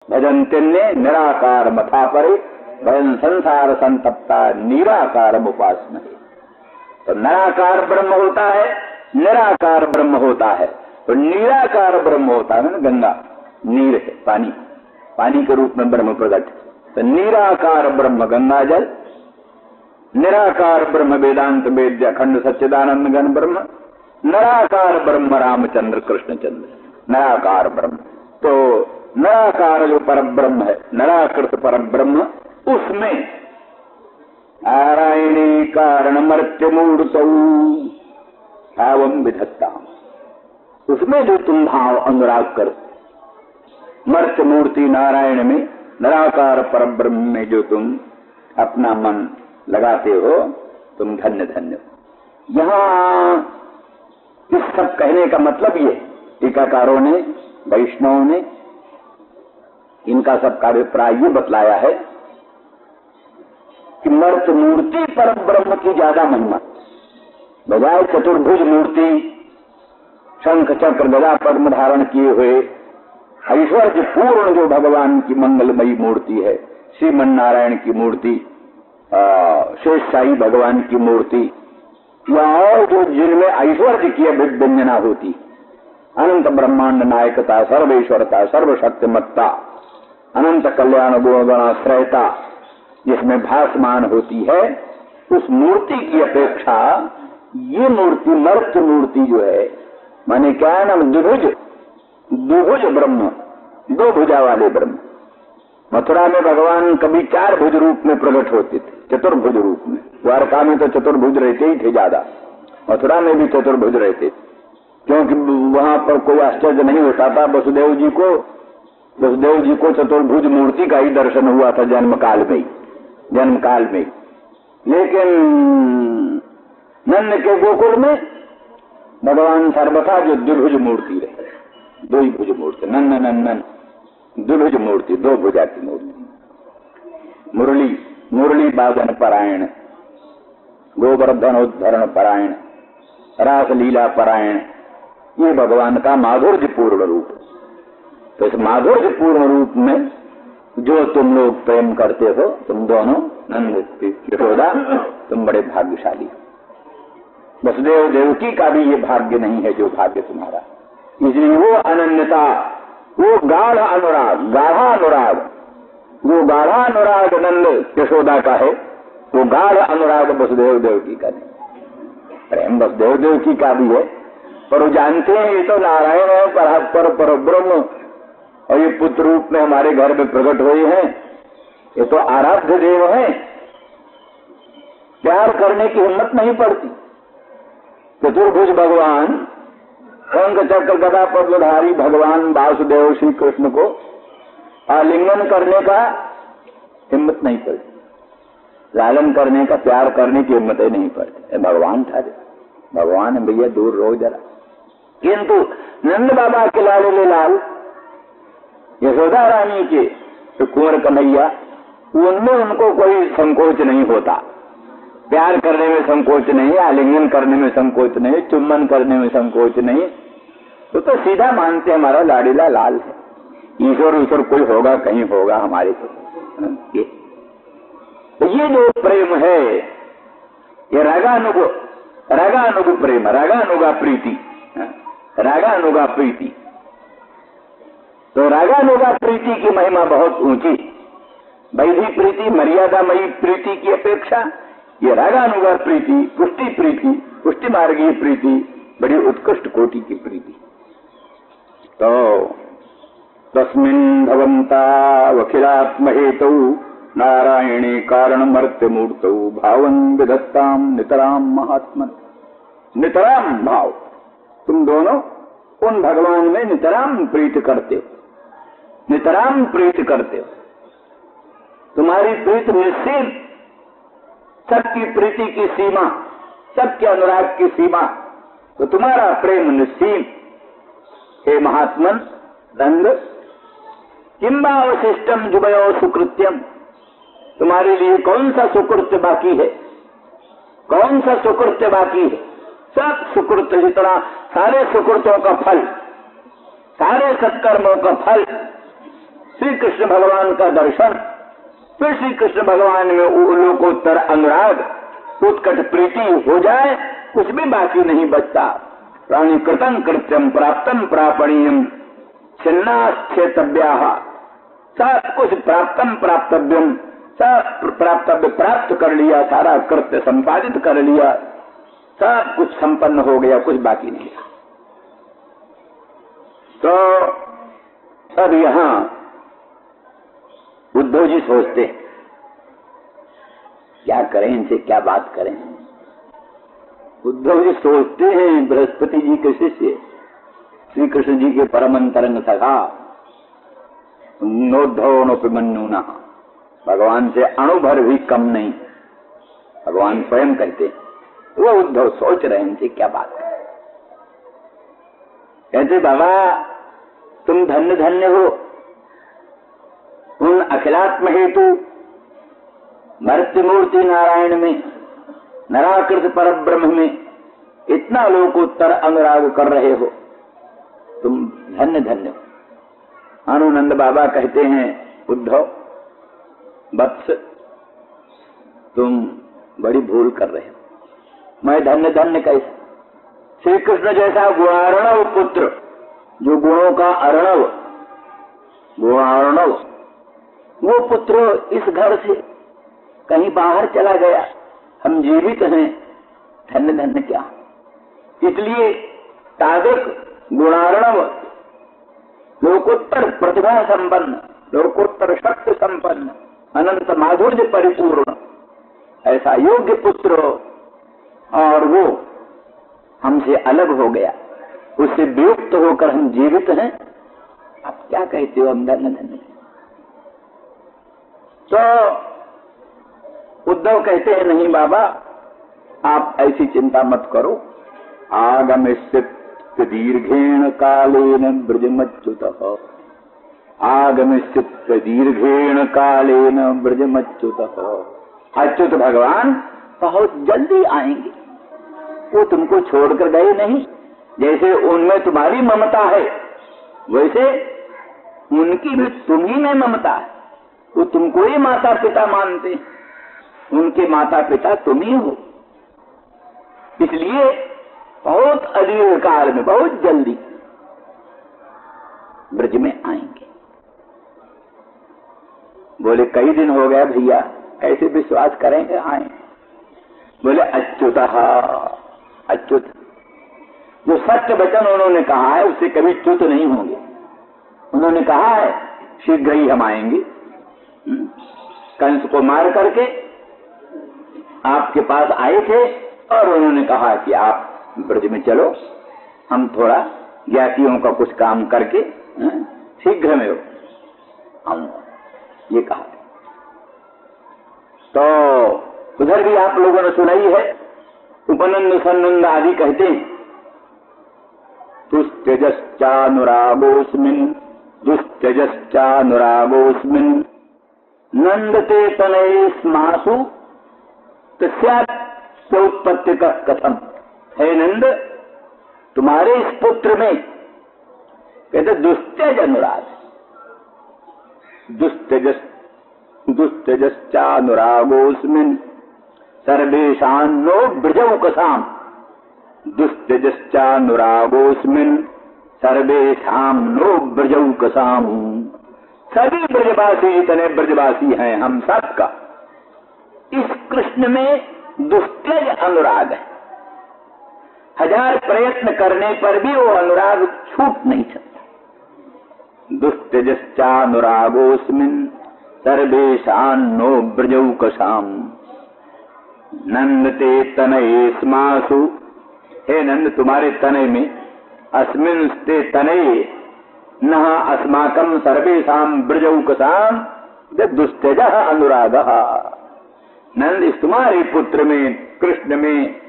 भजन्तिन्ने निराकार मथा परे भजन संसार संतप्ता निराकार उपासमहे। तो निराकार ब्रह्म होता है, निराकार ब्रह्म होता है, तो निराकार ब्रह्म होता है ना। गंगा नीर है, पानी, पानी के रूप में ब्रह्म प्रकट। तो निराकार ब्रह्म गंगा जल, निराकार ब्रह्म वेदांत वेद्य अखंड सच्चिदानंद घन ब्रह्म, निराकार ब्रह्म रामचंद्र कृष्णचंद्र, निराकार ब्रह्म। तो निराकार जो पर ब्रह्म है, निराकृत पर ब्रह्म, उसमें नारायणी कारण मर्त्य मूर्तौ भावम विधत्ता, उसमें जो तुम भाव अनुराग कर, मर्त्य मूर्ति नारायण में, निराकार पर ब्रह्म में जो तुम अपना मन लगाते हो, तुम धन्य धन्य हो। यहां इस सब कहने का मतलब ये टीकाकारों ने, वैष्णवों ने, इनका सबका अभिप्राय ये बतलाया है कि मर्त मूर्ति पर ब्रह्म की ज्यादा महिमा, बजाय चतुर्भुज मूर्ति शंख चक्र गदा पद्म धारण किए हुए ऐश्वर्य पूर्ण जो भगवान की मंगलमयी मूर्ति है, श्रीमन नारायण की मूर्ति, शेषशाही भगवान की मूर्ति, या और जो जिनमें ऐश्वर्य की अभिव्यंजना होती, अनंत ब्रह्मांड नायकता, सर्वेश्वरता, सर्वशक्तिमत्ता, अनंत कल्याण गुणगणाश्रयता जिसमें भासमान होती है, उस मूर्ति की अपेक्षा ये मूर्ति, मर्त्य मूर्ति जो है, माने क्या है ना, द्विभुज ब्रह्म, दो भुजा वाले ब्रह्म। मथुरा में भगवान कभी 4 भुज रूप में प्रकट होते थे, चतुर्भुज रूप में। द्वारका में तो चतुर्भुज रहते ही थे ज्यादा, मथुरा में भी चतुर्भुज रहते, क्योंकि वहां पर कोई आश्चर्य नहीं होता था। वसुदेव जी को चतुर्भुज मूर्ति का ही दर्शन हुआ था जन्म काल में। लेकिन नंद के गोकुल में भगवान सर्वथा जो द्विभुज मूर्ति रहे, दो ही भुज मूर्ति, नंदन द्विभुज मूर्ति, 2 भुजा की मूर्ति। मुरली बादन परायण, गोवर्धनोद्धरण परायण, रास लीला परायण, ये भगवान का माधुर्य पूर्ण रूप। तो इस माधुर्य पूर्ण रूप में जो तुम लोग प्रेम करते हो, तुम दोनों नंद यशोदा, तुम बड़े भाग्यशाली। वसुदेव देवकी का भी ये भाग्य नहीं है जो भाग्य तुम्हारा। इसलिए वो अनन्यता, वो गाढ़ा अनुराग नंद यशोदा का है, वो गाढ़ अनुराग वसुदेव देवकी का नहीं। प्रेम वसुदेव देवकी का भी है, पर वो जानते हैं ये तो नारायण है, पर ब्रह्म, और ये पुत्र रूप में हमारे घर में प्रकट हुए हैं, ये तो आराध्य देव है। प्यार करने की हिम्मत नहीं पड़ती। चतुर्भुज भगवान, शंख चक्र गदा पद्मधारी भगवान वासुदेव श्री कृष्ण को आलिंगन करने का हिम्मत नहीं पड़ती, लालन करने का, प्यार करने की हिम्मत ही नहीं पड़ती। भगवान था, भगवान भैया दूर रहो जरा। किंतु नंद बाबा के लाडले लाल, यशोदा रानी के तो कुंवर कन्हैया, उनमें उनको कोई संकोच नहीं होता। प्यार करने में संकोच नहीं, आलिंगन करने में संकोच नहीं, चुम्बन करने में संकोच नहीं। तो सीधा मानते हमारा लाडीला लाल है। ईश्वर कोई होगा, कहीं होगा हमारे तो ये जो प्रेम है, ये रागानुग प्रेम, रागानुगा प्रीति। तो रागानुगा प्रीति की महिमा बहुत ऊंची। वैधि प्रीति, मर्यादामयी प्रीति की अपेक्षा ये रागानुगा प्रीति, पुष्टि मार्गीय प्रीति बड़ी उत्कृष्ट कोटि की प्रीति। तो तस्मिन् भवन्ता वखिलात्म हेतौ नारायणी कारण मर्त्य मूर्तौ भावं विधत्ताम नितराम महात्मन। नितराम भाव, तुम दोनों उन भगवान में नितराम प्रीत करते हो, तुम्हारी प्रीत निश्चित, सबकी प्रीति की सीमा, सबके अनुराग की सीमा, तो तुम्हारा प्रेम निश्चित। हे महात्मन नंद, किंबा अवशिष्टम जुबयो सुकृत्यम, तुम्हारे लिए कौन सा सुकृत्य बाकी है? सब सुकृत्य, जितना सारे सुकृत्यों का फल, सारे सत्कर्मों का फल, श्री कृष्ण भगवान का दर्शन, फिर श्री कृष्ण भगवान में लोकोत्तर अनुराग, उत्कट प्रीति हो जाए, कुछ भी बाकी नहीं बचता। प्राणी कृतं कृत्यम प्राप्तम प्रापणीयम छिन्नाच्छेतव्याः, सब कुछ प्राप्तम प्राप्तव्यम, सब प्राप्तव्य प्राप्त कर लिया, सारा कृत्य संपादित कर लिया, सब कुछ संपन्न हो गया, कुछ बाकी नहीं रहा। तो अब यहां उद्धव जी सोचते क्या करें, इनसे क्या बात करें। उद्धव जी सोचते हैं बृहस्पति जी के शिष्य श्री कृष्ण जी के परम अंतरंग सखा नोद्धवनोपिमन्युना, भगवान से अणुभर भी कम नहीं, भगवान स्वयं कहते। वो उद्धव सोच रहे हैं इनसे क्या बात करें। कहते बाबा तुम धन्य धन्य हो, उन अखिलात्म हेतु मर्त्यमूर्ति नारायण में, नराकृत पर ब्रह्म में इतना लोकोत्तर अनुराग कर रहे हो, तुम धन्य धन्य हो। अनुनंद बाबा कहते हैं उद्धव वत्स तुम बड़ी भूल कर रहे हो, मैं धन्य धन्य कैसे। श्री कृष्ण जैसा गुणार्णव पुत्र, जो गुणों का अर्णव, गुणार्णव, वो पुत्र इस घर से कहीं बाहर चला गया, हम जीवित हैं, धन्य धन्य क्या। इसलिए तादृक गुणार्णव, लोकोत्तर प्रतिभा संपन्न, लोकोत्तर शक्ति संपन्न, अनंत माधुर्य परिपूर्ण ऐसा योग्य पुत्र, और वो हमसे अलग हो गया, उससे वियुक्त होकर हम जीवित हैं, आप क्या कहते हो हम धन्य धन्य। तो उद्धव कहते हैं नहीं बाबा आप ऐसी चिंता मत करो, आगमिष्यत् दीर्घेण कालेन ब्रजमच्युतः, आगमिष्यत् दीर्घेण कालेन ब्रजमच्युतः। अच्युत भगवान बहुत जल्दी आएंगे, वो तुमको छोड़कर गए नहीं। जैसे उनमें तुम्हारी ममता है, वैसे उनकी भी तुम्ही में ममता है, वो तुमको ही माता पिता मानते, उनके माता पिता तुम ही हो। इसलिए बहुत अदीर्घ काल में, बहुत जल्दी ब्रज में आएंगे। बोले कई दिन हो गया भैया, कैसे विश्वास करेंगे आए। बोले अच्युत, अच्युत जो सत्य वचन उन्होंने कहा है उससे कभी च्युत नहीं होंगे। उन्होंने कहा है शीघ्र ही हम आएंगे, कंस को मार करके आपके पास आए थे और उन्होंने कहा कि आप ब्रज में चलो, हम थोड़ा ज्ञातियों का कुछ काम करके शीघ्र में आऊंगा, ये कहा। तो उधर भी आप लोगों ने सुनाई है, उपनंद सन्नंद आदि कहते हैं तुस्त्यजश्चानुरागोऽस्मिन्, दुस्त्यजश्चानुरागोऽस्मिन् नंदते तनये स्मासु तस्यात्पत्ति का कथम। हे नंद तुम्हारे इस पुत्र में कहते दुस्त्यज अनुराग, दुस्त्यजश्चानुरागोऽस्मिन् सर्वेषान्नो ब्रजौकसाम्, दुस्त्यजश्चानुरागोऽस्मिन् सर्वेषां नो ब्रजौकसाम्। सभी ब्रजवासी जितने ब्रजवासी हैं हम सबका इस कृष्ण में दुस्त्यज अनुराग है। हजार प्रयत्न करने पर भी वो अनुराग छूट नहीं सकता। दुस्त्यजश्चानुरागोऽस्मिन् सर्वेषां नो ब्रजौकसाम् नंदते तनये स्मासु। हे नंद तुम्हारे तनय में, अस्मिन् ते तनये न अस्माकं सर्वेषां ब्रजौकसां दुस्त्यजः अनुरागः। नंद इस तुम्हारे पुत्र में, कृष्ण में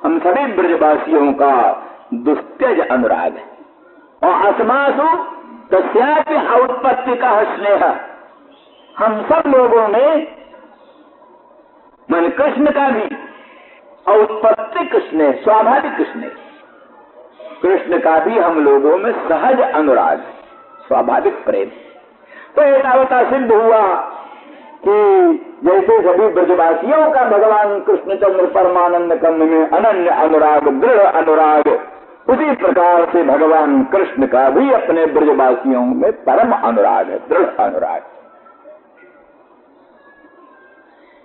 हम सभी ब्रजवासियों का दुस्त्यज अनुराग है। और अस्मासु तस्यापि औत्पत्ति का स्नेह, हम सब लोगों में मन कृष्ण का भी औत्पत्तिक स्नेह, स्वाभाविक स्नेह, कृष्ण का भी हम लोगों में सहज अनुराग, स्वाभाविक प्रेम। तो एतावता सिद्ध हुआ कि जैसे सभी ब्रजवासियों का भगवान कृष्णचंद्र परमानंद कंद में अनन्य अनुराग, दृढ़ अनुराग, उसी प्रकार से भगवान कृष्ण का भी अपने ब्रजवासियों में परम अनुराग है, दृढ़ अनुराग।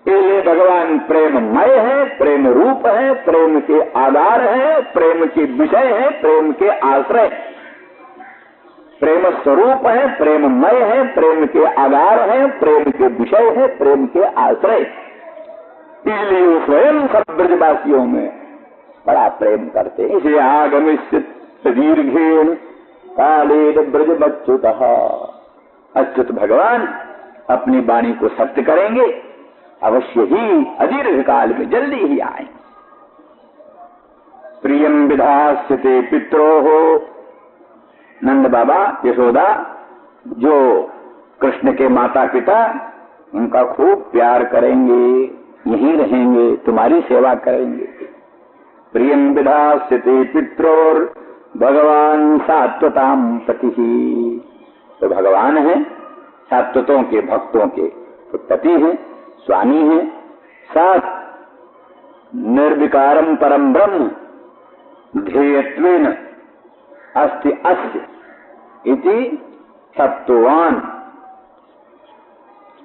ये भगवान प्रेममय है, प्रेम रूप है, प्रेम के आधार है, प्रेम के विषय है, प्रेम के आश्रय, प्रेम स्वरूप है, प्रेममय है, प्रेम के आधार है, प्रेम के विषय है, प्रेम के आश्रय। इसलिए वो स्वयं सब ब्रजवासियों में बड़ा प्रेम करते हैं। इसे आगमिष्यत दीर्घेन कालेन ब्रजमच्युतः, अच्युत भगवान अपनी वाणी को सत्य करेंगे, अवश्य ही अदीर्घ काल में जल्दी ही आए। प्रियम विधास्यते पित्रोः, नंद बाबा यशोदा जो कृष्ण के माता पिता, उनका खूब प्यार करेंगे, यहीं रहेंगे, तुम्हारी सेवा करेंगे। प्रियम विधास्यते पित्रोर भगवान सात्वताम पति, तो भगवान है सात्वतों के भक्तों के पति हैं, स्वामी हैं। सात निर्विकारम परम ब्रह्म ध्येयत्वेन अस्ति अस्य इति सत्वान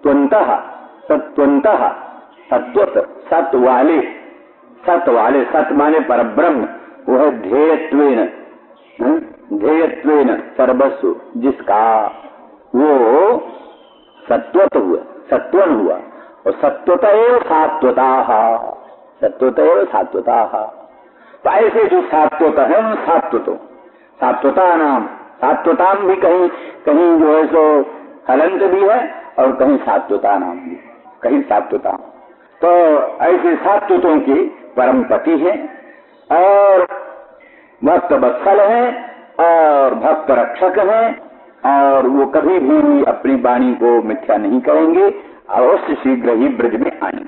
त्वन्तः सत्वन्तः सत्वत सत वाले, सत वाले, सत माने पर ब्रह्म, वो है ध्येयत्वेन, ध्येयत्वेन सर्वस्व, जिसका वो सत्वत हुआ, सत्वन हुआ, और सत्वत एव सात्वताः, सत्वत एव सात्वताः। तो ऐसे जो सात्वत है उन सात्वतों, सात्वता नाम, सात्वताम भी कहीं कहीं जो है सो हलंत भी है और कहीं सात्वता नाम भी, कहीं सात्वता। तो ऐसे सात्वतों की परम पति है और भक्त वत्सल है और भक्त रक्षक है, और वो कभी भी अपनी वाणी को मिथ्या नहीं करेंगे, अवश्य शीघ्र ही ब्रज में आएंगे।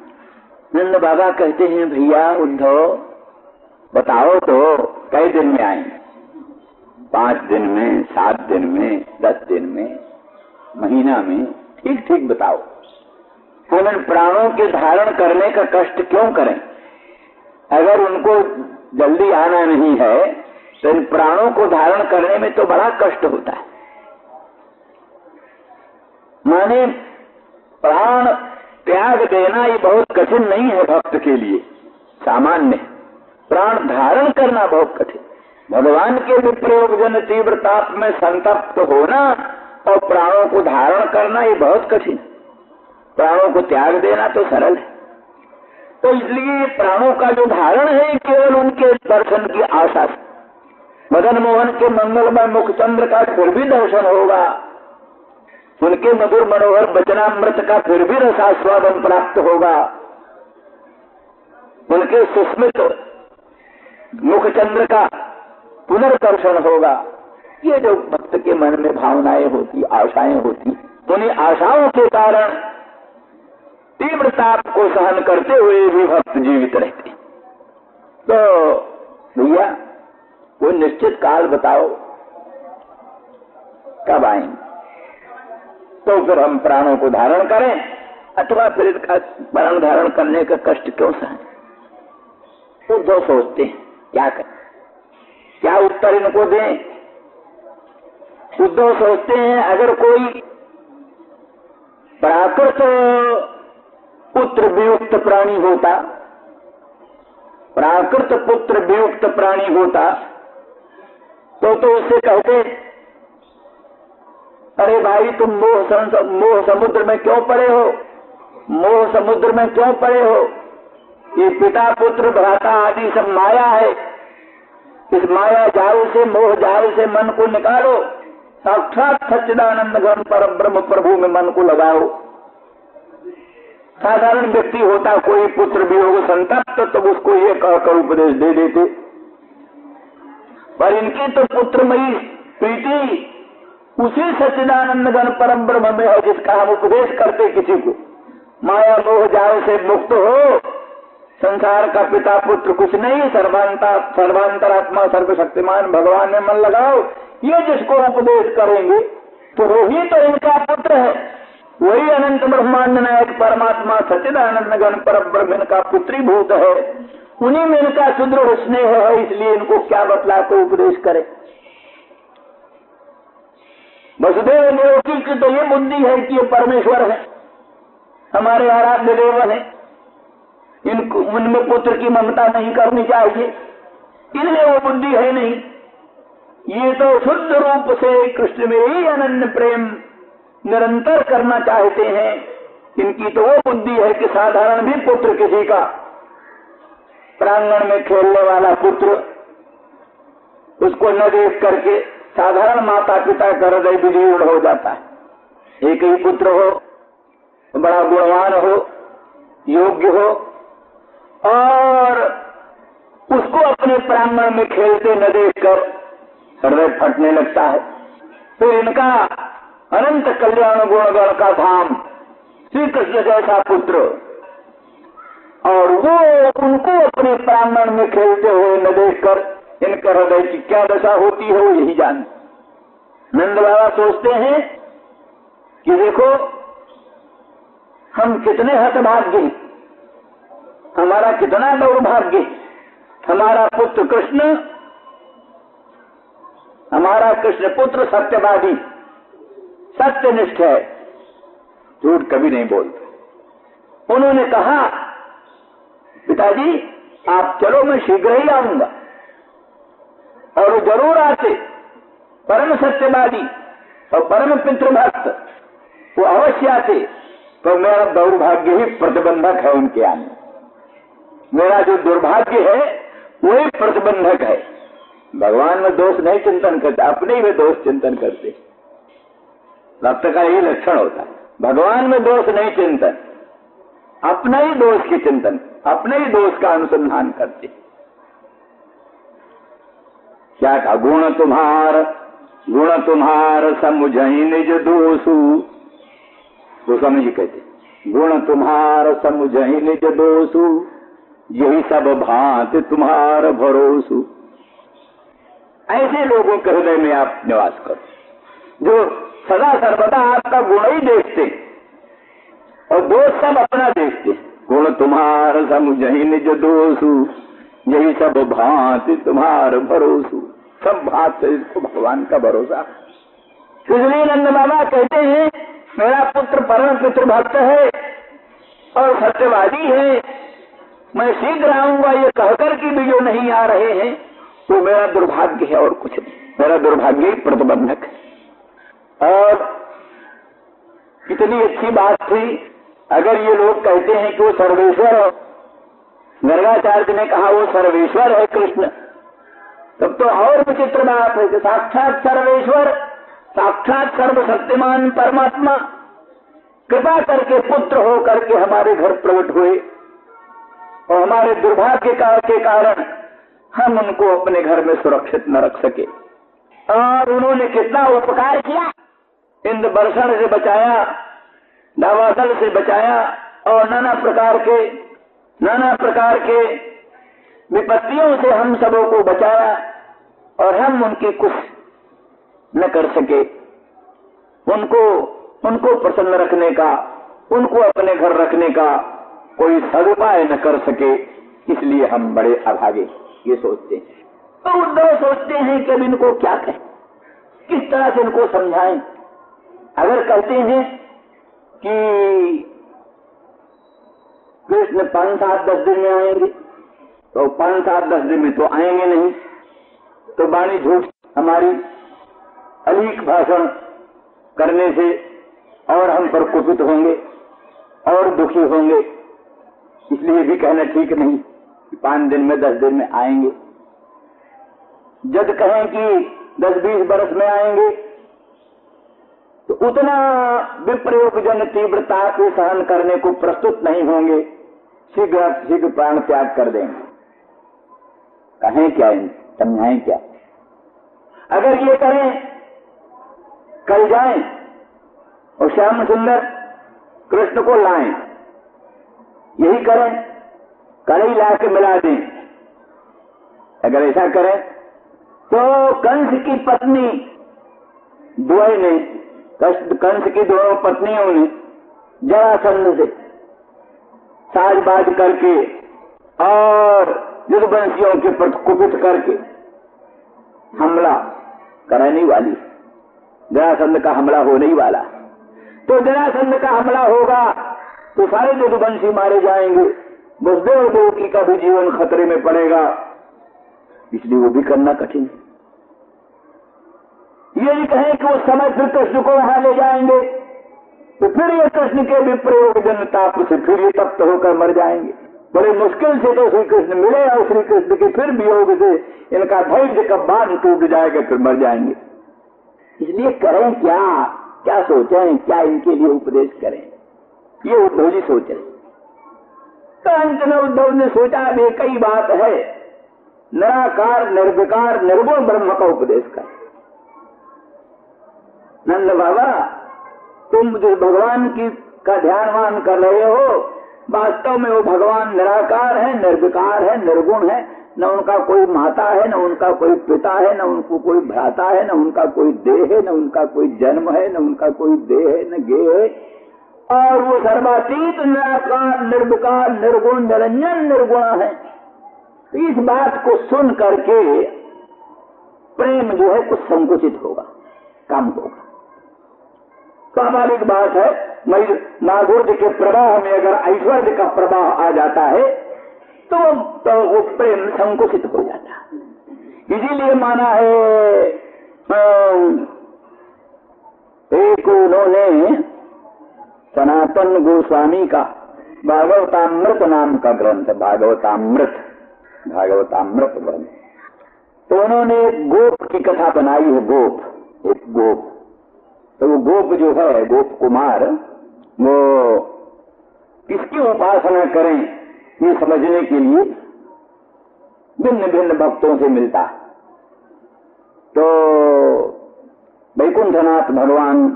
नंद बाबा कहते हैं, भैया उद्धव बताओ तो कई दिन में आएंगे? 5 दिन में, 7 दिन में, 10 दिन में, महीना में, ठीक ठीक बताओ। हम इन प्राणों के धारण करने का कष्ट क्यों करें? अगर उनको जल्दी आना नहीं है तो इन प्राणों को धारण करने में तो बड़ा कष्ट होता है। माने प्राण त्याग देना ये बहुत कठिन नहीं है भक्त के लिए, सामान्य। प्राण धारण करना बहुत कठिन। भगवान के विप्रयोग जन तीव्र ताप में संतप्त होना और प्राणों को धारण करना ये बहुत कठिन। प्राणों को त्याग देना तो सरल है। तो इसलिए प्राणों का जो धारण है केवल उनके दर्शन की आशा से। मदन मोहन के मंगलमय मुखचंद्र का फिर भी दर्शन होगा, उनके मधुर मनोहर वचनामृत का फिर भी रसास्वादन प्राप्त होगा, उनके सुस्मित मुखचंद्र का पुनर्दर्शन होगा। ये जो भक्त के मन में भावनाएं होती, आशाएं होती, उन्हीं आशाओं के कारण तीव्र ताप को सहन करते हुए भी भक्त जीवित रहते। तो भैया कोई निश्चित काल बताओ कब आएंगे, तो फिर हम प्राणों को धारण करें, अथवा फिर इसका प्राण धारण करने का कष्ट क्यों सहें? तो दो सोचते हैं क्या करें, क्या उत्तर इनको दें। उद्धव सोचते हैं अगर कोई प्राकृत पुत्र वियुक्त प्राणी होता, प्राकृत पुत्र वियुक्त प्राणी होता तो उससे कहते, अरे भाई तुम मोह समुद्र में क्यों पड़े हो, मोह समुद्र में क्यों पड़े हो? ये पिता पुत्र भ्राता आदि सब माया है। इस माया जाल से, मोह जाल से मन को निकालो, साक्षात सच्चिदानंद घन परम ब्रह्म प्रभु में मन को लगाओ। साधारण व्यक्ति होता कोई पुत्र वियोग संतप्त तो उसको ये कहकर उपदेश दे देते, पर इनकी तो पुत्रमयी प्रीति उसी सच्चिदानंद घन परम ब्रह्म में है जिसका हम उपदेश करते किसी को। माया मोह जाल से मुक्त हो, संसार का पिता पुत्र कुछ नहीं, सर्वांतरात्मा सर्वशक्तिमान भगवान में मन लगाओ, ये जिसको उपदेश करेंगे तो वही तो इनका पुत्र है, वही अनंत ब्रह्मांड नायक परमात्मा सच्चिदानंद घन पर ब्रह्म का पुत्री भूत है। उन्हीं में इनका सुदृढ़ स्नेह है, इसलिए इनको क्या बतला को उपदेश करे। वसुदेव देवकी की तो ये बुद्धि है कि ये परमेश्वर है, हमारे आराध्य देव है, इनको उनमें पुत्र की ममता नहीं करनी चाहिए, इनमें वो बुद्धि है नहीं। ये तो शुद्ध रूप से कृष्ण में ही अनन्य प्रेम निरंतर करना चाहते हैं। इनकी तो वो बुद्धि है कि साधारण भी पुत्र किसी का प्रांगण में खेलने वाला पुत्र, उसको न देख करके साधारण माता पिता का हृदय विदीर्ण हो जाता है। एक ही पुत्र हो, बड़ा गुणवान हो, योग्य हो, और उसको अपने प्रांगण में खेलते न देखकर हृदय फटने लगता है। तो इनका अनंत कल्याण गुणगण का धाम श्री कृष्ण जैसा पुत्र, और वो उनको अपने प्रांगण में खेलते हुए न देखकर इनके हृदय की क्या दशा होती है वो यही जान। नंद बाबा सोचते हैं कि देखो हम कितने हतभाग्य, हमारा कितना दौर्भाग्य, हमारा पुत्र कृष्ण, हमारा कृष्ण पुत्र सत्यवादी, सत्यनिष्ठ है, झूठ कभी नहीं बोलते। उन्होंने कहा पिताजी आप चलो, मैं शीघ्र ही आऊंगा। और वो जरूर आते, परम सत्यवादी और परम पितृभक्त, वो अवश्य आते। तो मेरा दौर्भाग्य ही प्रतिबंधक है उनके आने, मेरा जो दुर्भाग्य है वही प्रतिबंधक है। भगवान में दोष नहीं चिंतन करते, अपने ही में दोष चिंतन करते। भक्त का यही लक्षण होता है, भगवान में दोष नहीं चिंतन, अपने ही दोष की चिंतन, अपने ही दोष का अनुसंधान करते। क्या कहा, गुण तुम्हार समुझई निज दोषु, गोस्वामी जी कहते गुण तुम्हार समुझई निज दोषु, यही सब भांति तुम्हार भरोसु। ऐसे लोगों के हृदय में आप निवास करो, जो सदा सर्वदा आपका गुण ही देखते और दोष सब अपना देखते। गुण तुम्हार समुझई निज दोषु, यही सब भांति तुम्हार भरोसु। सब भात से इसको भगवान का भरोसा। इसलिए नंद बाबा कहते हैं मेरा पुत्र परम पितृभक्त है और सत्यवादी है, मैं शीघ्र आऊंगा, ये कहकर के भी जो नहीं आ रहे हैं तो मेरा दुर्भाग्य है और कुछ नहीं, मेरा दुर्भाग्य ही प्रतिबंधक है। और कितनी अच्छी बात थी अगर ये लोग कहते हैं कि वो सर्वेश्वर है, गर्गाचार्य ने कहा वो सर्वेश्वर है कृष्ण, तब तो और विचित्र बात है कि साक्षात सर्वेश्वर, साक्षात सर्वशक्तिमान परमात्मा कृपा करके पुत्र हो करके हमारे घर प्रकट हुए और हमारे दुर्भाग्य के कारण हम उनको अपने घर में सुरक्षित न रख सके। और उन्होंने कितना उपकार किया, इंद्र वर्षण से बचाया, दावानल से बचाया और नाना प्रकार के विपत्तियों से हम सबों को बचाया, और हम उनकी कुछ न कर सके। उनको प्रसन्न रखने का, उनको अपने घर रखने का कोई सदुपाय न कर सके, इसलिए हम बड़े अभागे ये सोचते हैं। तो उद्धव सोचते हैं कि अब इनको क्या कहें, किस तरह से इनको समझाएं। अगर कहते हैं कि कृष्ण 5-7-10 दिन में आएंगे, तो 5-7-10 दिन में तो आएंगे नहीं, तो वाणी झूठ हमारी अलीक भाषण करने से और हम पर कुपित होंगे और दुखी होंगे, इसलिए भी कहना ठीक नहीं कि 5 दिन में 10 दिन में आएंगे। जब कहें कि 10-20 बरस में आएंगे तो उतना विप्रयोग जन तीव्रता को सहन करने को प्रस्तुत नहीं होंगे, शीघ्र प्राण त्याग कर देंगे। कहें क्या, समझाएं क्या? अगर ये करें कल जाएं और श्याम सुंदर कृष्ण को लाएं, यही करें, कल ही ला के मिला दें, अगर ऐसा करें तो कंस की पत्नी द्वय ने कंस की दोनों पत्नियों ने जरासंध से साजबाज करके और यदुवंशियों के प्रति कुपित करके हमला कराने वाली। जरासंध का हमला होने ही वाला। तो जरासंध का हमला होगा तो सारे यदुवंशी मारे जाएंगे, वसुदेव देवकी का भी जीवन खतरे में पड़ेगा, इसलिए वो भी करना कठिन है। ये नहीं कहें कि वो समय फिर कृष्ण को वहां ले जाएंगे तो फिर ये कृष्ण के भी प्रयोग जन ताप से फिर ये तप्त होकर मर जाएंगे। बड़े मुश्किल से तो श्री कृष्ण मिले और श्री कृष्ण के फिर वियोग से इनका धैर्य का बांध टूट जाएगा, फिर मर जाएंगे। इसलिए करें क्या, क्या सोचें, क्या इनके लिए उपदेश करें, ये उद्धव जी सोचे। तो अंत में उद्धव ने सोचा अब एक ही बात है, निराकार निर्विकार निर्गुण ब्रह्म का उपदेश कर। नंद बाबा तुम जो भगवान की का ध्यानवान कर रहे हो, वास्तव में वो भगवान निराकार है, निर्विकार है, निर्गुण है, न उनका कोई माता है, न उनका कोई पिता है, न उनको कोई भ्राता है, न उनका कोई देह है, न उनका कोई जन्म है, न उनका कोई देह है, न गेह है, और वो सर्वातीत निराकार निर्विकार निर्गुण निरंजन निर्गुण है। इस बात को सुन करके प्रेम जो है कुछ संकुचित होगा, कम होगा। स्वाभाविक बात है, माधुर्य के प्रवाह में अगर ऐश्वर्य का प्रवाह आ जाता है तो वो प्रेम संकुचित हो जाता है। इसीलिए माना है एक उन्होंने सनातन गोस्वामी का भागवतामृत नाम का ग्रंथ, भागवतामृत ग्रंथ, तो उन्होंने गोप की कथा बनाई है। गोप, एक गोप, तो वो गोप जो है, गोप कुमार, वो किसकी उपासना करें ये समझने के लिए भिन्न भिन्न भक्तों से मिलता है। तो वैकुंठनाथ भगवान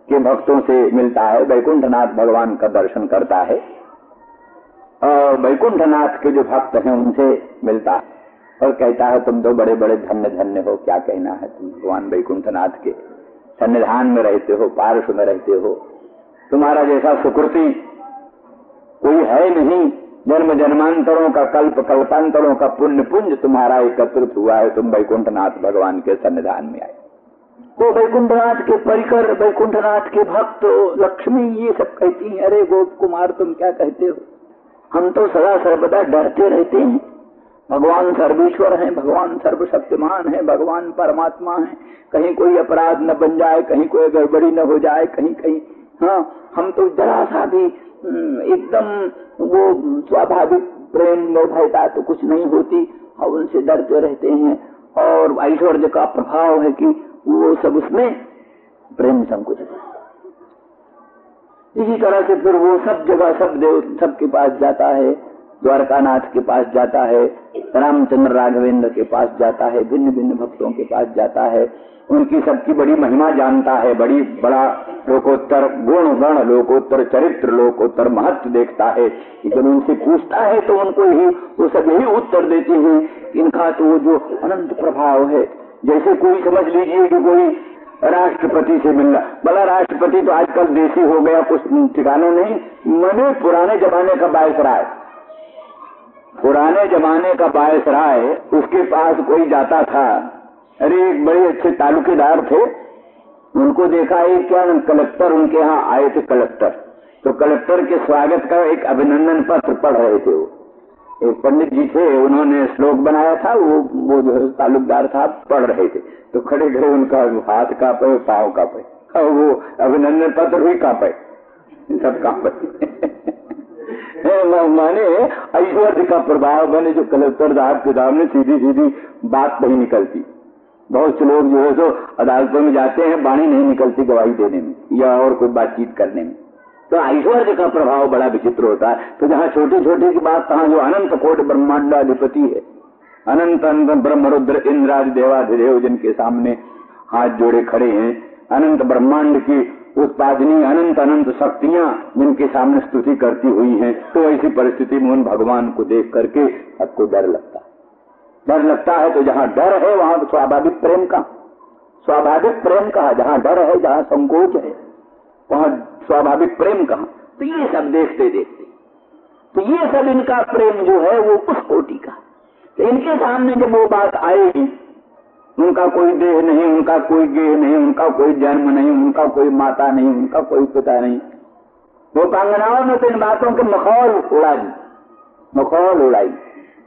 के भक्तों से मिलता है, वैकुंठनाथ भगवान का दर्शन करता है, और वैकुंठनाथ के जो भक्त हैं उनसे मिलता है और कहता है तुम तो बड़े बड़े धन्य धन्य हो, क्या कहना है, तुम भगवान वैकुंठनाथ के सन्निधान में रहते हो, पार्श्व में रहते हो, तुम्हारा जैसा सुकृति कोई है नहीं, जन्म जन्मांतरों का कल्प कल्पांतरों का पुण्य पुंज तुम्हारा एकत्रित हुआ है, तुम वैकुंठनाथ भगवान के सन्निधान में आए। तो वैकुंठनाथ के परिकर, वैकुंठनाथ के भक्त, लक्ष्मी ये सब कहती हैं, अरे गोप कुमार तुम क्या कहते हो, हम तो सदा सर्वदा डरते रहते हैं, भगवान सर्वेश्वर हैं, भगवान सर्वशक्तिमान है, भगवान परमात्मा है, कहीं कोई अपराध न बन जाए, कहीं कोई गड़बड़ी न हो जाए, कहीं कहीं, हाँ हम तो जरा सा भी एकदम वो स्वाभाविक प्रेम निर्भयता तो कुछ नहीं होती, और उनसे डरते रहते हैं, और ऐश्वर्य का प्रभाव है कि वो सब उसमें प्रेम संकुचित है। इसी तरह से फिर वो सब जगह सब देव सबके पास जाता है, द्वारकानाथ के पास जाता है, रामचंद्र राघवेंद्र के पास जाता है, भिन्न भिन्न भक्तों के पास जाता है, उनकी सबकी बड़ी महिमा जानता है, बड़ा लोकोत्तर गुण गण, लोकोत्तर चरित्र, लोकोत्तर महत्व देखता है। लेकिन उनसे पूछता है तो उनको ही वो सब यही उत्तर देते हैं, इनका तो जो अनंत प्रभाव है। जैसे कोई समझ लीजिए कि कोई राष्ट्रपति से मिलना, भला राष्ट्रपति तो आजकल देसी हो गया, कुछ ठिकानों नहीं, मैंने पुराने जमाने का वायसराय, पुराने जमाने का वायसराय, उसके पास कोई जाता था, अरे एक बड़े अच्छे तालुकेदार थे, उनको देखा एक क्या कलेक्टर उनके यहाँ आए थे, कलेक्टर, तो कलेक्टर के स्वागत का एक अभिनंदन पत्र पढ़ रहे थे। वो एक पंडित जी थे, उन्होंने श्लोक बनाया था, वो जो तालुकदार था पढ़ रहे थे, तो खड़े खड़े उनका हाथ कांपे, पाँव कांपे, और वो अभिनंदन पत्र भी कांपे, सब कांपे। माने ऐश्वर्य का प्रभाव बने, जो कलेक्टर साहब के सामने सीधी सीधी बात नहीं निकलती। बहुत से लोग जो है सो अदालतों में जाते हैं, वाणी नहीं निकलती गवाही देने में या और कोई बातचीत करने में। तो ऐश्वर्य का प्रभाव बड़ा विचित्र होता है। तो जहाँ छोटी छोटी की बात, तहाँ जो अनंत कोटि ब्रह्मांडाधिपति है, अनंत अनंत ब्रह्म रुद्र इंद्रादि देवाधिदेव जिनके सामने हाथ जोड़े खड़े हैं, अनंत ब्रह्मांड की उत्पादनी अनंत अनंत शक्तियां जिनके सामने स्तुति करती हुई हैं, तो ऐसी परिस्थिति में उन भगवान को देख करके सबको डर लगता है। तो जहाँ डर है वहाँ स्वाभाविक प्रेम का, स्वाभाविक प्रेम कहा, जहां डर है, जहां संकोच है, वहां स्वाभाविक प्रेम कहा। तो ये सब देखते देखते तो ये सब इनका प्रेम जो है वो उस कोटि का। तो इनके सामने जब वो बात आएगी, उनका कोई देह नहीं, उनका कोई गेह नहीं, उनका कोई जन्म नहीं, उनका कोई माता नहीं, उनका कोई पिता नहीं, वो कांगनाओं में तो इन बातों के मखौल उड़ा दी, मखौल उड़ाई।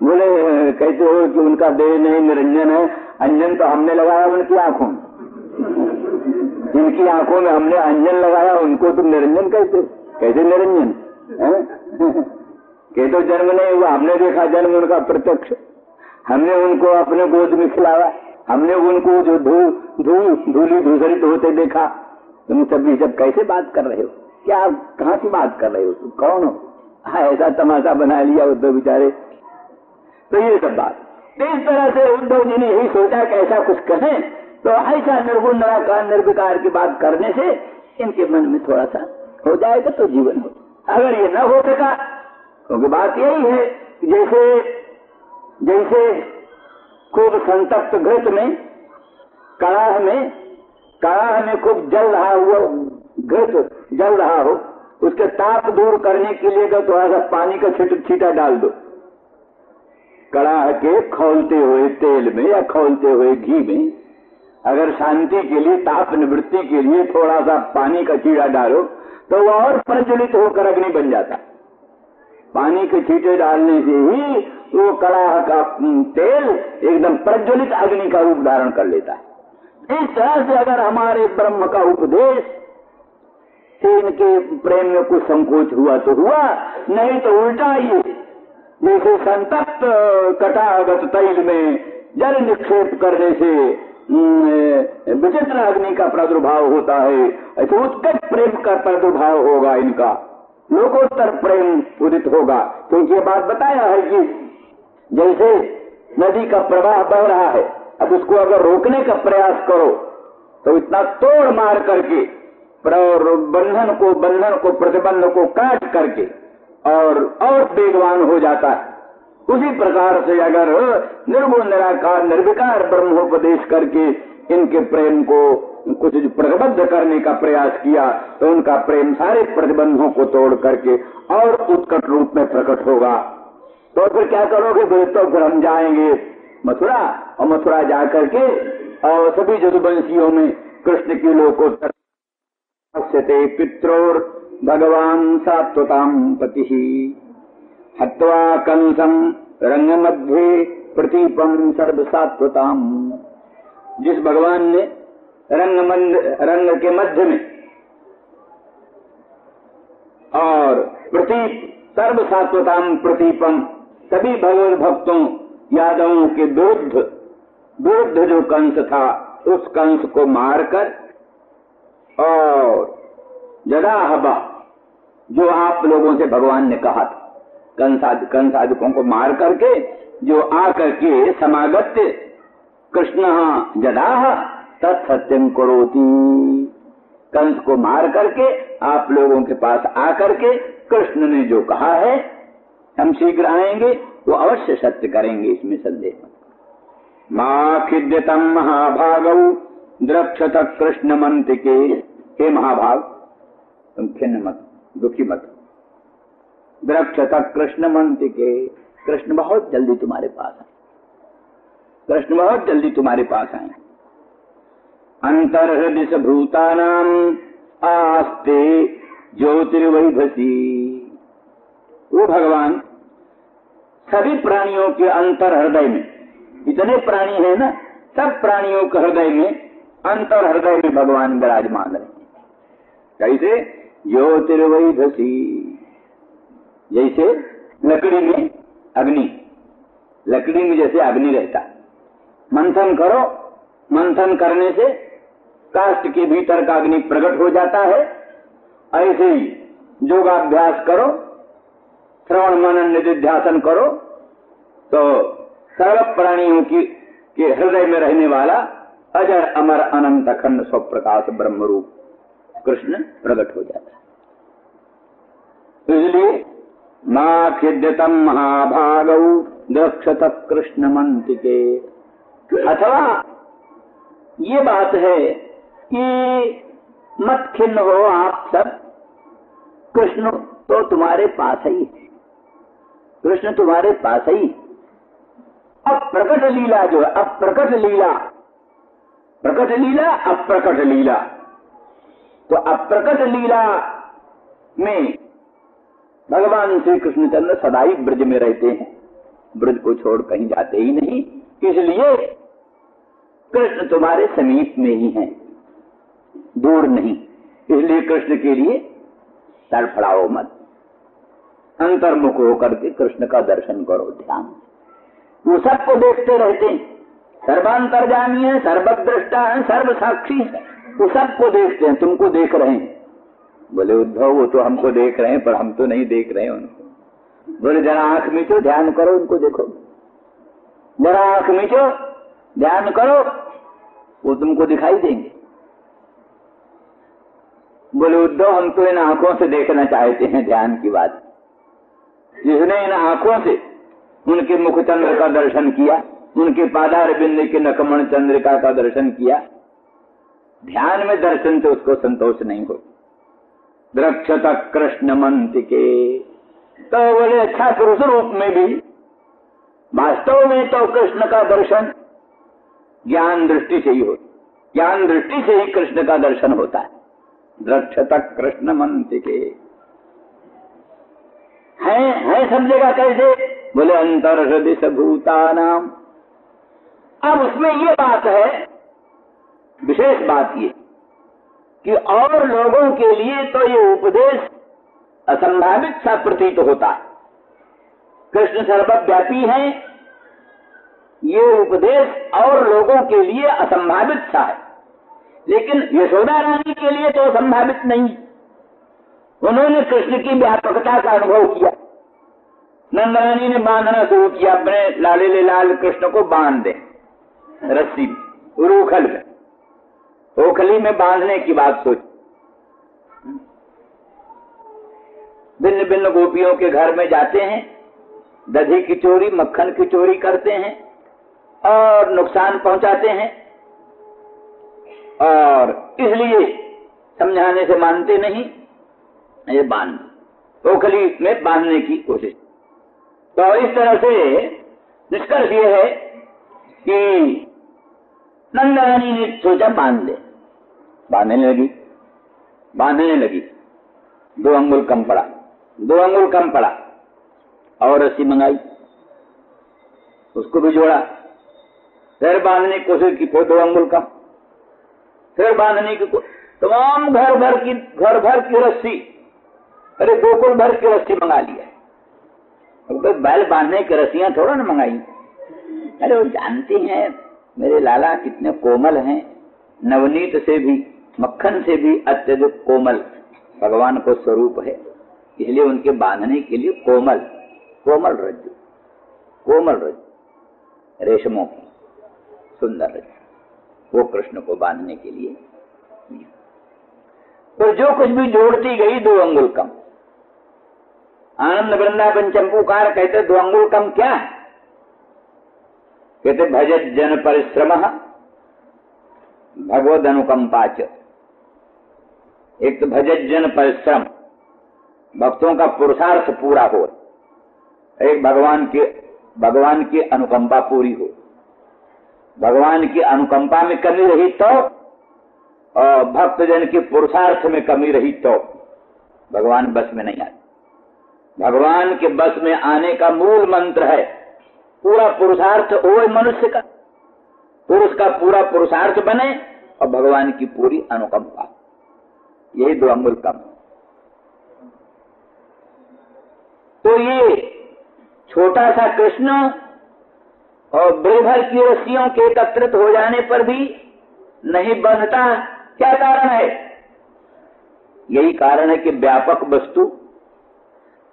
बोले कहते हो कि उनका देह नहीं, निरंजन है। अंजन तो हमने लगाया उनकी आंखों में, जिनकी आंखों में हमने अंजन लगाया उनको तुम निरंजन कहते, कैसे निरंजन है? कह तो जन्म नहीं हुआ, हमने देखा जन्म उनका प्रत्यक्ष, हमने उनको अपने गोद में खिलाया, हमने उनको जो धूली धूसरित होते देखा। तुम सभी जब कैसे बात कर रहे हो, क्या कहाँ की बात कर रहे हो, तुम कौन हो? ऐसा तमाशा बना लिया उद्धव बेचारे। तो ये सब बात इस तरह से उद्धव जी ने यही सोचा कि ऐसा कुछ कहें, तो ऐसा निर्गुण निराकार निर्विकार की बात करने से इनके मन में थोड़ा सा हो जाएगा तो जीवन हो। अगर ये न हो सका, क्योंकि बात यही है जैसे खूब संतप्त घृत में कड़ाह में खूब जल रहा हुआ घृत जल रहा हो, उसके ताप दूर करने के लिए तो थोड़ा सा पानी का छींटा डाल दो। कड़ाह के खौलते हुए तेल में या खौलते हुए घी में अगर शांति के लिए, ताप निवृत्ति के लिए थोड़ा सा पानी का छींटा डालो तो वह और प्रज्वलित होकर अग्नि बन जाता। पानी के छींटे डालने से ही वो कड़ाह का तेल एकदम प्रज्वलित अग्नि का रूप धारण कर लेता है। इस तरह से अगर हमारे ब्रह्म का उपदेश से इनके प्रेम में कुछ संकोच हुआ तो हुआ, नहीं तो उल्टा ही जैसे संतप्त कटागत तैल में जल निक्षेप करने से विचित्र अग्नि का प्रादुर्भाव होता है, ऐसे उत्कट प्रेम का प्रादुर्भाव होगा, इनका लोकोत्तर प्रेम उदित होगा। क्योंकि ये बात बताया है कि जैसे नदी का प्रवाह बह रहा है, अब उसको अगर रोकने का प्रयास करो तो इतना तोड़ मार करके बंधन को प्रतिबंध को काट करके और वेगवान हो जाता है। उसी प्रकार से अगर निर्गुण निराकार निर्विकार ब्रह्मोपदेश करके इनके प्रेम को कुछ प्रतिबद्ध करने का प्रयास किया तो उनका प्रेम सारे प्रतिबंधों को तोड़ करके और उत्कट रूप में प्रकट होगा। तो फिर क्या करोगे? तो फिर हम जाएंगे मथुरा, और मथुरा जाकर के और सभी जदुवंशियों में कृष्ण की लोकोत्तर पित्रोर भगवान सात्वताम पति हत्वा कंसम रंग मध्य प्रतीपम सर्व सात्वताम। जिस भगवान ने रंग के मध्य में और प्रतीप सर्व सात्वताम प्रतीपम सभी भगवत भक्तों यादवों के विरुद्ध जो कंस था उस कंस को मारकर और जदाहबा जो आप लोगों से भगवान ने कहा था, कंसादिकों को मार करके जो आकर के समागत्य कृष्ण जदाह तत्सत्यम करोति, कंस को मार करके आप लोगों के पास आकर के कृष्ण ने जो कहा है हम शीघ्र आएंगे, वो अवश्य सत्य करेंगे, इसमें संदेह मत। मां खिद्यतम महाभागौ द्रक्षत कृष्ण मंतिके। हे महाभाग, तुम खिन्न मत, दुखी मत। द्रक्षत कृष्ण मंतिके, कृष्ण बहुत जल्दी तुम्हारे पास आए, कृष्ण बहुत जल्दी तुम्हारे पास आए। अंतर्हृदय भूतानाम आस्ते ज्योतिर्वैभसी। वो भगवान सभी प्राणियों के अंतर हृदय में, इतने प्राणी हैं ना, सब प्राणियों के हृदय में, अंतर हृदय में भगवान विराजमान रहे। कैसे? ज्योतिर्वैभसी, जैसे लकड़ी में अग्नि, लकड़ी में जैसे अग्नि रहता, मंथन करो, मंथन करने से काष्ठ के भीतर का अग्नि प्रकट हो जाता है। ऐसे ही योगाभ्यास करो, श्रवण मनन निधिध्यासन करो, तो सर्व प्राणियों के हृदय में रहने वाला अजर अमर अनंत अखंड स्वप्रकाश ब्रह्म रूप कृष्ण प्रकट हो जाता है। इसलिए मां खिद्यतम महाभागौ द्रक्षत कृष्ण मंतिके। अथवा ये बात है कि मत खिन्न हो आप सब, कृष्ण तो तुम्हारे पास ही है, कृष्ण तुम्हारे पास ही। अब प्रकट लीला जो है, अब प्रकट लीला, प्रकट लीला अप्रकट लीला, तो अप्रकट लीला में भगवान श्री कृष्णचंद्र सदाई ब्रज में रहते हैं, ब्रज को छोड़ कहीं जाते ही नहीं, इसलिए कृष्ण तुम्हारे समीप में ही हैं, दूर नहीं। इसलिए कृष्ण के लिए तड़फड़ाओ मत, अंतर्मुख होकर के कृष्ण का दर्शन करो, ध्यान। वो सबको देखते रहते हैं, सर्वांतर्यामी है, सर्वद्रष्टा है, सर्व साक्षी है, वो सबको देखते हैं, तुमको देख रहे हैं। बोले उद्धव वो तो हमको देख रहे हैं पर हम तो नहीं देख रहे हैं उनको। बोले जरा आंख मीचो, ध्यान करो, उनको देखो, जरा आंख मीचो, ध्यान करो, वो तुमको दिखाई देंगे। बोले उद्धव हम तो इन आंखों से देखना चाहते हैं ध्यान की बात। जिसने इन आंखों से उनके मुख चंद्र का दर्शन किया, उनके पादार बिंद के नकमण चंद्रिका का दर्शन किया, ध्यान में दर्शन से उसको संतोष नहीं हो। द्रक्षत कृष्ण मंतिके, तो बोले अच्छा पुरुष रूप में भी वास्तव में तो कृष्ण का दर्शन ज्ञान दृष्टि से ही हो, ज्ञान दृष्टि से ही कृष्ण का दर्शन होता है। द्रक्षत कृष्ण मंतिके है सब जगह कैसे? बोले अंतर हृदय भूतानाम। अब उसमें ये बात है, विशेष बात ये कि और लोगों के लिए तो ये उपदेश असंभावित सा प्रतीत होता है। कृष्ण सर्वव्यापी है, ये उपदेश और लोगों के लिए असंभावित सा है, लेकिन यशोदा रानी के लिए तो असंभावित नहीं। उन्होंने कृष्ण की व्यापकता का अनुभव किया। नंद रानी ने बांधना शुरू किया, अपने लाले लाल कृष्ण को बांध दे रस्सी रूखल में, ओखली में बांधने की बात सोच। भिन्न भिन्न गोपियों के घर में जाते हैं, दही की चोरी, मक्खन की चोरी करते हैं और नुकसान पहुंचाते हैं, और इसलिए समझाने से मानते नहीं, ये बांध ओखली में बांधने की कोशिश। तो इस तरह से निष्कर्ष ये है कि नंद रानी ने सोचा बांध दे, बांधने लगी, 2 अंगुल कम पड़ा, 2 अंगुल कम पड़ा, और रस्सी मंगाई, उसको भी जोड़ा, फिर बांधने की कोशिश की, फिर 2 अंगुल कम, फिर बांधने की तमाम घर भर की रस्सी, अरे गोकुल भर की रस्सी मंगा लिया। तो बैल बांधने की रस्सियां थोड़ा ना मंगाई। अरे वो जानती हैं मेरे लाला कितने कोमल हैं, नवनीत से भी, मक्खन से भी अत्यधिक कोमल भगवान को स्वरूप है, इसलिए उनके बांधने के लिए कोमल रज्जु रेशमों की सुंदर रज्जु, वो कृष्ण को बांधने के लिए। तो जो कुछ भी जोड़ती गई 2 अंगुल कम। आनंद वृंदावन चंपूकार कहते 2 अंगुल कम क्या है? कहते भजत जन परिश्रम भगवद अनुकंपाच। एक तो भजत जन परिश्रम, भक्तों का पुरुषार्थ पूरा हो, एक भगवान की अनुकंपा पूरी हो। भगवान की अनुकंपा में कमी रही तो, और भक्तजन के पुरुषार्थ में कमी रही तो भगवान बस में नहीं आते। भगवान के बस में आने का मूल मंत्र है पूरा पुरुषार्थ हो मनुष्य का, पुरुष का पूरा पुरुषार्थ बने और भगवान की पूरी अनुकंपा, यही 2 अंगुल कम। तो ये छोटा सा कृष्ण और ब्रजभर की रस्सियों के एकत्रित हो जाने पर भी नहीं बंधता, क्या कारण है? यही कारण है कि व्यापक वस्तु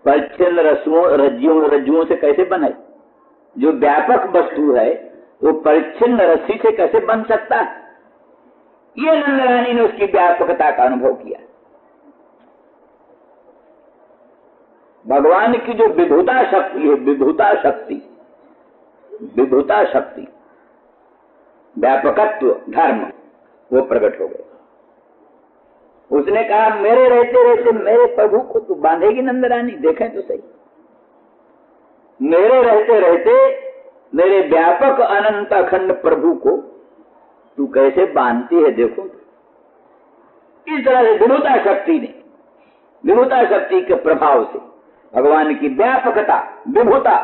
परिच्छिन्न रज्जुओं से कैसे बने? जो व्यापक वस्तु है वो परिच्छिन्न रस्सी से कैसे बन सकता है? ये नंद रानी ने उसकी व्यापकता का अनुभव किया। भगवान की जो विभुता शक्ति है, विभुता शक्ति, व्यापकत्व धर्म, वो प्रकट हो गए। उसने कहा मेरे रहते रहते मेरे प्रभु को तू बांधेगी नंदरानी, देखें तो सही। मेरे रहते रहते मेरे व्यापक अनंत अखंड प्रभु को तू कैसे बांधती है, देखो। इस तरह से विभुता शक्ति ने, विभुता शक्ति के प्रभाव से भगवान की व्यापकता विभुता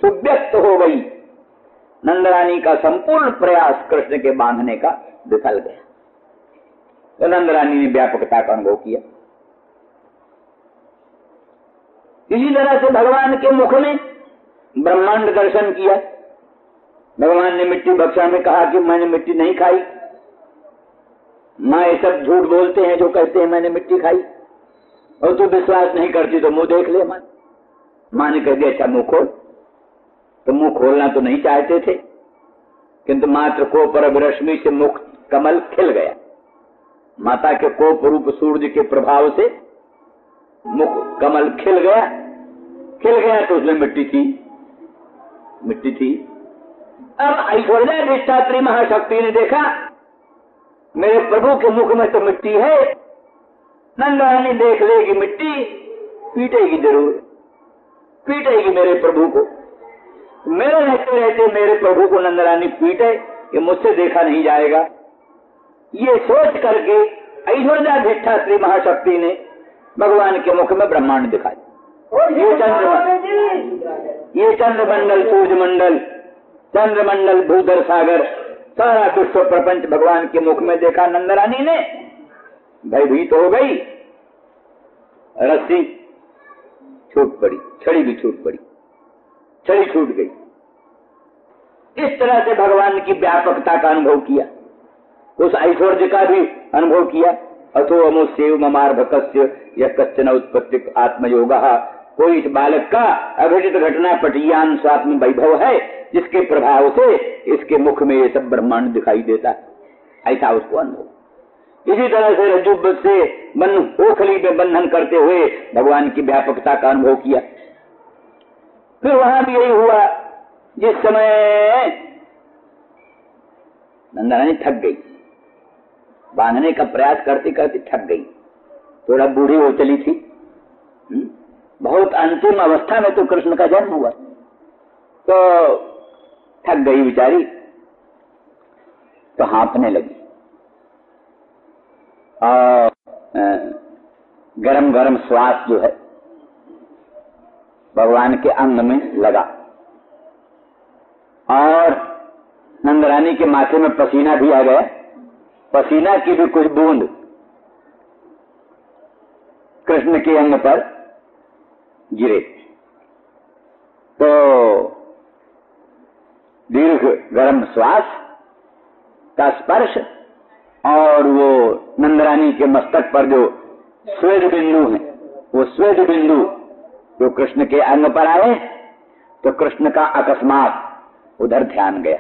सुव्यक्त हो गई। नंदरानी का संपूर्ण प्रयास कृष्ण के बांधने का विफल गया। तो नंदरानी ने व्यापकता का अनुभव किया। इसी तरह से भगवान के मुख में ब्रह्मांड दर्शन किया। भगवान ने मिट्टी भक्षा में कहा कि मैंने मिट्टी नहीं खाई। माँ ये सब झूठ बोलते हैं जो कहते हैं मैंने मिट्टी खाई, और तू विश्वास नहीं करती तो मुंह देख ले। माँ ने कह दिया अच्छा मुंह खोल। तो मुंह खोलना तो नहीं चाहते थे, किंतु मात्र कोप और रश्मि से मुख कमल खिल गया। माता के कोप रूप सूर्य के प्रभाव से मुख कमल खिल गया। खिल गया तो उसमें मिट्टी थी, मिट्टी थी। अब ऐश्वर्याधिष्ठात्री महाशक्ति ने देखा मेरे प्रभु के मुख में तो मिट्टी है, नंदरानी देख लेगी मिट्टी, पीटेगी जरूर, पीटेगी मेरे प्रभु को। मेरे रहते रहते मेरे प्रभु को नंदरानी पीटे, ये मुझसे देखा नहीं जाएगा। ये सोच करके ऐश्वर्याधिष्ठात्री महाशक्ति ने भगवान के मुख में ब्रह्मांड दिखाई। ये चंद्रमंडल, सूर्यमंडल, चंद्रमंडल, भूधर सागर, सारा विश्व प्रपंच भगवान के मुख में देखा। नंदरानी ने भयभीत हो गई। रस्सी छूट पड़ी, छड़ी भी छूट पड़ी, छड़ी छूट गई। इस तरह से भगवान की व्यापकता का अनुभव किया, उस ऐश्वर्य का भी अनुभव किया। अथो अमुसेव ममार्भकस्य यह कश्चन उत्पत्ति आत्मयोगः। कोई इस बालक का अघटित घटना पटियान स्वात्म वैभव है, जिसके प्रभाव से इसके मुख में ये सब ब्रह्मांड दिखाई देता है, ऐसा उसको अनुभव। इसी तरह से रज्जु से ओखली में बंधन करते हुए भगवान की व्यापकता का अनुभव किया। फिर वहां भी यही हुआ, जिस समय नंदरानी थक गई, बांधने का प्रयास करते करते थक गई, थोड़ा बूढ़ी हो चली थी। बहुत अंतिम अवस्था में तो कृष्ण का जन्म हुआ, तो थक गई बेचारी, तो हाँफने लगी और गरम गरम श्वास जो है भगवान के अंग में लगा, और नंदरानी के माथे में पसीना भी आ गया। पसीना की भी कुछ बूंद कृष्ण के अंग पर गिरे, तो दीर्घ गरम श्वास का स्पर्श और वो नंदरानी के मस्तक पर जो स्वेद बिंदु है, वो स्वेद बिंदु जो कृष्ण के अंग पर आए, तो कृष्ण का अकस्मात उधर ध्यान गया,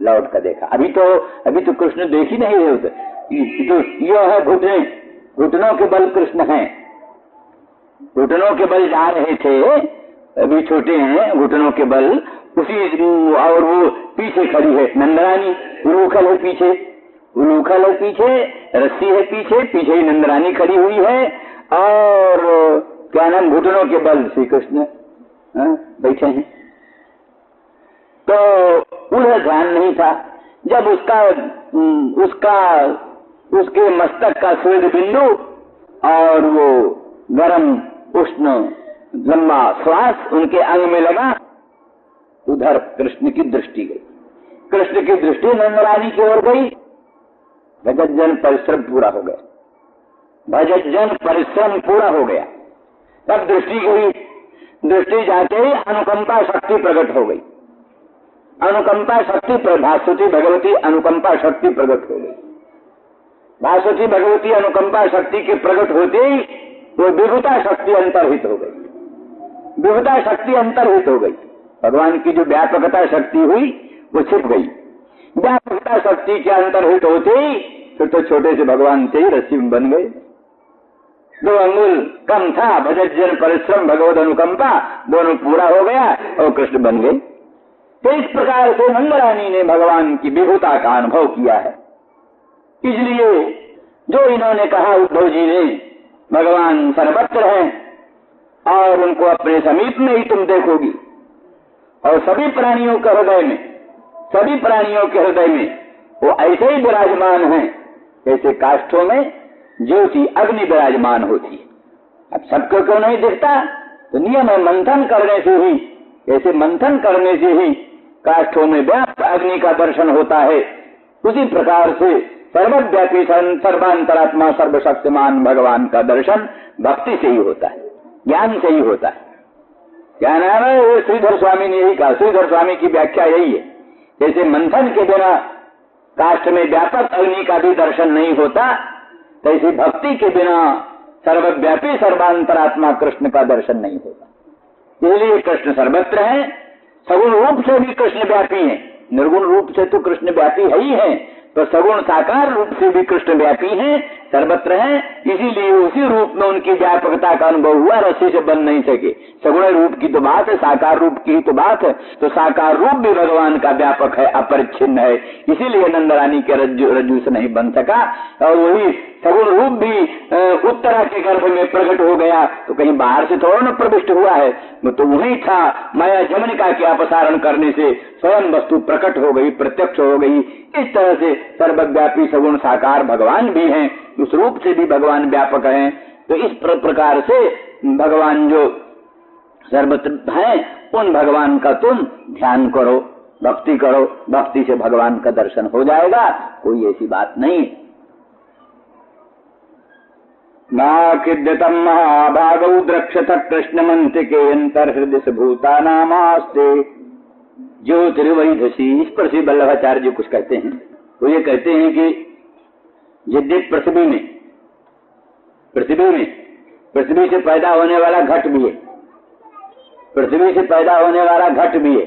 लौट कर देखा। अभी तो कृष्ण देख ही नहीं रहे थे। तो ये है घुटने, घुटनों के बल कृष्ण हैं, घुटनों के बल जा रहे थे, अभी छोटे हैं घुटनों के बल उसी, और वो पीछे खड़ी है नंदरानी, उलूखल है पीछे, उलूखल है पीछे, रस्सी है पीछे, पीछे ही नंदरानी खड़ी हुई है, और क्या नाम, घुटनों के बल श्री कृष्ण बैठे हैं। तो उन्हें ध्यान नहीं था। जब उसके मस्तक का स्वेद बिंदु और वो गरम उष्ण लंबा श्वास उनके अंग में लगा, उधर कृष्ण की दृष्टि गई। कृष्ण की दृष्टि नंदरानी की ओर गई। भजन परिश्रम पूरा हो गया, भजन परिश्रम पूरा हो गया। तब दृष्टि गई, दृष्टि जाते ही अनुकंपा शक्ति प्रकट हो गई। अनुकंपा शक्ति पर भास्वती भगवती अनुकंपा शक्ति प्रकट हो गई। भास्वती भगवती अनुकंपा शक्ति के प्रकट होते ही वो विभुता शक्ति अंतर्हित हो गई। विभुता शक्ति अंतर्हित हो गई। भगवान की जो व्यापकता शक्ति हुई वो छिप गई। व्यापकता शक्ति के अंतर्हित होते ही फिर तो छोटे से भगवान से ही रस्सी में बन गए। 2 अंगुल कम था, भजन परिश्रम भगवत अनुकंपा दोनों पूरा हो गया और कृष्ण बन गए। तो इस प्रकार से नंदरानी ने भगवान की विभुता का अनुभव किया है। इसलिए जो इन्होंने कहा उद्धव जी ने, भगवान सर्वत्र हैं और उनको अपने समीप में ही तुम देखोगी, और सभी प्राणियों के हृदय में, सभी प्राणियों के हृदय में वो ऐसे ही विराजमान हैं जैसे काष्ठों में ज्योति अग्नि विराजमान होती है। अब सबको क्यों नहीं दिखता? तो नियम है, मंथन करने से ही, ऐसे मंथन करने से ही काष्ठों में व्याप्त अग्नि का दर्शन होता है। उसी प्रकार से सर्वव्यापी सर्वांतरात्मा सर्वशक्तिमान भगवान का दर्शन भक्ति से ही होता है, ज्ञान से ही होता है। क्या नाम है? श्रीधर स्वामी ने यही कहा, श्रीधर स्वामी की व्याख्या यही है, जैसे मंथन के बिना काष्ठ में व्यापक अग्नि का भी दर्शन नहीं होता, तैसे भक्ति के बिना सर्वव्यापी सर्वांतरात्मा कृष्ण का दर्शन नहीं होता। इसलिए कृष्ण सर्वत्र है, सगुण रूप से भी कृष्ण व्यापी है, निर्गुण रूप से तो कृष्ण व्यापी है ही है, तो सगुण साकार रूप से भी कृष्ण व्यापी हैं, सर्वत्र हैं। इसीलिए उसी रूप में उनकी व्यापकता का अनुभव हुआ, रस्सी से बन नहीं सके। सगुण रूप की तो बात है, साकार रूप की तो बात है, तो साकार रूप भी भगवान का व्यापक है, अपरिच्छिन्न है, इसीलिए नंदरानी के रज्जू से नहीं बन सका। और वही सगुण रूप भी उत्तरा के गर्भ में प्रकट हो गया, तो कहीं बाहर से थोड़ा न प्रविष्ट हुआ है, तो वही था। माया जमनिका के अपसारण करने से स्वयं वस्तु प्रकट हो गई, प्रत्यक्ष हो गई। इस तरह से सर्वव्यापी सगुण साकार भगवान भी हैं, उस रूप से भी भगवान व्यापक हैं। तो इस प्रकार से भगवान जो सर्वत्र हैं, उन भगवान का तुम ध्यान करो, भक्ति करो, भक्ति से भगवान का दर्शन हो जाएगा, कोई ऐसी बात नहीं। नाकिद्यतम महाभागौ द्रक्षत कृष्ण मंत्रिके अंतर्हृदय भूतानामास्ते ज्योतिर्वैधसी। इस पर श्री वल्लभाचार्य जी कुछ कहते हैं, तो ये कहते हैं कि यद्य पृथ्वी से पैदा होने वाला घट भी है, पृथ्वी से पैदा होने वाला घट भी है,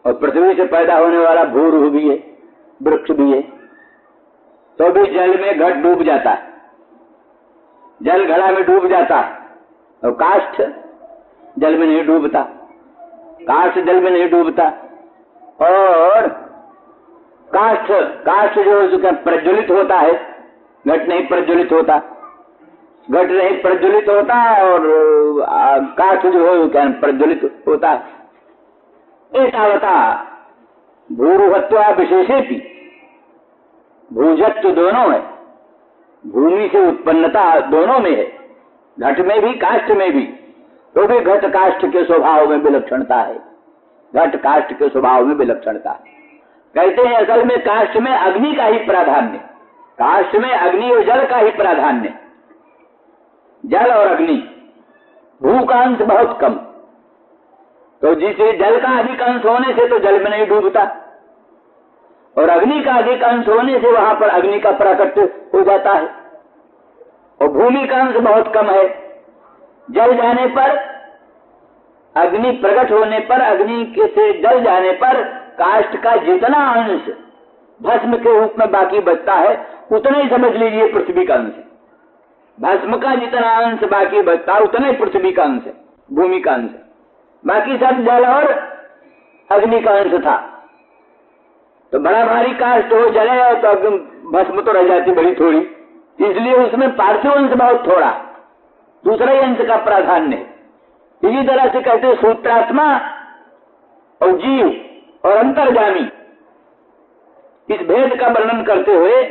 और पृथ्वी से पैदा होने वाला भूरूह भी है, वृक्ष भी है, तो भी जल में घट डूब जाता है, जल घड़ा में डूब जाता है, और काष्ठ जल में नहीं डूबता, काष्ठ जल में नहीं डूबता। और काष्ठ जो प्रज्वलित होता है, घट नहीं प्रज्वलित होता, घट नहीं प्रज्वलित होता, और काष्ठ जो है क्या प्रज्वलित होता है। एतावता भूरुहत्वा विशेषेपि, भूजत्व दोनों है, भूमि से उत्पन्नता दोनों में है, घट में भी काष्ठ में भी। तो भी घट काष्ठ के स्वभाव में विलक्षणता है, घट काष्ठ के स्वभाव में विलक्षणता है। कहते हैं असल में काष्ठ में अग्नि का ही प्राधान्य, काष्ठ में अग्नि और जल का ही प्राधान्य, जल और अग्नि। भू का अंश बहुत कम, तो जिसे जल का अधिक अंश होने से तो जल में नहीं डूबता, और अग्नि का अधिक अंश होने से वहां पर अग्नि का प्राकट्य हो जाता है। और भूमि का अंश बहुत कम है, जल जाने पर, अग्नि प्रकट होने पर, अग्नि के से जल जाने पर काष्ठ का जितना अंश भस्म के रूप में बाकी बचता है, उतना ही समझ लीजिए पृथ्वी का अंश है। भस्म का जितना अंश बाकी बचता है उतना ही पृथ्वी का अंश है, भूमि का अंश है। बाकी सब जल और अग्नि का अंश था। तो बड़ा भारी काष्ठ हो जले तो भस्म तो रह जाती बड़ी थोड़ी, इसलिए उसमें पार्थिव अंश बहुत थोड़ा, दूसरा ही अंश का प्राधान्य है। इसी तरह से कहते सूत्रात्मा और जीव और अंतर्जामी, इस भेद का वर्णन करते हुए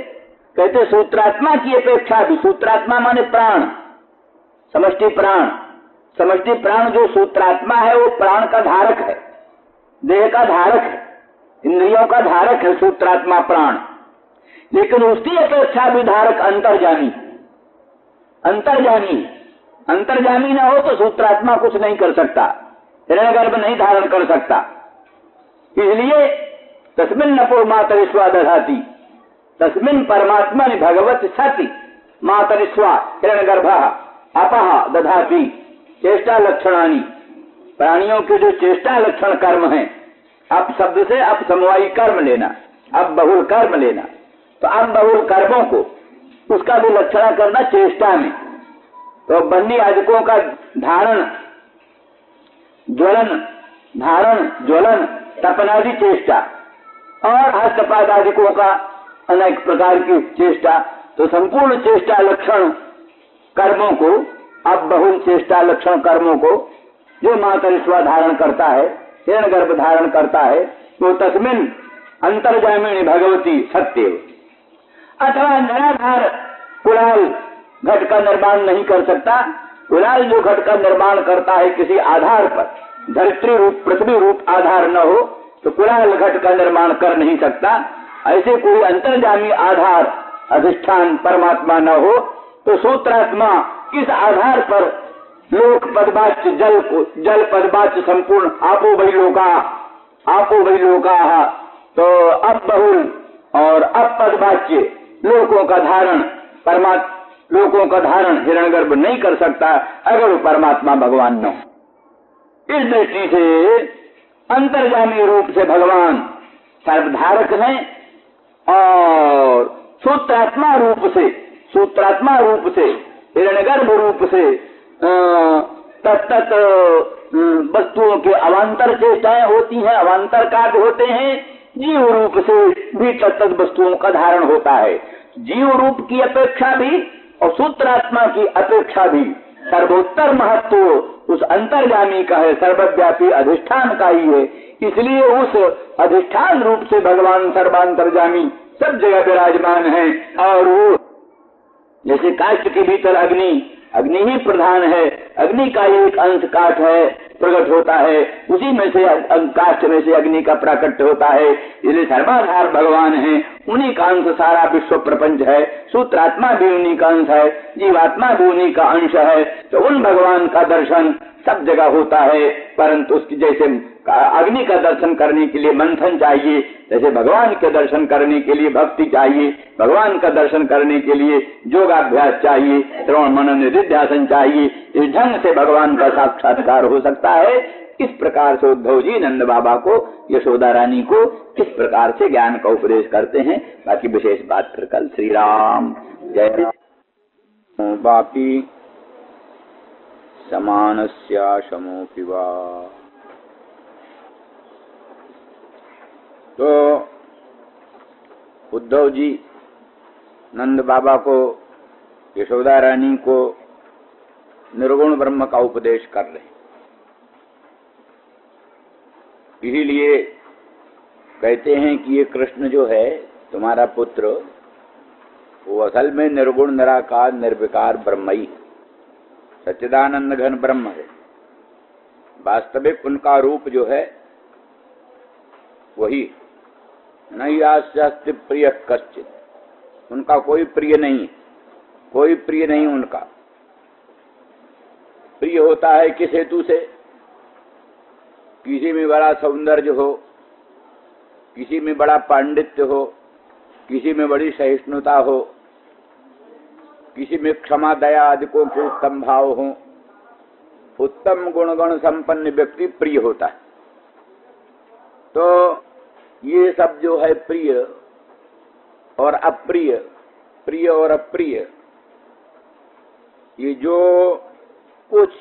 कहते सूत्रात्मा की अपेक्षा भी, सूत्रात्मा माने प्राण, समष्टि प्राण, समष्टि प्राण जो सूत्रात्मा है वो प्राण का धारक है, देह का धारक है, इंद्रियों का धारक है सूत्रात्मा प्राण। लेकिन उसकी अपेक्षा भी धारक अंतर्जामी, अंतर्जामी, अंतर्जामी ना हो तो सूत्रात्मा कुछ नहीं कर सकता, हिरण्यगर्भ नहीं धारण कर सकता। इसलिए तस्मिन् नपो मातरिस्वा दधाति, तस्मिन् परमात्मा ने भगवत सति मातरिस्वा हिरण्यगर्भः अपः दधाति चेष्टा लक्षणानि। प्राणियों के जो चेष्टा लक्षण कर्म हैं, अप शब्द से अप समवायी कर्म लेना, अब बहुल कर्म लेना, तो अब बहुल कर्मों को उसका भी लक्षण करना चेष्टा में। तो बन्नी आदिकों का धारण ज्वलन, धारण ज्वलन तपनादि चेष्टा, और हस्तपाद आदिकों का अनेक प्रकार की चेष्टा, तो संपूर्ण चेष्टा लक्षण कर्मों को, अब बहुल चेष्टा लक्षण कर्मों को जो मातरिश्वा धारण करता है, हिरण्यगर्भ धारण करता है, तो तस्मिन अंतर्जामिनी भगवती सत्य। अथवा निराधार कुलाल घट का निर्माण नहीं कर सकता। कुलाल जो घट का निर्माण करता है किसी आधार पर, धरित्री रूप पृथ्वी रूप आधार न हो तो कुलाल घट का निर्माण कर नहीं सकता। ऐसे कोई अंतर्जामी आधार अधिष्ठान परमात्मा न हो तो सूत्रात्मा किस आधार पर लोक पदवाच्य जल पदवाच्य संपूर्ण आपो वही लोका, तो अब बहुल और अब पदवाच्य लोकों का धारण लोकों का धारण हिरण्यगर्भ नहीं कर सकता अगर वो परमात्मा भगवान न हो। इस दृष्टि से अंतर्जामी रूप से भगवान सर्वधारक हैं और सूत्रात्मा रूप से हिरण्यगर्भ रूप से तत्त वस्तुओं के अवान्तर चेष्टाएं होती हैं, अवान्तर कार्य होते हैं। जीव रूप से भी तत्त वस्तुओं का धारण होता है। जीव रूप की अपेक्षा भी और सूत्रात्मा की अपेक्षा भी सर्वोत्तर महत्व उस अंतर्गामी का है, सर्वव्यापी अधिष्ठान का ही है। इसलिए उस अधिष्ठान रूप से भगवान सर्वांतर्गामी सब जगह विराजमान है। और वो जैसे काष्ठ के भीतर अग्नि ही प्रधान है, अग्नि का एक अंश काष्ठ है, प्रकट होता है, उसी में से काष्ठ में से अग्नि का प्राकट्य होता है। इसलिए सर्वाधार भगवान है, उन्हीं का अंश सारा विश्व प्रपंच है। सूत्रात्मा भी उन्हीं का अंश है, जीवात्मा भी उन्हीं का अंश है। तो उन भगवान का दर्शन सब जगह होता है, परंतु उसकी जैसे अग्नि का दर्शन करने के लिए मंथन चाहिए, जैसे भगवान के दर्शन करने के लिए भक्ति चाहिए, भगवान का दर्शन करने के लिए योगाभ्यास चाहिए, श्रवण मनन निधिध्यासन चाहिए। इस ढंग से भगवान का साक्षात्कार हो सकता है। इस प्रकार से उद्धव जी नंद बाबा को, यशोदा रानी को किस प्रकार से ज्ञान का उपदेश करते हैं, बाकी विशेष बात फिर कल। श्री राम जय। बापी समानस्याशमोऽपि वा। तो उद्धव जी नंद बाबा को, यशोदा रानी को निर्गुण ब्रह्म का उपदेश कर रहे हैं। इसीलिए कहते हैं कि ये कृष्ण जो है तुम्हारा पुत्र, वो असल में निर्गुण निराकार निर्विकार ब्रह्म ही, सच्चिदानंद घन ब्रह्म है। वास्तविक उनका रूप जो है वही नहीं आस्ति प्रिय कश्चित, उनका कोई प्रिय नहीं, कोई प्रिय नहीं उनका। प्रिय होता है किस हेतु से? किसी में बड़ा सौंदर्य हो, किसी में बड़ा पांडित्य हो, किसी में बड़ी सहिष्णुता हो, किसी में क्षमा दया आदिकों के उत्तम भाव हो, उत्तम गुणगण संपन्न व्यक्ति प्रिय होता है। तो ये सब जो है प्रिय और अप्रिय, प्रिय और अप्रिय, ये जो कुछ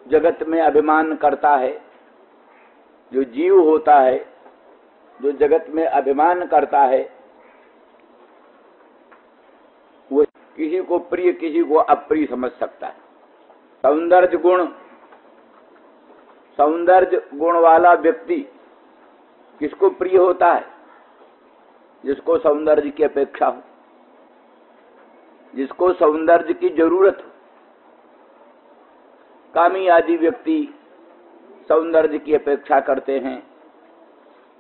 जगत में अभिमान करता है, जो जीव होता है, जो जगत में अभिमान करता है, वो किसी को प्रिय किसी को अप्रिय समझ सकता है। सौंदर्य गुण वाला व्यक्ति किसको प्रिय होता है? जिसको सौंदर्य की अपेक्षा हो, जिसको सौंदर्य की जरूरत हो। कामी आदि व्यक्ति सौंदर्य की अपेक्षा करते हैं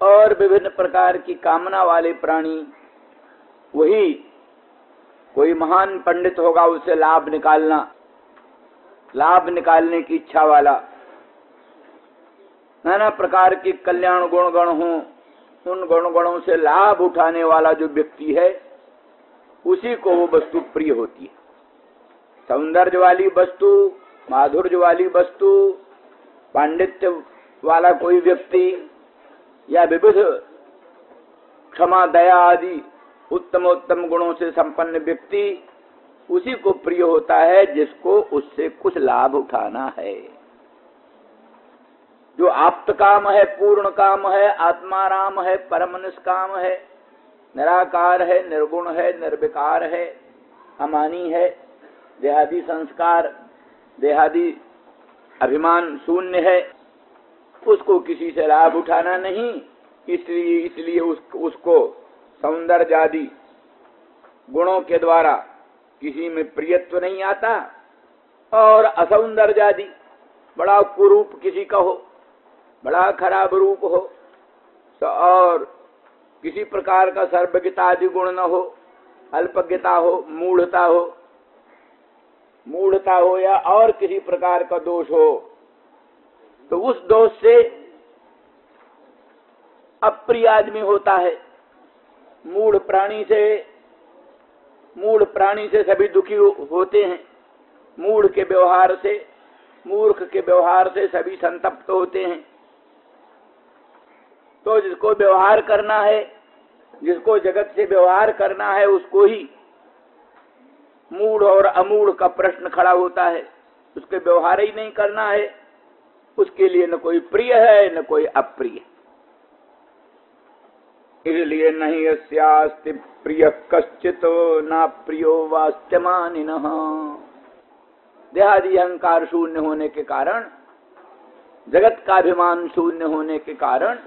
और विभिन्न प्रकार की कामना वाले प्राणी, वही कोई महान पंडित होगा उसे लाभ निकालने की इच्छा वाला, नाना प्रकार की कल्याण गुणगण हो, उन गुणगणों से लाभ उठाने वाला जो व्यक्ति है, उसी को वो वस्तु प्रिय होती है। सौंदर्य वाली वस्तु, माधुर्य वाली वस्तु, पांडित्य वाला कोई व्यक्ति या विविध क्षमा दया आदि उत्तम गुणों से संपन्न व्यक्ति, उसी को प्रिय होता है जिसको उससे कुछ लाभ उठाना है। जो आप्त काम है, पूर्ण काम है, आत्माराम है, परम निष्काम है, निराकार है, निर्गुण है, निर्विकार है, अमानी है, देहादि संस्कार, देहादि अभिमान शून्य है, उसको किसी से लाभ उठाना नहीं। इसलिए उसको सौंदर्यादि गुणों के द्वारा किसी में प्रियत्व नहीं आता। और असौंदर्यादि बड़ा कुरूप किसी का हो, बड़ा खराब रूप हो, तो और किसी प्रकार का सर्वज्ञता आदि गुण न हो, अल्पज्ञता हो, मूढ़ता हो या और किसी प्रकार का दोष हो, तो उस दोष से अप्रिय आदमी होता है। मूढ़ प्राणी से सभी दुखी होते हैं। मूर्ख के व्यवहार से सभी संतप्त होते हैं। तो जिसको व्यवहार करना है, जिसको जगत से व्यवहार करना है, उसको ही मूढ़ और अमूढ़ का प्रश्न खड़ा होता है। उसके व्यवहार ही नहीं करना है, उसके लिए न कोई प्रिय है न कोई अप्रिय। इसलिए नहीं अस्यास्ति प्रिय कश्चित न प्रियो वास्त्यमानिनः। देहादि अहंकार शून्य होने के कारण, जगत का अभिमान शून्य होने के कारण,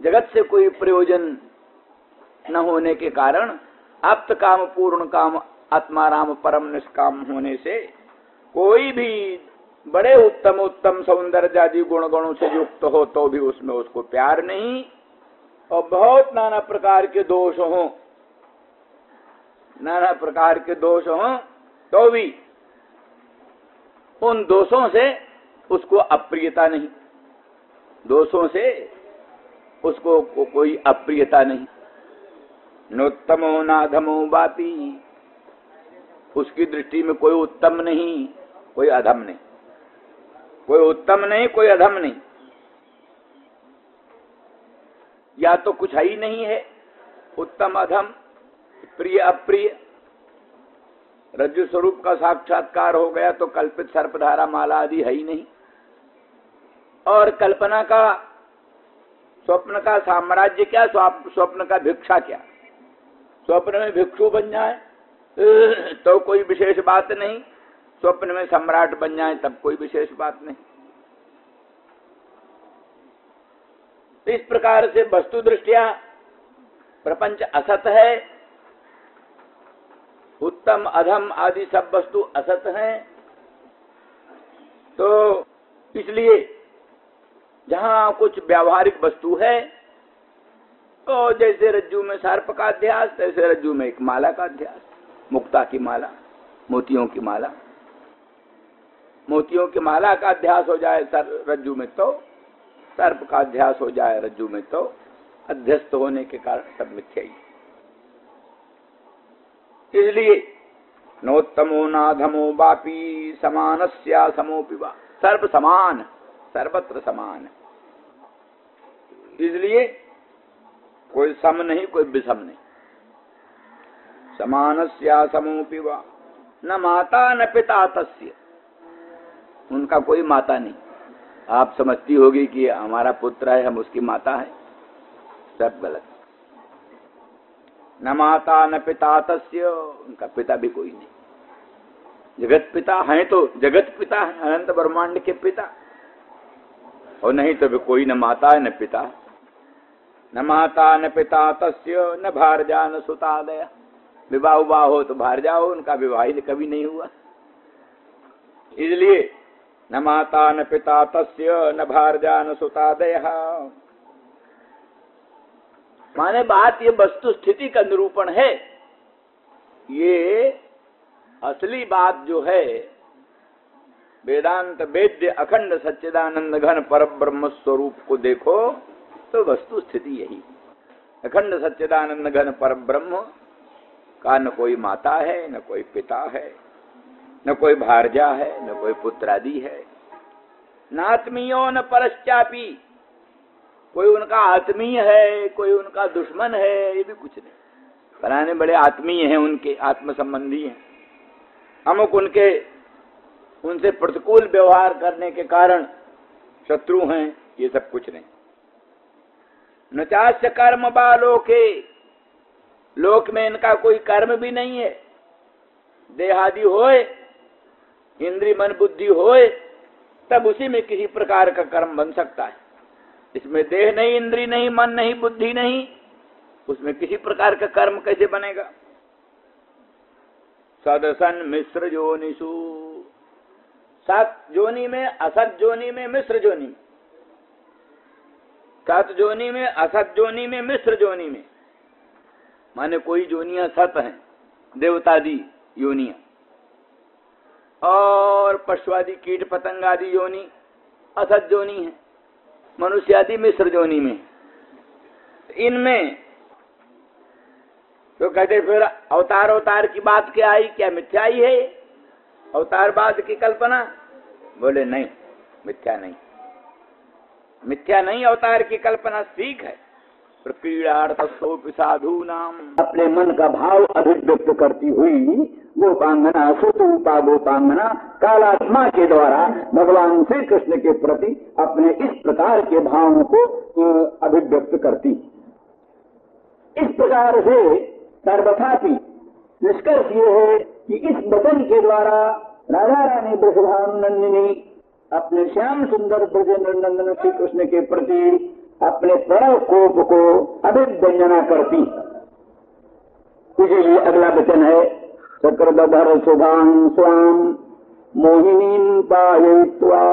जगत से कोई प्रयोजन न होने के कारण, आप्त काम पूर्ण काम आत्माराम परम निष्काम होने से कोई भी बड़े उत्तम सौंदर्यादि गुणों से युक्त हो तो भी उसमें उसको प्यार नहीं। और बहुत नाना प्रकार के दोष हों तो भी उन दोषों से उसको अप्रियता नहीं, दोषों से उसको कोई अप्रियता नहीं। नोत्तमो नाधमो बापी, उसकी दृष्टि में कोई उत्तम नहीं, कोई अधम नहीं, कोई उत्तम नहीं, कोई अधम नहीं। या तो कुछ है ही नहीं है, उत्तम अधम, प्रिय अप्रिय। रज्जु स्वरूप का साक्षात्कार हो गया तो कल्पित सर्पधारा माला आदि है ही नहीं। और कल्पना का, स्वप्न का साम्राज्य क्या, स्वप्न का भिक्षा क्या। स्वप्न में भिक्षु बन जाए तो कोई विशेष बात नहीं, स्वप्न में सम्राट बन जाए तब कोई विशेष बात नहीं। तो इस प्रकार से वस्तु दृष्टिया प्रपंच असत है, उत्तम अधम आदि सब वस्तु असत हैं। तो इसलिए जहां कुछ व्यावहारिक वस्तु है, तो जैसे रज्जू में सर्प का अध्यास, तैसे रज्जू में एक माला का अध्यास, मुक्ता की माला, मोतियों की माला। मोतियों की माला का अध्यास हो जाए रज्जू में तो, सर्प का अध्यास हो जाए रज्जू में तो, अध्यस्त होने के कारण सब मिथ्या ही। इसलिए नोत्तमो नाधमो बापी समानस्या समोपि वा, सर्व समान, सर्वत्र समान। इसलिए कोई सम नहीं, कोई विषम नहीं। समानस्या समोपि वा, न माता न पिता तस्य, उनका कोई माता नहीं। आप समझती होगी कि हमारा पुत्र है, हम उसकी माता है, सब गलत। न माता न पिता तस्य, उनका पिता भी कोई नहीं। जगत पिता हैं तो जगत पिता है, अनंत ब्रह्मांड के पिता, और नहीं तो भी कोई न माता है न पिता। न माता न पिता तस्य न भार्या न सुतादय। विवाह हुआ हो तो भार्या हो, उनका विवाह ही कभी नहीं हुआ। इसलिए न माता न पिता तस्य न भार्या न सुतादयः। माने बात ये वस्तु स्थिति का निरूपण है। ये असली बात जो है, वेदांत वेद्य अखंड सच्चिदानंद घन पर ब्रह्म स्वरूप को देखो तो वस्तु स्थिति यही। अखंड सच्चिदानंद घन पर ब्रह्म का न कोई माता है, न कोई पिता है, न कोई भार्या है, न कोई पुत्रादि है। नात्मीयो न परश्चापी, कोई उनका आत्मीय है, कोई उनका दुश्मन है, ये भी कुछ नहीं। फलाने बड़े आत्मीय हैं, उनके आत्म संबंधी हैं, अमुक उनसे प्रतिकूल व्यवहार करने के कारण शत्रु हैं, ये सब कुछ नहीं। न चास्य कर्म बालोके, लोक में इनका कोई कर्म भी नहीं है। देहादि होए, इंद्री मन बुद्धि होए, तब उसी में किसी प्रकार का कर्म बन सकता है। इसमें देह नहीं, इंद्री नहीं, मन नहीं, बुद्धि नहीं, उसमें किसी प्रकार का कर्म कैसे बनेगा। सदसन मिश्र जोनिषु, सत जोनी में, असत जोनी में, मिश्र जोनी में, सत जोनी में, असत जोनी में, मिश्र जोनी में, माने कोई जोनियां सत हैं, देवतादि योनियां, और पशुआदि कीट पतंग आदि योनि असत जोनी है, मनुष्य आदि मिश्र जोनी में। इनमें तो कहते फिर अवतार की बात क्या आई, क्या मिथ्या ही है अवतारवाद की कल्पना? बोले नहीं, मिथ्या नहीं, मिथ्या नहीं, अवतार की कल्पना ठीक है। प्रक्रीड़ार्थोपि साधूनाम, अपने मन का भाव अभिव्यक्त करती हुई गोपांगना, सुतरूपा गोपांगना कालात्मा के द्वारा भगवान श्री कृष्ण के प्रति अपने इस प्रकार के भावों को अभिव्यक्त करती। इस प्रकार से सर्वथापि निष्कर्ष ये है कि इस वचन के द्वारा राधा रानी वृषभानुनंदिनी अपने श्याम सुंदर ब्रजेंद्रनंदन श्री कृष्ण के प्रति अपने प्रणव कोप को अभिव्यंजना करती। इसीलिए अगला वचन है चक्रधर सुधां स्वाम मोहिनीं पाययित्वा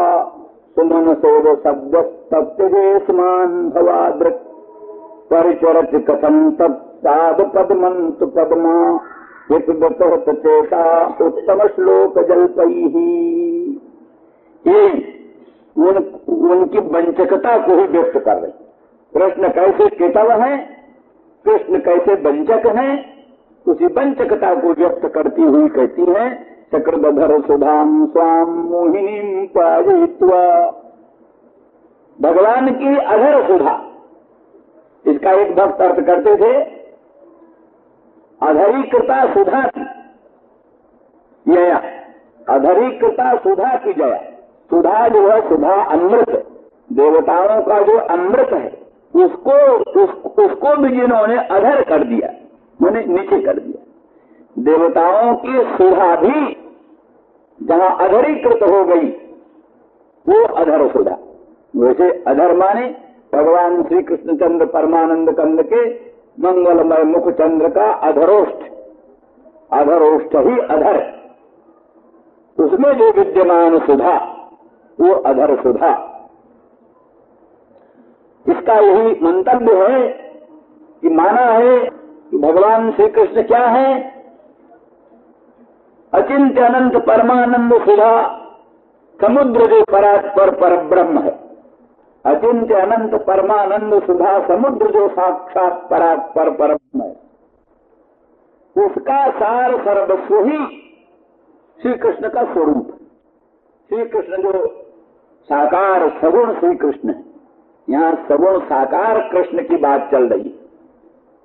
सुमनसो शब्दस्तप्तजे स्मान भवादृक् परिचरत कथं तत्साद पद्मन्तु पद्मा यद्वतः चेता उत्तम श्लोक जल्पैहि। ये उनकी वंचकता को ही व्यक्त कर रहे। कृष्ण कैसे केतव है, कृष्ण कैसे वंचक है, उसी वंचकता को व्यक्त करती हुई कहती है चक्रधर सुधाम स्वाम मोहिनीं पाययित्वा। भगवान की अधर सुधा, इसका एक भक्त अर्थ करते थे अधरीकृता सुधा की जया, अधरीकृता सुधा की जया। सुधा जो है, सुधा अमृत, देवताओं का जो अमृत है उसको भी जिन्होंने अधर कर दिया, मैंने नीचे कर दिया। देवताओं की सुधा भी जहां अधरीकृत हो गई वो अधर सुधा। वैसे अधर माने भगवान श्री कृष्णचंद्र परमानंद कंद के मंगलमय मुख चंद्र का अधरोष्ठ, अधरोष्ठ ही अधर, उसमें जो विद्यमान सुधा वो अधर सुधा। इसका यही मंतव्य है कि माना है कि भगवान श्री कृष्ण क्या है, अचिंत्य अनंत परमानंद सुधा, समुद्र जो परात्पर पर ब्रह्म है। अचिंत्य अनंत परमानंद सुधा समुद्र जो साक्षात परात्पर पर ब्रह्म है, उसका सार सर्वस्व ही श्री कृष्ण का स्वरूप। श्री कृष्ण जो साकार सगुण श्री कृष्ण है, यहाँ सगुण साकार कृष्ण की बात चल रही है।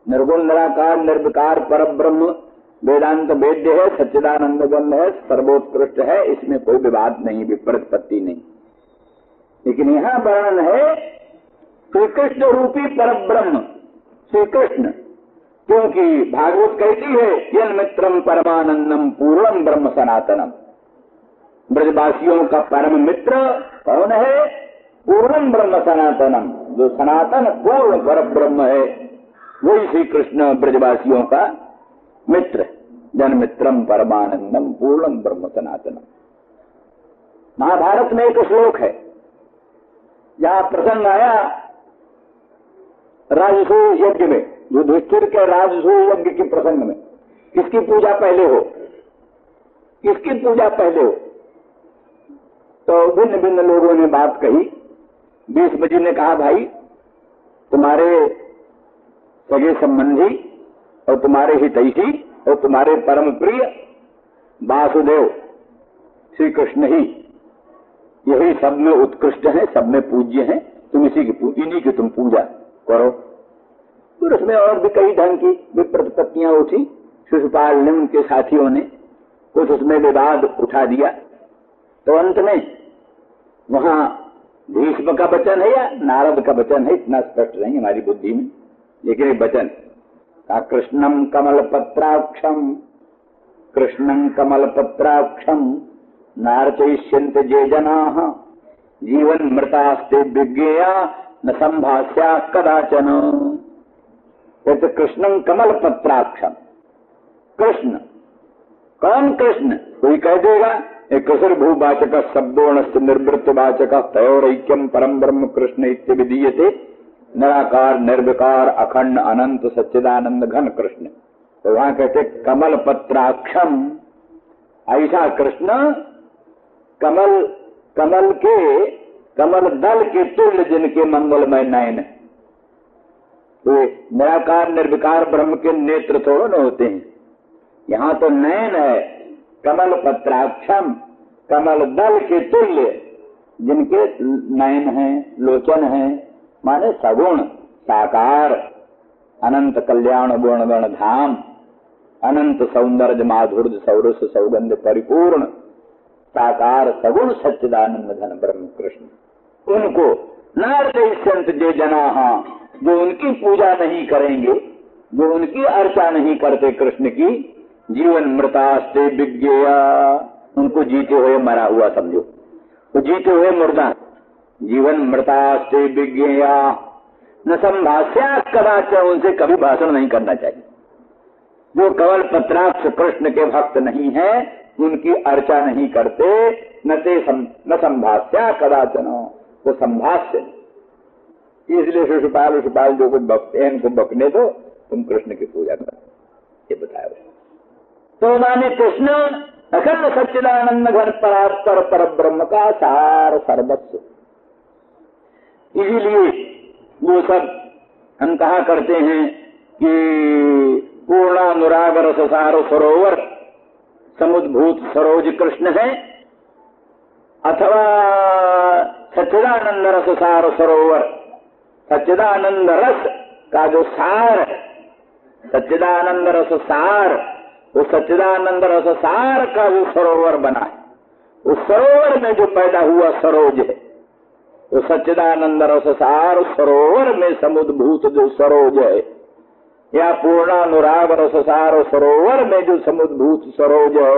निर्गुण निराकार निर्विकार पर ब्रह्म वेदांत वेद्य है, सच्चिदानंद गंध है, सर्वोत्कृष्ट है, इसमें कोई विवाद नहीं, विप्रतिपत्ति नहीं। लेकिन यहाँ वर्णन है श्री कृष्ण रूपी पर ब्रह्म श्री कृष्ण, क्योंकि भागवत कहती है यन मित्रम परमानंदम पूर्णम ब्रह्म सनातनम। ब्रजवासियों का परम मित्र कौन है? पूर्णम ब्रह्म सनातनम, जो सनातन पूर्ण पर ब्रह्म है वही श्री कृष्ण ब्रजवासियों का मित्र। जन मित्रम परमानंदम पूर्णम ब्रह्म सनातनम। महाभारत में एक श्लोक है जहां प्रसंग आया राजसूय यज्ञ में, युधिष्ठिर के राजसूय यज्ञ के प्रसंग में किसकी पूजा पहले हो, किसकी पूजा पहले हो? तो भिन्न भिन्न लोगों ने बात कही। 20 बजे ने कहा भाई तुम्हारे सगे संबंधी और तुम्हारे हितैषी और तुम्हारे परम प्रिय वासुदेव श्री कृष्ण ही, यही सब में उत्कृष्ट है, सब में पूज्य है, तुम इन्हीं की तुम पूजा करो। फिर उसमें और भी कई ढंग की विप्रतिपत्तियां उठी। शिशुपाल ने, उनके साथियों ने कुछ उसमें विवाद उठा दिया। तो अंत में वहां भीष्म का वचन है या नारद का वचन है, इतना स्पष्ट नहीं हमारी बुद्धि में, लेकिन एक वचन का कृष्णम कमल पत्राक्षम, कृष्णं कमल पत्राक्षम नार्चयिष्यन्त जे जनाः जीवन मृतास्ते विज्ञेया न संभास्या कदाचन। तो कृष्णं कमल पत्राक्षम, कृष्ण कौन कृष्ण? कोई कह देगा एक भूवाचक शब्दोणस्त निर्वृत्तवाचक तयोरैक्यम परम ब्रह्म कृष्ण इत्यादि निराकार निर्विकार अखंड अनंत सच्चिदानंद घन कृष्ण। तो वहां कहते कमल पत्राक्षम, ऐसा कृष्ण कमल कमल के कमल दल के तुल्य जिनके मंगलमय नयन। तो निराकार निर्विकार ब्रह्म के नेत्र थोड़ो न होते हैं, यहाँ तो नयन है। कमल पत्राक्षम, कमल दल के तुल्य जिनके नयन है, लोचन है, माने सगुण साकार, अनंत कल्याण गुणगण धाम, अनंत सौंदर्य माधुर्य सौरस सौगंध परिपूर्ण साकार सगुण सच्चिदानंद घन ब्रह्म कृष्ण। उनको नार्दयिष्यन्त जे जनाः, जो उनकी पूजा नहीं करेंगे, जो उनकी अर्चा नहीं करते कृष्ण की, जीवन मृतास्ते विज्ञेया, उनको जीते हुए मरा हुआ समझो, तो जीते हुए मुर्दा। जीवन मृतास्ते विज्ञेया न संभास्या कदाच, उनसे कभी भाषण नहीं करना चाहिए। जो कवल पत्राक्ष कृष्ण के भक्त नहीं है, उनकी अर्चा नहीं करते, न संभास्या कदाचन, वो संभाष्य। इसलिए शिशुपाल शिशुपाल जो कुछ बकते हैं इनको बकने दो, तुम कृष्ण की पूजा करो, ये बताया। तो माने कृष्ण अखंड सच्चिदानंद घन परात्पर पर ब्रह्म का सार सर्वस्व। इसीलिए वो सब हम कहा करते हैं कि पूर्णानुराग रस सार सरोवर समुद्भूत सरोज कृष्ण है, अथवा सच्चिदानंद रस सार सरोवर, सच्चिदानंद रस का जो सार, सच्चिदानंद रस सार, वो सच्चिदानंद रस सार का जो सरोवर बना है, उस सरोवर में जो पैदा हुआ सरोज है, वो सच्चिदानंद रस सार सरोवर में समुद्भूत जो सरोज है, या पूर्णानुराग रस सार सरोवर में जो समुद्भूत सरोज है,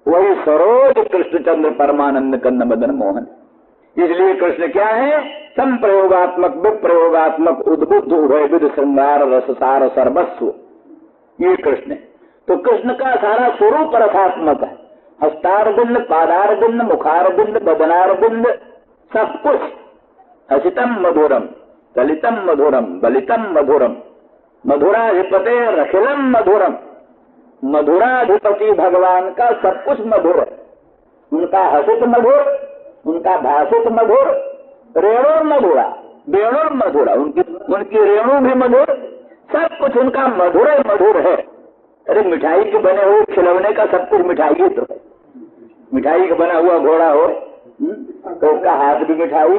वही सरोज कृष्णचंद्र परमानंद कन्न मदन मोहन। इसलिए कृष्ण क्या है? संप्रयोगात्मक विप्रयोगात्मक उद्बुद्ध उभयविध श्रृंगार रससार सर्वस्व, ये कृष्ण है। तो कृष्ण का सारा स्वरूप रसात्मक है। हस्तार बिंद, पादार बिंद, मुखार बिंद, बदनार बिंद, सब कुछ हसितम मधुरम, ललितम मधुरम, बलितम मधुरम, मधुराधिपते रखिलम मधुरम। मधुराधिपति भगवान का सब कुछ मधुर है। उनका हसित मधुर, उनका भाषित मधुर, रेणु मधुरा, वेणु मधुरा, उनकी रेणु भी मधुर, सब कुछ उनका मधुर मधुर है। अरे मिठाई के बने हुए खिलौने का सब कुछ मिठाई ही तो है। मिठाई का बना हुआ घोड़ा हो तो उसका हाथ भी मिठाई,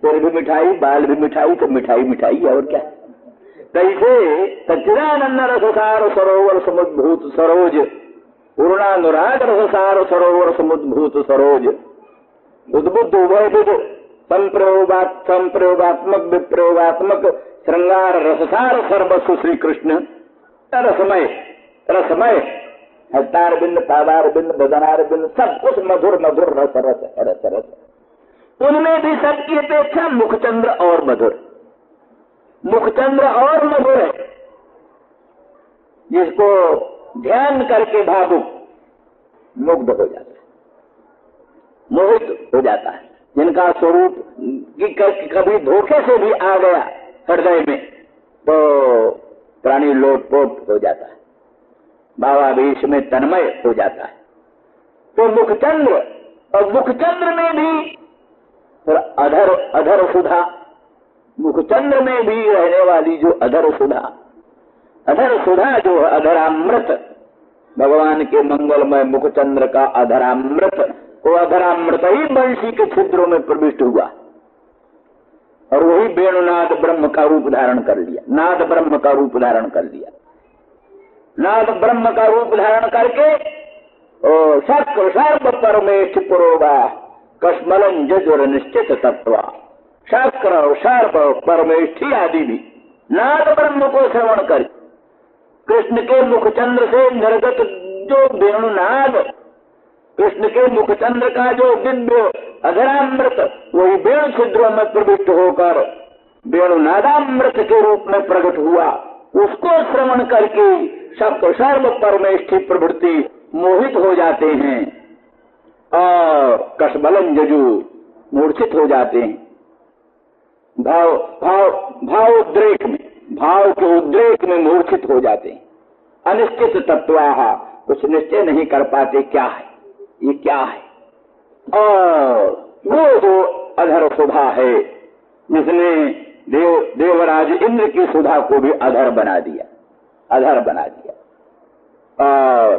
सिर भी मिठाई, बाल भी मिठाई, तो मिठाई मिठाई है और क्या। कैसे सच्चिदानंद रससार सरोवर समुद्भूत सरोज, पूर्णानुराग रससार सरोवर समुद्भूत सरोज, उद्बुद्ध उभयविध संप्रयोगात्मक विप्रयोगात्मक श्रृंगार रससार सर्वस्व श्री कृष्ण रसमय, रसमय, हस्तार बिंद, पादार बिंद, बदनार बिंद, सब कुछ मधुर मधुर रस रस रस रस। उनमें भी सबकी अपेक्षा मुखचंद्र और मधुर, मुखचंद्र और मधुर है, जिसको ध्यान करके भावुक मुग्ध हो जाता है, मोहित हो जाता है। जिनका स्वरूप कभी धोखे से भी आ गया हृदय में तो प्राणी लोटपोट हो जाता है, भावावेश में तन्मय हो जाता है। तो मुखचंद्र, और मुखचंद्र में भी अधर अधर सुधा, मुखचंद्र में भी रहने वाली जो अधर सुधा, अधर सुधा जो अधरामृत, भगवान के मंगलमय मुखचंद्र का अधरामृत, वो अधरामृत ही बंशी के छिद्रों में प्रविष्ट हुआ और वही वेणुनाद ब्रह्म का रूप धारण कर लिया, नाद ब्रह्म का रूप धारण कर लिया। नाद ब्रह्म का रूप धारण करके शक्र सर्व परमेश पुरोगा, कश्मलन जजुर निश्चित तत्वा शक्र सर्प परमेष्ठी आदि भी नाद ब्रह्म को श्रवण कर कृष्ण के मुखचंद्र से निर्गत जो वेणुनाद, कृष्ण के मुखचंद्र का जो दिव्य अधरामृत वही वेणु छिद्रों में प्रविष्ट होकर वेणुनादामृत के रूप में प्रकट हुआ, उसको श्रवण करके सब सर्व परमेष्ठी प्रवृत्ति मोहित हो जाते हैं और कशबलन जजू मूर्छित हो जाते हैं। भाव उद्रेक में, भाव के उद्रेक में मूर्छित हो जाते हैं। अनिश्चित तत्वाहा, कुछ निश्चय नहीं कर पाते क्या है ये, क्या है। और वो जो अधर सुधा है जिसने देवराज इंद्र की सुधा को भी अधर बना दिया, अधर बना दिया। और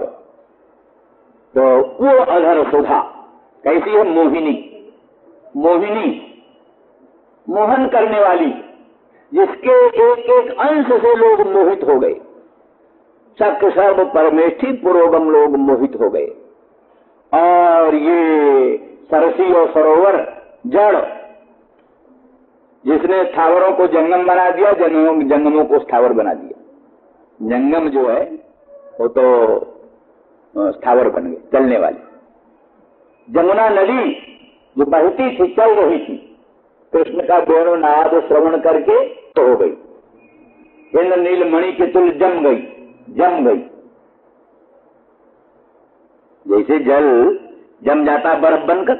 तो वो अधर सुधा कैसी है? मोहिनी, मोहिनी मोहन करने वाली, जिसके एक एक अंश से लोग मोहित हो गए, शक्र सर्व परमेष्ठी पुरोगम लोग मोहित हो गए। और ये सरसी और सरोवर जड़, जिसने स्थावरों को जंगम बना दिया, जंगमों को स्थावर बना दिया। जंगम जो है वो तो स्थावर बन गए, चलने वाली। जमुना नदी जो बहती थी, चल रही थी, कृष्ण का वेणुनाद श्रवण करके तो हो गई, इंद्र नीलमणि के तुल्य जम गई, जम गई। जैसे जल जम जाता बर्फ बनकर,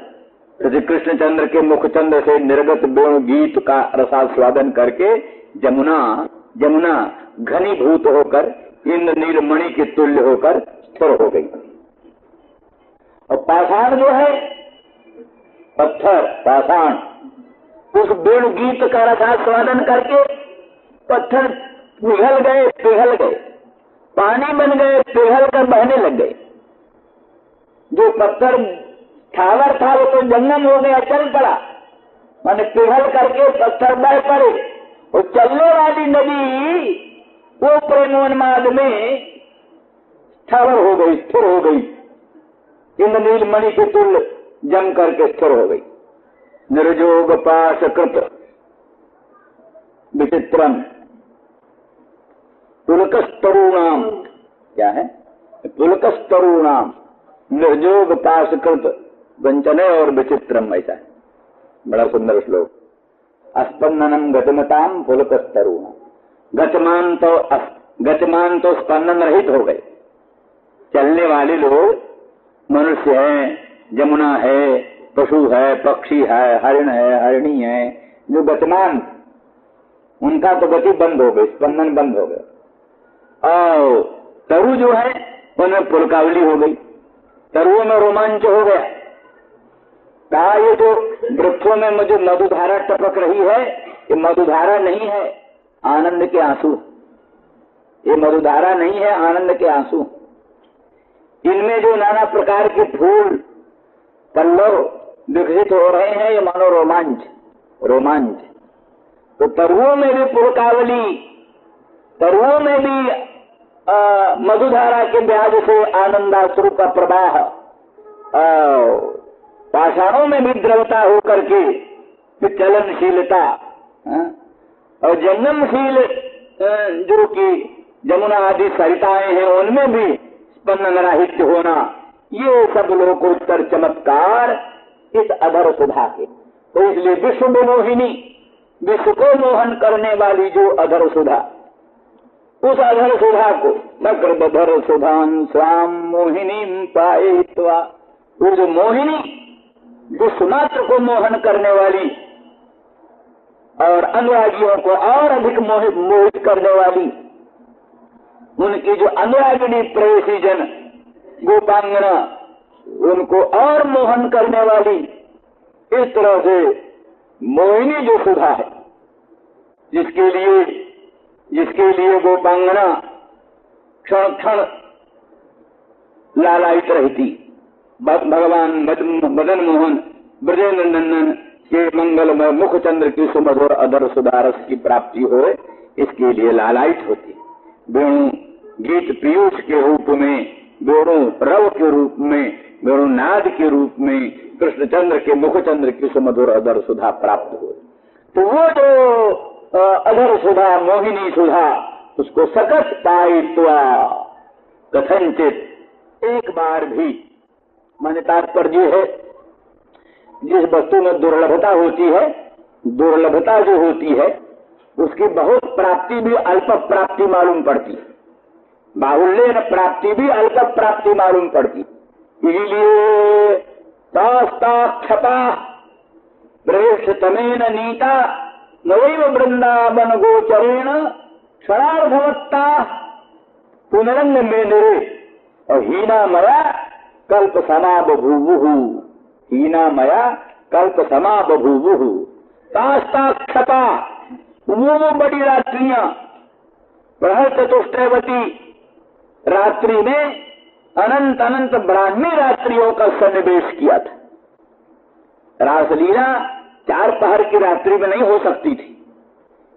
श्री कृष्णचंद्र के मुखचंद्र से निर्गत वेणु गीत का रसास्वादन करके जमुना घनीभूत होकर इंद्र नीलमणि के तुल्य होकर स्थिर हो गई। और पाषाण जो है, पत्थर पाषाण, उस वेणु गीत का रसास्वादन करके पत्थर पिघल गए, पानी बन गए, पिघल कर बहने लग गए। जो पत्थर स्थावर था वो तो जंगम हो गया, चल पड़ा, माने पिघल करके पत्थर बह पड़े। और चलने वाली नदी वो प्रेमोन्माद में स्थावर हो गई, स्थिर हो गई, इंद्र नीलमणि के तुल्य जम करके स्थिर हो गई। निर्जोग पाशकृत विचित्रम पुलकस्तरुणाम, क्या है? पुलकस्तरुणाम निर्जोग पाशकृत वंचने और विचित्रम, ऐसा है, बड़ा सुंदर श्लोक। अस्पन्ननम गतिमताम पुलकस्तरुणाम, गतिमान तो स्पंदन रहित हो गए। चलने वाले लोग मनुष्य है, जमुना है, पशु है, पक्षी है, हरिण है, हरिणी है, जो गतिमान, उनका तो गति बंद हो गई, स्पंदन बंद हो गया। और तरु जो है उनमें पुलकावली हो गई, तरुओं में रोमांच हो गया। कहा ये जो वृक्षों में मुझे मधुधारा टपक रही है, ये मधुधारा नहीं है, आनंद के आंसू। ये मधुधारा नहीं है, आनंद के आंसू। इनमें जो नाना प्रकार के फूल पल्लव विकसित हो रहे हैं, ये मानो रोमांच, रोमांच। तो तरुओं में भी पुलकावली, तरुओं में भी मधुधारा के ब्याज से आनंदाश्रु का प्रवाह, पाषाणों में भी द्रवता होकर के चलनशीलता, और जंगमशील जो कि जमुना आदि सरिताएं हैं उनमें भी स्पंदन राहित्य होना, ये सब लोकोत्तर चमत्कार इस अधर सुधा के। तो इसलिए विश्व में मोहिनी, विश्व को मोहन करने वाली जो अधर सुधा, उस अधर सुधा को नक्रबधर सुधान स्वाम मोहिनी पायित्वा, वो जो मोहिनी विश्व मात्र को मोहन करने वाली और अनुरागियों को और अधिक मोहित करने वाली, उनकी जो अनुरागिनी प्रेयसी जन गोपांगना, उनको और मोहन करने वाली, इस तरह से मोहिनी जो सुधा है, जिसके लिए गोपांगना क्षण क्षण लालायित रहती। भगवान मदन मोहन ब्रजेंद्र नंदन के मंगलमय मुखचंद्र की सुमधुर अधर सुधारस की प्राप्ति हो, इसके लिए लालायित होती। वेणु गीत पीयूष के रूप में वेणु रव के रूप में, वेणुनाद के रूप में कृष्णचंद्र के मुखचंद्र की सुमधुर अधर सुधा प्राप्त हो। तो वो जो अधर सुधा, मोहिनी सुधा, उसको सकत पायित्वा कथनचित, एक बार भी, माने तात्पर्य है जिस वस्तु में दुर्लभता होती है, दुर्लभता जो होती है उसकी बहुत प्राप्ति भी अल्प प्राप्ति मालूम पड़ती, बाहुल्य न प्राप्ति भी अल्प प्राप्ति मालूम पड़ती। इसलिए तास्ताक्षपा प्रेषतमेन नीता नवैव वृंदावन गोचरेण क्षणार्धवत्ता पुनरंग में निरे और हीना मया कल्प समा बभूवुहु, हीना मया कल्प समा बभूवुहु। तास्ताक्षपा, वो बड़ी रात्रियां, प्रहर चतुष्टयवती रात्रि में अनंत अनंत ब्राह्मी रात्रियों का सन्निवेश किया था। रासलीला 4 पहर की रात्रि में नहीं हो सकती थी,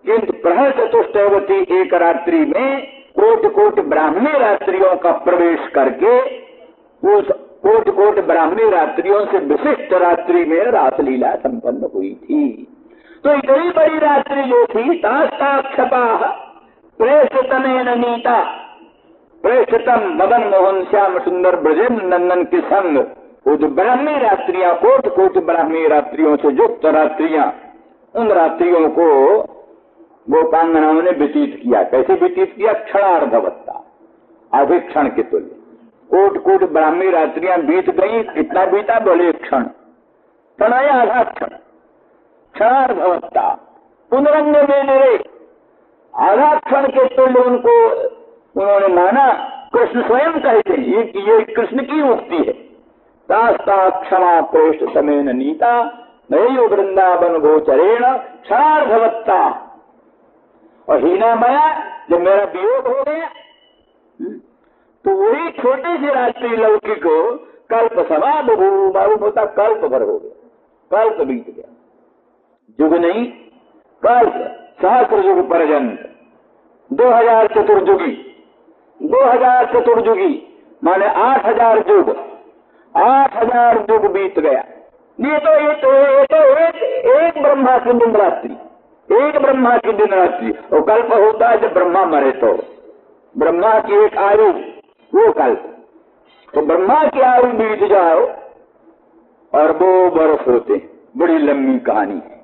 किंतु प्रहर चतुष्टयवती एक रात्रि में कोटि कोटि ब्राह्मी रात्रियों का प्रवेश करके उस कोटि कोटि ब्राह्मी रात्रियों से विशिष्ट रात्रि में रासलीला संपन्न हुई थी। तो इतनी बड़ी रात्रि जो थी, तास्ताक्षपा प्रेषितमेन नीता, प्रेषितम मदन मोहन श्याम सुंदर ब्रजेंद्र नंदन के संग, वो जो ब्राह्मी रात्रियां, कोटि कोटि ब्राह्मी रात्रियों से युक्त रात्रियां, उन रात्रियों को गोपांगनाओं ने व्यतीत किया। कैसे व्यतीत किया? क्षणार्धवत्ता, आधे क्षण के तुल्य। कोटि कोटि ब्राह्मी रात्रियां बीत गई, कितना बीता? बोले क्षण, क्षणाया आधा क्षण, क्षणार्धवत्ता पुनरंग में निरे, आधा क्षण के तुल्य उनको उन्होंने माना। कृष्ण स्वयं कहते हैं, ये कृष्ण की उक्ति है। तास्ता क्षमा प्रेष्ठ समेन नीता नयु वृंदावन गोचरेण क्षणार्धवत्ता। और हीना माया, जब मेरा वियोग हो गया तो वही छोटी सी रात्रि लौकिक कल्प समा बभूव, मालूम होता कल्प भर हो गया, कल्प बीत गया। युग नहीं, कल्प, सहस्र युग पर्यंत, 2000 चतुर्युगी, 2000 चतुर्युगी माने 8000 युग, 8000 युग बीत गया। ये तो एक ब्रह्मा की दिन रात्रि, एक ब्रह्मा की दिन रात्रि। और कल्प होता है जब ब्रह्मा मरे तो, ब्रह्मा की एक आयु वो कल्प। तो ब्रह्मा की आयु बीत जाओ और वो बरस होते, बड़ी लंबी कहानी है।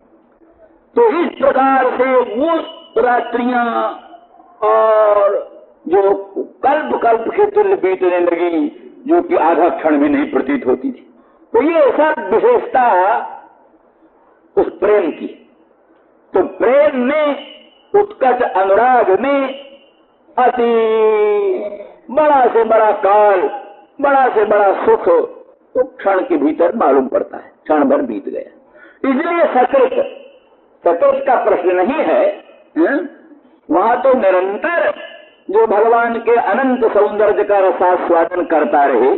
तो इस प्रकार से वो रात्रियां और जो कल्प कल्प के तुल्य बीतने लगी, जो कि आधा क्षण भी नहीं प्रतीत होती थी। तो ये सब विशेषता उस प्रेम की। तो प्रेम में, उत्कट अनुराग में अति बड़ा से बड़ा काल, बड़ा से बड़ा सुख तो क्षण के भीतर मालूम पड़ता है, क्षण भर बीत गया। इसलिए सकृत का प्रश्न नहीं है, वहां तो निरंतर जो भगवान के अनंत सौंदर्य का रसास्वादन करता रहे,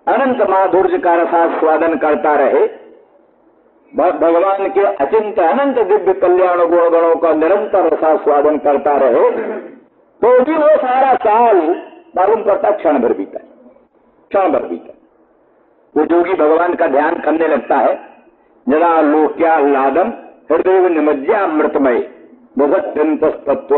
अनंत माधुर्य का रसास्वादन करता रहे, भगवान के अचिंत अनंत दिव्य कल्याण गुणगणों का निरंतर रसास्वादन करता रहे, तो भी वो सारा काल मालूम पड़ता क्षण भर बीता, क्षण भर बीता। वो जोगी भगवान का ध्यान करने लगता है, जरा लोक्याह्लादम हृदय निमज्यामृतमय बुभत्यंत तत्व।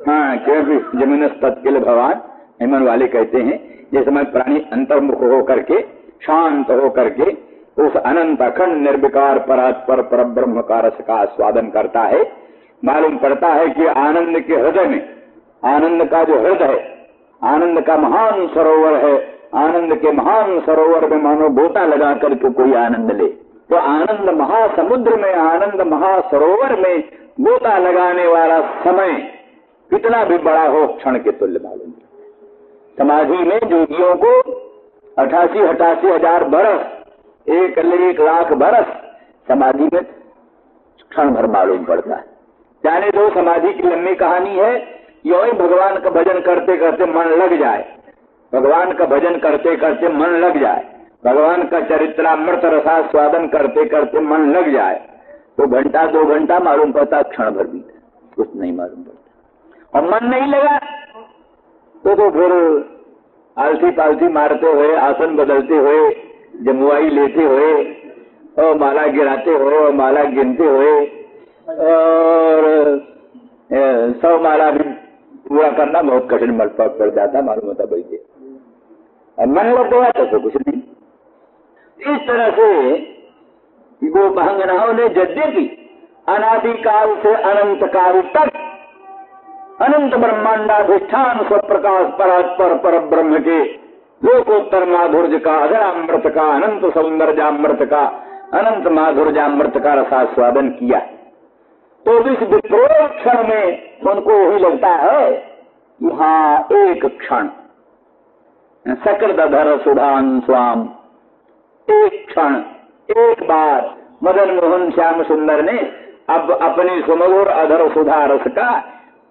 हाँ, क्योंकि जमीन तत्व के भगवान हेमन वाले कहते हैं, जिस समय प्राणी अंतर्मुख होकर के, शांत होकर के उस अनंत अखंड निर्विकार परात्पर पर ब्रह्म का रस का आस्वादन करता है, मालूम पड़ता है कि आनंद के हृदय में, आनंद का जो हृदय है, आनंद का महान सरोवर है, आनंद के महान सरोवर में मानो गोता लगा करके कोई आनंद ले, तो आनंद महासमुद्र में, आनंद महासरोवर में गोता लगाने वाला समय कितना भी बड़ा हो, क्षण के तुल्य मालूम। समाधि में जोगियों को 88 हजार बरस, 1 लाख बरस समाधि में क्षण भर मालूम पड़ता है। जाने दो समाधि की लंबी कहानी है, यो ही भगवान का भजन करते करते मन लग जाए, भगवान का भजन करते करते मन लग जाए, भगवान का चरित्रामृत रसास्वादन करते करते मन लग जाए, तो घंटा 2 घंटा मालूम पड़ता, क्षण भर बीता, कुछ नहीं मालूम पड़ता। और मन नहीं लगा तो फिर आलसी पालसी मारते हुए, आसन बदलते हुए, जमुआई लेते हुए और माला गिराते हुए और माला गिनते हुए और 100 माला भी पूरा करना बहुत कठिन पड़ जाता, मालूम होता भाई से। और मन लग गया तो कुछ नहीं। इस तरह से गोपांगनाओं ने यद्यपि अनादिकाल से अनंत काल तक अनंत ब्रह्मांडाधिष्ठान स्वप्रकाश परात्पर पर ब्रह्म के लोकोत्तर माधुर्य का, अधरामृत का, अनंत सौंदर्यामृत का, अनंत माधुर्यामृत का रसास्वादन किया, तो इस विप्रो क्षण में उनको यही लगता है कि हाँ एक क्षण सकृदधर सुधान स्वाम, एक क्षण, एक बार मदन मोहन श्याम सुंदर ने अब अपनी सुमधुर अधर सुधा रस का,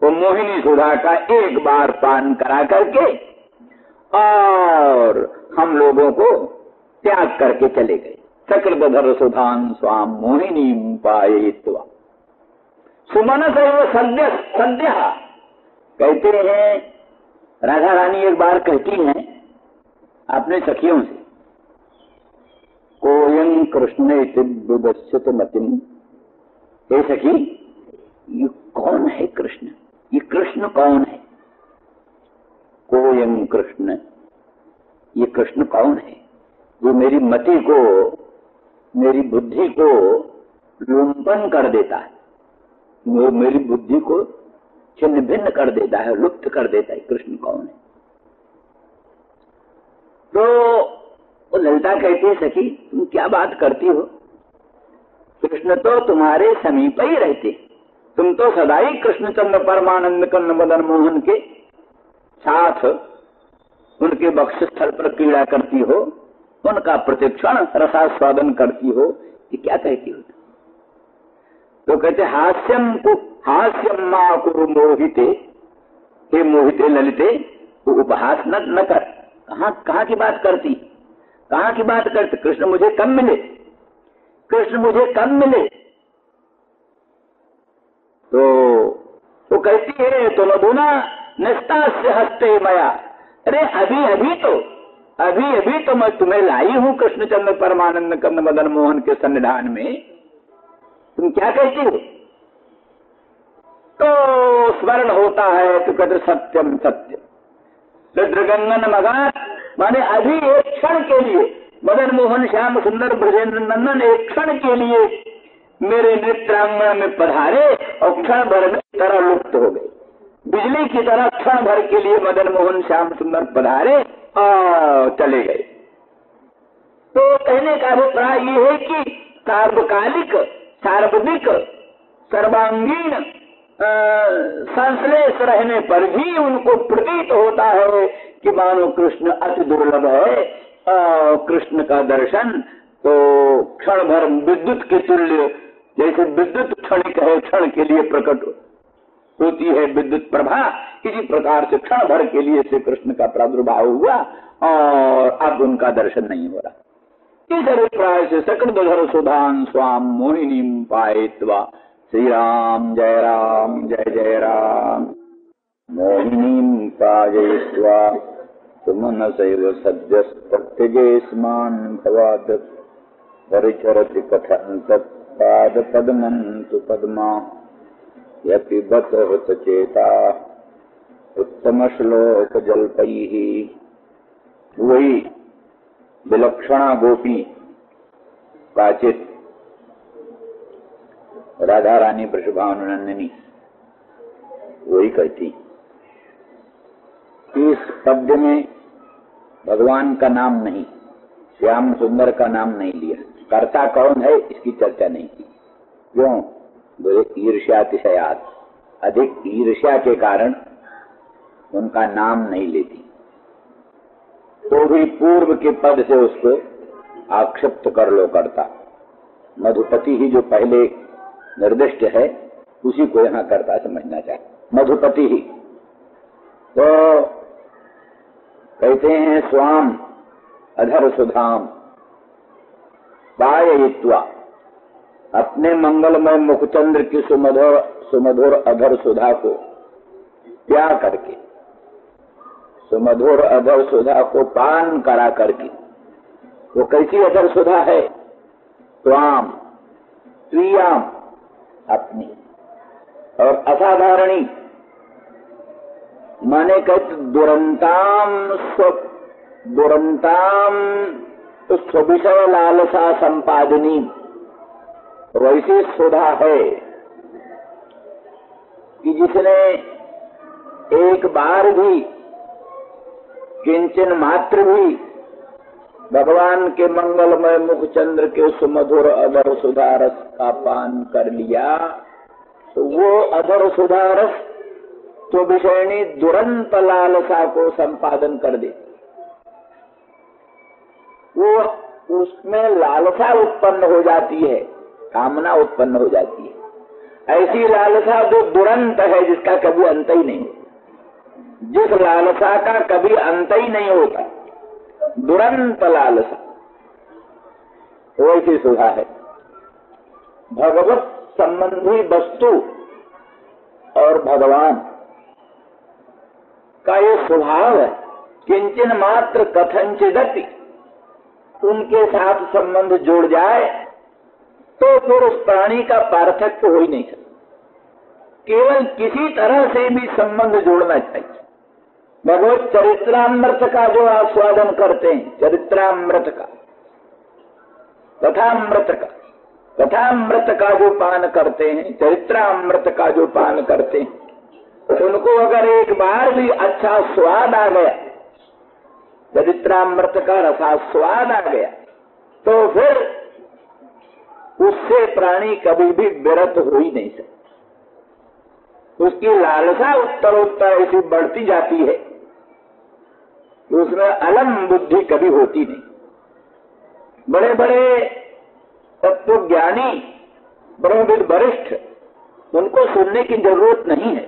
वो मोहिनी सुधा का एक बार पान करा करके और हम लोगों को त्याग करके चले गए। सकृदधर सुधान स्वाम मोहिनी पायित्वा सुमन से सद्य सद्य कहते हैं। राधा रानी एक बार कहती हैं अपने सखियों से, कोयं कृष्ण बुदस्यत मतिम, हे सखी ये कौन है कृष्ण, ये कृष्ण कौन है? कोयं कृष्ण, ये कृष्ण कौन है जो मेरी मति को, मेरी बुद्धि को लुम्पन कर देता है, वो मेरी बुद्धि को छिन्न भिन्न कर देता है, लुप्त कर देता है, कृष्ण कौन है? तो वो ललिता कहती है सखी तुम क्या बात करती हो, कृष्ण तो तुम्हारे समीप ही रहते, तुम तो सदा ही कृष्णचंद्र परमानंद कन्न मदन मोहन के साथ उनके बक्षस्थल पर क्रीड़ा करती हो, उनका प्रतिक्षण रसास्वादन करती हो, ये क्या कहती हो? तो कहते हास्यम मां कुरु मोहिते, हे मोहिते ललिते तो उपहास न कर। कहाँ की बात करती, कहाँ की बात करते? कृष्ण मुझे कम मिले, कृष्ण मुझे कम मिले। तो वो कहती है तो मधुना निस्तास्य हस्ते मया, अरे अभी तो मैं तुम्हें लाई हूं कृष्णचंद्र परमानंद कंद मदन मोहन के सन्निधान में, तुम क्या कहती हो? तो स्मरण होता है तो कहते सत्यम सत्य रुद्रगंगन मगात, माने अभी एक क्षण के लिए मदन मोहन श्याम सुंदर ब्रजेंद्र नंदन एक क्षण के लिए मेरे नेत्रांगण में पधारे और क्षण भर में तरह लुप्त हो गए। बिजली की तरह क्षण भर के लिए मदन मोहन श्याम सुंदर पधारे और चले गए। तो कहने का अभिप्राय ये है कि सार्वकालिक, सार्वधिक, सर्वांगीण संश्लेष रहने पर भी उनको प्रतीत होता है कि मानो कृष्ण अति दुर्लभ है। कृष्ण का दर्शन तो क्षण भर विद्युत के तुल्य, जैसे विद्युत क्षणिक है, क्षण के लिए प्रकट होती है विद्युत प्रभा, इसी प्रकार से क्षण भर के लिए श्री कृष्ण का प्रादुर्भाव हुआ और अब उनका दर्शन नहीं हो रहा। इस अभिप्राय से सकृदधर सुधान स्वाम मोहिनी पायित्वा, श्री राम जय जय राम। मोहिनी पायित्वा सुमन सैव सद्य प्रत्यजे स्मान भवाद परिचरति कथन तत्पाद पद्मं तु पद्मा यपि बत हृत चेता उत्तम श्लोक जल्पैः। वही विलक्षणा गोपी काचित राधा रानी वृषभानुनंदिनी वही कहती, इस पद्य में भगवान का नाम नहीं, श्याम सुंदर का नाम नहीं लिया, कर्ता कौन है इसकी चर्चा नहीं की। क्यों? बोले ईर्ष्यातिशयात, अधिक ईर्ष्या के कारण उनका नाम नहीं लेती। तो भी पूर्व के पद से उसको आक्षिप्त कर लो करता। मधुपति ही जो पहले निर्दिष्ट है उसी को यहाँ करता समझना चाहिए, मधुपति ही। तो कहते हैं स्वाम अधर सुधाम पाययित्वा, अपने मंगलमय मुखचंद्र की सुमधुर अधर सुधा को त्याग करके सुमधुर अधर सुधा को पान करा करके। वो कैसी अधर सुधा है? त्वाम, त्रियाम, अपनी, और असाधारणी माने कहते दुरंताम स्वविषय लालसा संपादनी। वैसी सुधा है कि जिसने एक बार भी किंचन मात्र भी भगवान के मंगलमय मुखचंद्र के सुमधुर अधर सुधा रस का पान कर लिया तो वो अधर सुधा रस तो विषयनी दुरंत लालसा को संपादन कर दे। वो उसमें लालसा उत्पन्न हो जाती है, कामना उत्पन्न हो जाती है। ऐसी लालसा जो दुरंत है, जिसका कभी अंत ही नहीं, जिस लालसा का कभी अंत ही नहीं होता, दुरंत लालसा, वैसी सुधा है। भगवत संबंधी वस्तु और भगवान का ये स्वभाव है। किंचन मात्र कथंचिदपि उनके साथ संबंध जुड़ जाए तो फिर उस प्राणी का पार्थक्य हो ही नहीं सकता। केवल किसी तरह से भी संबंध जोड़ना चाहिए। भगवत चरित्रामृत का जो आस्वादन करते हैं, चरित्रामृत का, कथामृत का जो पान करते हैं, चरित्रामृत का जो पान करते हैं, उनको अगर एक बार भी अच्छा स्वाद आ गया, चरित्रामृत का रसास्वाद आ गया, तो फिर उससे प्राणी कभी भी विरत हो ही नहीं सकता। उसकी लालसा उत्तरोत्तर ऐसी बढ़ती जाती है कि उसमें अलम बुद्धि कभी होती नहीं। बड़े बड़े तत्वज्ञानी, ब्रह्मविद वरिष्ठ, उनको सुनने की जरूरत नहीं है,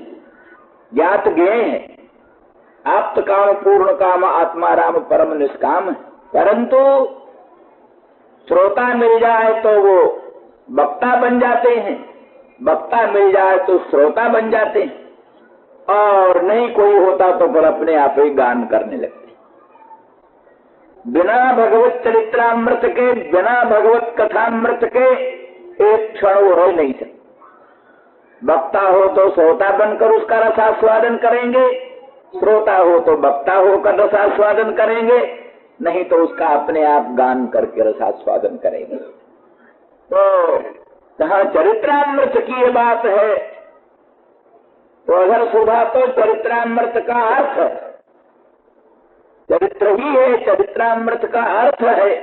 ज्ञात ज्ञेय है, आप्त काम पूर्ण काम आत्मा राम परम निष्काम है। परंतु श्रोता मिल जाए तो वो वक्ता बन जाते हैं, वक्ता मिल जाए तो श्रोता बन जाते हैं, और नहीं कोई होता तो फिर अपने आप ही गान करने लगते। बिना भगवत चरित्रामृत के, बिना भगवत कथामृत के एक क्षण वो रह नहीं सकते। वक्ता हो तो श्रोता बनकर उसका रसास्वादन करेंगे, श्रोता हो तो वक्ता होकर रसास्वादन करेंगे, नहीं तो उसका अपने आप गान करके रसास्वादन करेंगे। तो जहाँ चरित्रामृत की ये बात है तो अधर सुधा तो चरित्रामृत का अर्थ है, चरित्र ही है, चरित्रामृत का अर्थ है,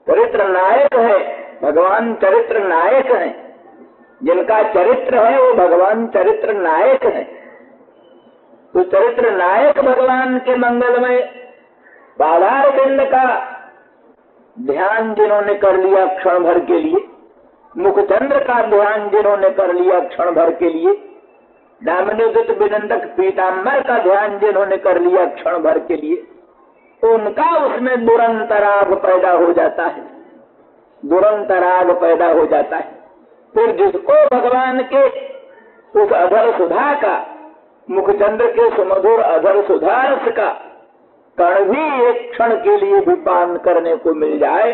चरित्र नायक है। भगवान चरित्र नायक है, जिनका चरित्र है वो भगवान चरित्र नायक है। तो चरित्र नायक भगवान के मंगलमय पादार बिंद का ध्यान जिन्होंने कर लिया क्षण भर के लिए, मुखचंद्र का ध्यान जिन्होंने कर लिया क्षण भर के लिए, दामनोदित विनंदक पीताम्बर का ध्यान जिन्होंने कर लिया क्षण भर के लिए, तो उनका उसमें दुरंत राग पैदा हो जाता है, दुरंत राग पैदा हो जाता है। फिर जिसको भगवान के उस अधर सुधा का, मुखचंद्र के सुमधुर अधर सुधारस का कण भी एक क्षण के लिए भी पान करने को मिल जाए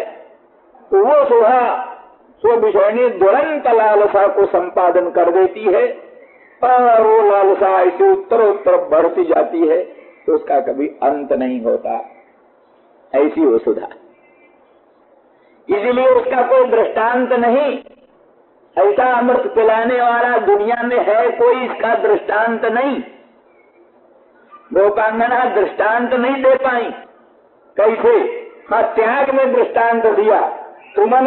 तो वो सुधा स्वविषयनी दुरंत लालसा को संपादन कर देती है, और वो लालसा ऐसी उत्तरोत्तर बढ़ती जाती है तो उसका कभी अंत नहीं होता। ऐसी वो सुधा, इसीलिए उसका कोई दृष्टांत नहीं। ऐसा अमृत पिलाने वाला दुनिया में है कोई, इसका दृष्टांत नहीं। गोपांगना दृष्टांत नहीं दे पाई। कैसे? हाँ, त्याग में दृष्टांत दिया। सुमन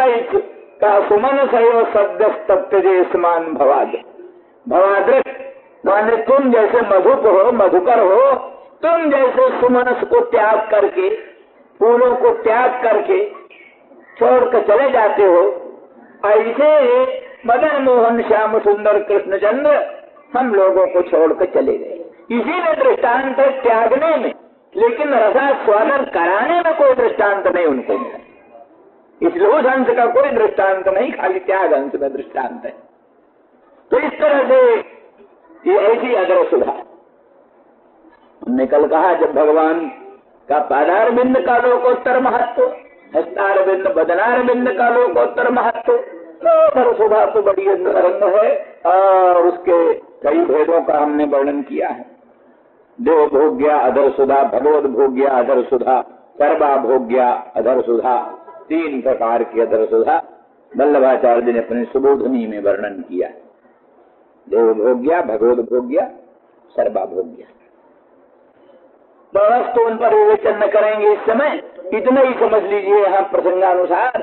सैव सद्य तत्जे समान भवाद भवादृक, माने तुम जैसे मधुप हो, मधुकर हो, तुम जैसे सुमनस को त्याग करके, फूलों को त्याग करके छोड़ कर चले जाते हो, ऐसे मदन मोहन श्याम सुंदर कृष्णचंद्र हम लोगों को छोड़कर चले गए। इसी में दृष्टांत है त्यागने में, लेकिन रसास्वादन कराने में कोई दृष्टांत नहीं उनको मिला। इसलिए उस अंश का कोई दृष्टांत नहीं, खाली त्याग अंश में दृष्टांत है। तो इस तरह से ये ऐसी अग्र सुधा। हमने कल कहा जब भगवान का पादार बिंद का लोकोत्तर महत्व, हस्तार बिंद बदनार बिंद का लोकोत्तर महत्व, तो सुधा तो बड़ी अंतरंग है और उसके कई भेदों का हमने वर्णन किया है। देव भोग्या अधर सुधा, भगवत भोग्या अधर सुधा, सर्वा भोग्या अधर सुधा, 3 प्रकार की अधर सुधा वल्लभाचार्य ने अपने सुबोधनी में वर्णन किया है। देव भोग्या, भगवत भोग्या, सर्वा भोग्या। बस तो उन पर विवेचन न करेंगे इस समय, इतना ही समझ लीजिए यहाँ प्रसंगानुसार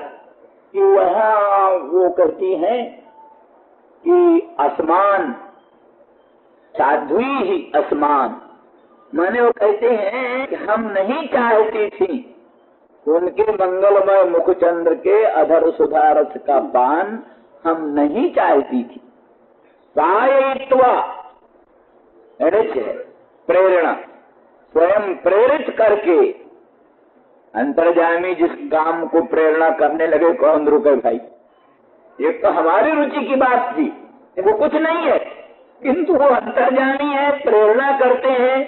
कि वहाँ वो कहती हैं कि असमान साध्वी ही असमान, माने वो कहते हैं कि हम नहीं चाहती थी उनके मंगलमय मुखचंद्र के अधर सुधा रस का पान, हम नहीं चाहती थी। पायित्वा प्रेरणा, स्वयं प्रेरित करके अंतर्जामी जिस काम को प्रेरणा करने लगे कौन रुके भाई। एक तो हमारी रुचि की बात थी, वो कुछ नहीं है, किंतु वो अंतर्जामी है, प्रेरणा करते हैं।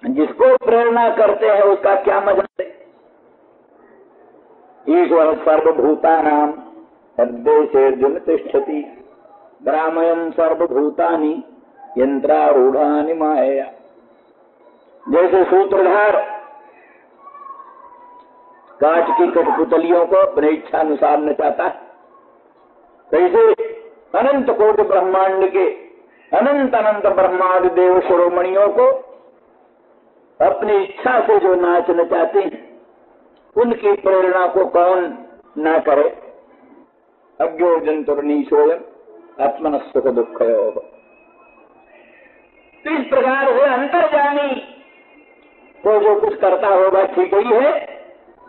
जिसको प्रेरणा करते हैं उसका क्या मतलब है। ईश्वर सर्वभूतानां हृदयेर्जुन तिष्ठति, ग्रामयं सर्वभूतानि यंत्रारूढ़ानि मायया। जैसे सूत्रधार कांच की कठपुतलियों को अपने इच्छा अनुसार नचाता है, कैसे अनंत कोटि ब्रह्मांड के अनंत अनंत ब्रह्मांड देव शिरोमणियों को अपनी इच्छा से जो नाच नचाते हैं, उनकी प्रेरणा को कौन ना करे। अज्ञो जंतुर्नीशोयम आत्मन सुख दुखयो। तो इस प्रकार से अंतर्जामी तो जो कुछ करता होगा ठीक ही है,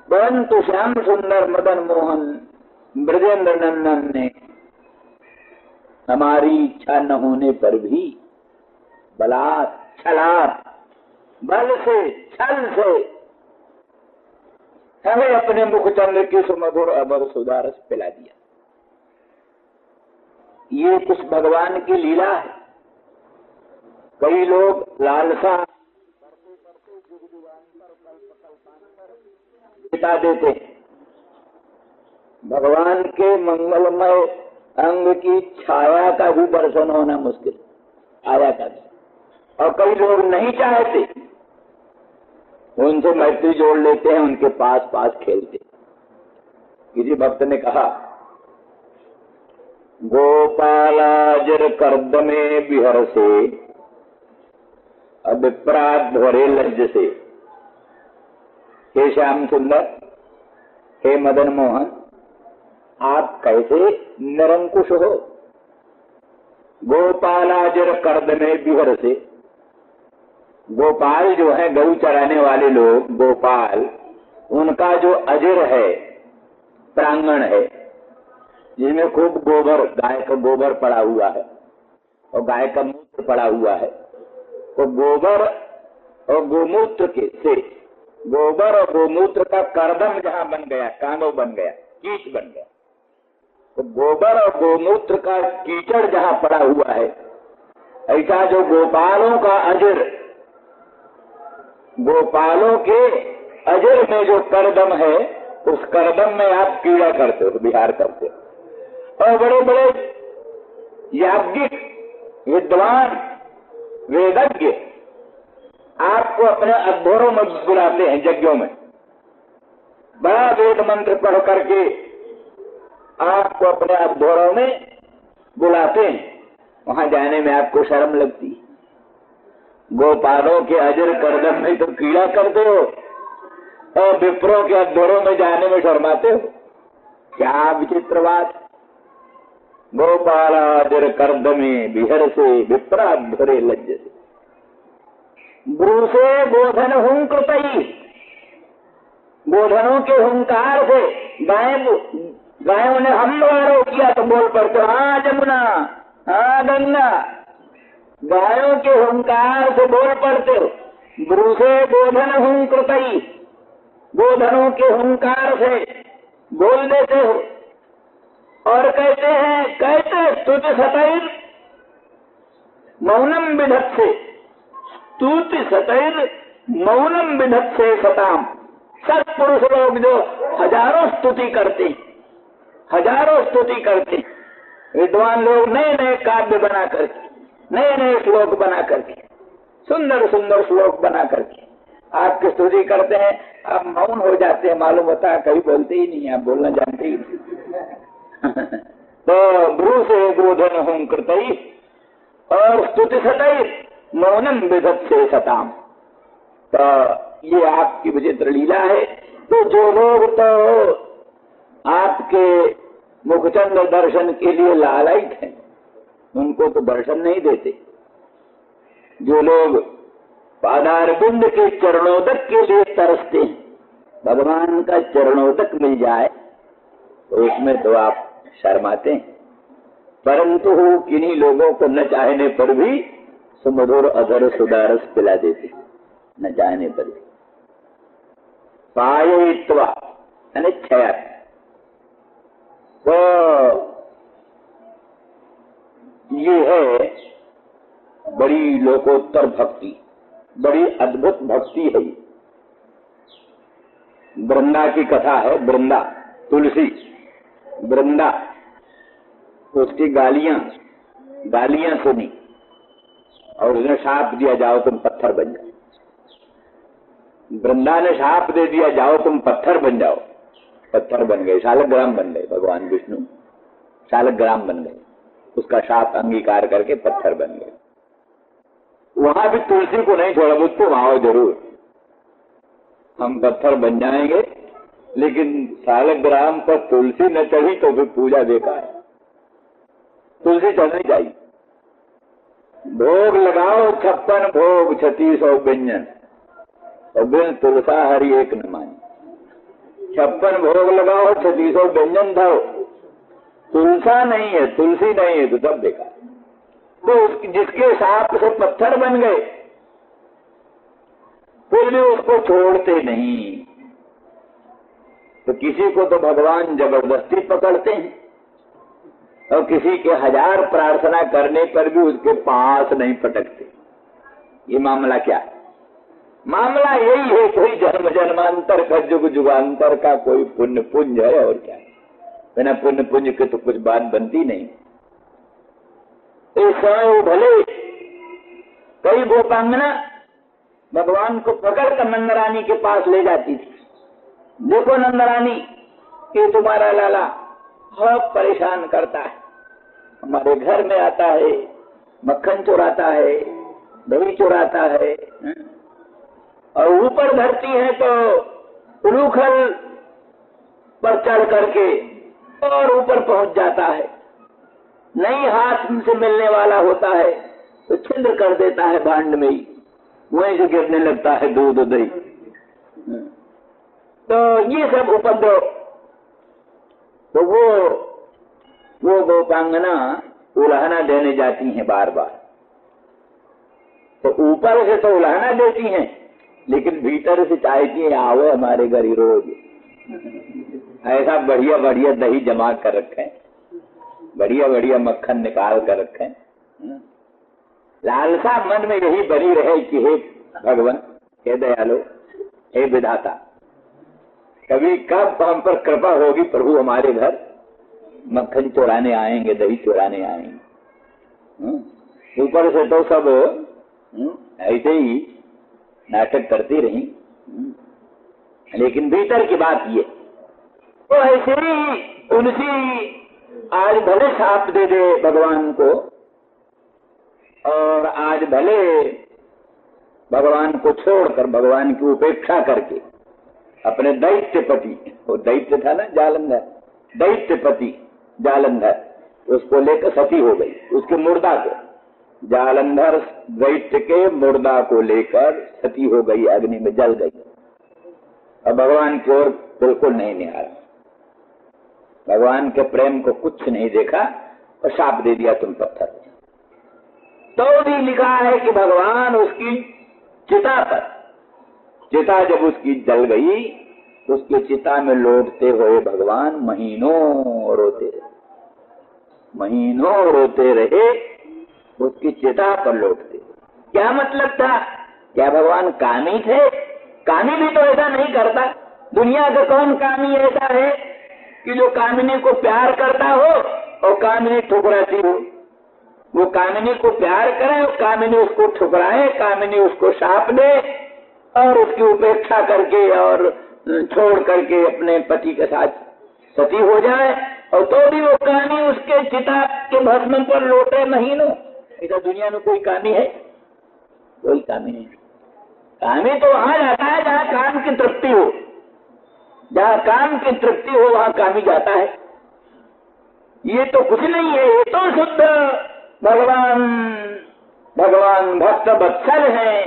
परंतु श्याम सुंदर मदन मोहन ब्रजेंद्र नंदन ने हमारी इच्छा न होने पर भी बलात् छलात् बल से छल से हमें अपने मुखचंद्र की सुमधुर अमर सुधारस पिला दिया। ये कुछ भगवान की लीला है। कई लोग लालसा बिता देते, भगवान के मंगलमय अंग की छाया का भी दर्शन होना मुश्किल, आया का भी। और कई लोग नहीं चाहते, उनसे मैत्री जोड़ लेते हैं, उनके पास पास खेलते। किसी भक्त ने कहा, गोपालाजर कर्दमे बिहर से अभिप्रात भरे लज्ज से। हे श्याम सुंदर, हे मदन मोहन, आप कैसे निरंकुश हो। गोपालाजर कर्दमे बिहर से, गोपाल जो है गौ चराने वाले लोग, गोपाल उनका जो अजर है, प्रांगण है जिसमें खूब गोबर, गाय का गोबर पड़ा हुआ है और गाय का मूत्र पड़ा हुआ है, तो गोबर और गोमूत्र के से, गोबर और गोमूत्र का करदम जहां बन गया, कांदो बन गया, कीच बन गया, तो गोबर और गोमूत्र का कीचड़ जहां पड़ा हुआ है, ऐसा जो गोपालों का अजर, गोपालों के अजर में जो करदम है, उस करदम में आप कीड़ा करते हो, विहार करते हो। और बड़े बड़े याज्ञिक विद्वान वेदज्ञ आपको अपने अध्वर्यों में बुलाते हैं, यज्ञों में बड़ा वेद मंत्र पढ़ करके आपको अपने अध्वर्यों में बुलाते हैं। वहां जाने में आपको शर्म लगती है। गोपालों के अजर करदम में तो कीड़ा करते हो और विप्रों के अध्वर्यों में जाने में शर्माते हो। क्या विचित्र बात। गोपालाजर कर्दमे बिहर से विप्रा भरे लज्ज से, ब्रूसे गोधन हुंकृतई, गोधनों के हुंकार से गायों ने हमवारो किया तो बोल पड़ते, हाँ जमुना, हाँ गंगा, गायों के हुंकार से बोल पड़ते हो। ब्रूसे गोधन हुंकृतई, गोधनों के हुंकार से बोल देते हो। और कहते हैं, कहते स्तुति सतैर मौनम विधत्से, स्तुति सतैर मौनम विधत से सताम। सत्पुरुष लोग जो हजारों स्तुति करते, हजारों स्तुति करते, विद्वान लोग नए नए काव्य बना करके, नए नए श्लोक बना करके, सुंदर सुंदर श्लोक बना करके आपकी स्तुति करते हैं, आप मौन हो जाते हैं, मालूम होता है कभी बोलते ही नहीं, आप बोलना जानते ही नहीं। तो ब्रू से गोधन हूं कृतई और स्तुति सतई मौनम विधत से सताम। तो ये आपकी विचित्र लीला है। तो जो लोग तो आपके मुखचंद्र दर्शन के लिए लालायित हैं, उनको तो दर्शन नहीं देते। जो लोग पादारविंद के चरणोदक के लिए तरसते हैं, भगवान का चरणोदक मिल जाए तो उसमें तो आप शर्माते हैं। परंतु किन्हीं लोगों को न चाहने पर भी सुमधुर अधर सुदारस पिला देते, न चाहने पर भी। पाययित्वा अनिच्छया, तो ये है बड़ी लोकोत्तर भक्ति, बड़ी अद्भुत भक्ति है। वृंदा की कथा है, वृंदा तुलसी, वृंदा उसकी गालियां सुनी और उसने शाप दिया, जाओ तुम पत्थर बन जाओ। वृंदा ने शाप दे दिया, जाओ तुम पत्थर बन जाओ। पत्थर बन गए, शालग्राम बन गए, भगवान विष्णु शालग्राम बन गए, उसका शाप अंगीकार करके पत्थर बन गए। वहां भी तुलसी को नहीं छोड़ा, मुझको आओ जरूर, हम पत्थर बन जाएंगे, लेकिन शालग्राम पर तुलसी न चढ़ी तो फिर पूजा बेकार। तुलसी चढ़नी चाहिए। भोग लगाओ 56 भोग 3600 व्यंजन, और बिन तुलसा हरि एक न मानी। 56 भोग लगाओ 3600 व्यंजन था, तुलसा नहीं है, तुलसी नहीं है तो सब बेकार। तो जिसके साप से पत्थर बन गए फिर भी उसको छोड़ते नहीं। तो किसी को तो भगवान जबरदस्ती पकड़ते हैं और किसी के 1000 प्रार्थना करने पर भी उसके पास नहीं पटकते। ये मामला क्या है? मामला यही है, कोई जन्म जन्मांतर का जुग जुगांतर का कोई पुण्य पुंज है, और क्या है। बिना पुण्य पुंज के तो कुछ बात बनती नहीं। इस समय भले कई गोपांगना भगवान को पकड़कर नंदरानी के पास ले जाती थी। देखो नंदरानी, ये तुम्हारा लाला बहुत परेशान करता है, हमारे घर में आता है, मक्खन चुराता है, दही चुराता है, और ऊपर धरती है तो उलूखल पर चढ़ करके और ऊपर पहुंच जाता है। नहीं हाथ से मिलने वाला होता है तो छिद्र कर देता है भांड में ही, वहीं से गिरने लगता है दूध दही। तो ये सब उपद्रव। तो वो गोपांगना उलाहना देने जाती हैं बार बार। तो ऊपर से तो उलाहना देती हैं, लेकिन भीतर से चाहती है आओ हमारे घर रोज, ऐसा बढ़िया बढ़िया दही जमा कर रखें, बढ़िया बढ़िया मक्खन निकाल कर रखें। लालसा मन में यही बनी रहे कि हे भगवान, हे दयालु, हे विधाता, कभी कब हम पर कृपा होगी प्रभु, हमारे घर मक्खन चुराने आएंगे, दही चुराने आएंगे। ऊपर से तो सब ऐसे ही नाटक करती रही, लेकिन भीतर की बात ये। तो ऐसे ही तुलसी आज भले शाप दे दे भगवान को, और आज भले भगवान को छोड़कर, भगवान की उपेक्षा करके अपने दैत्यपति, वो दैत्य था ना जालंधर, दैत्यपति जालंधर, उसको लेकर सती हो गई। उसके मुर्दा को, जालंधर दैत्य के मुर्दा को लेकर सती हो गई, अग्नि में जल गई। और भगवान की ओर बिल्कुल नहीं निहारा, भगवान के प्रेम को कुछ नहीं देखा और शाप दे दिया तुम पत्थर। तो भी लिखा है कि भगवान उसकी चिता पर, चिता जब उसकी जल गई, उसकी चिता में लौटते हुए भगवान महीनों रोते रहे, महीनों रोते रहे, उसकी चिता पर लौटते। क्या मतलब था क्या भगवान कामी थे? कामी भी तो ऐसा नहीं करता। दुनिया का कौन कामी ऐसा है कि जो कामिनी को प्यार करता हो और कामिनी ठुकराती हो? वो कामिनी को प्यार करे और कामिनी उसको ठुकराए, कामिनी उसको शाप दे और उसकी उपेक्षा करके और छोड़ करके अपने पति के साथ सती हो जाए, और तो भी वो कामी उसके चिता के भस्म पर लौटे महीनों। ऐसा दुनिया में कोई कामी है? कोई कामी नहीं। कामी तो वहां जाता है जहाँ काम की तृप्ति हो, जहाँ काम की तृप्ति हो वहां कामी जाता है। ये तो कुछ नहीं है, ये तो शुद्ध भगवान भक्त वत्सल हैं।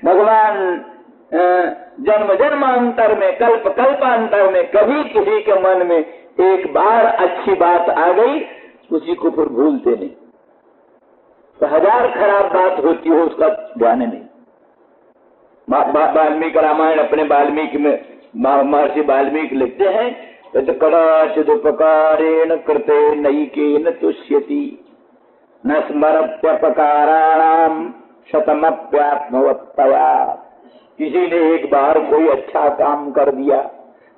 भगवान जन्म जन्मांतर में, कल्प कल्पांतर में कभी किसी के मन में एक बार अच्छी बात आ गई, उसी को फिर भूलते नहीं। तो हजार खराब बात होती हो उसका ध्यान नहीं। वाल्मीकि रामायण अपने वाल्मीकि में महर्षि वाल्मीकि लिखते हैं, तो कदाचिदुपकारेण कृते नैकेन तुष्यति न स्मरत्यपकाराणाम शतमप्यात्मवत्तया। किसी ने एक बार कोई अच्छा काम कर दिया,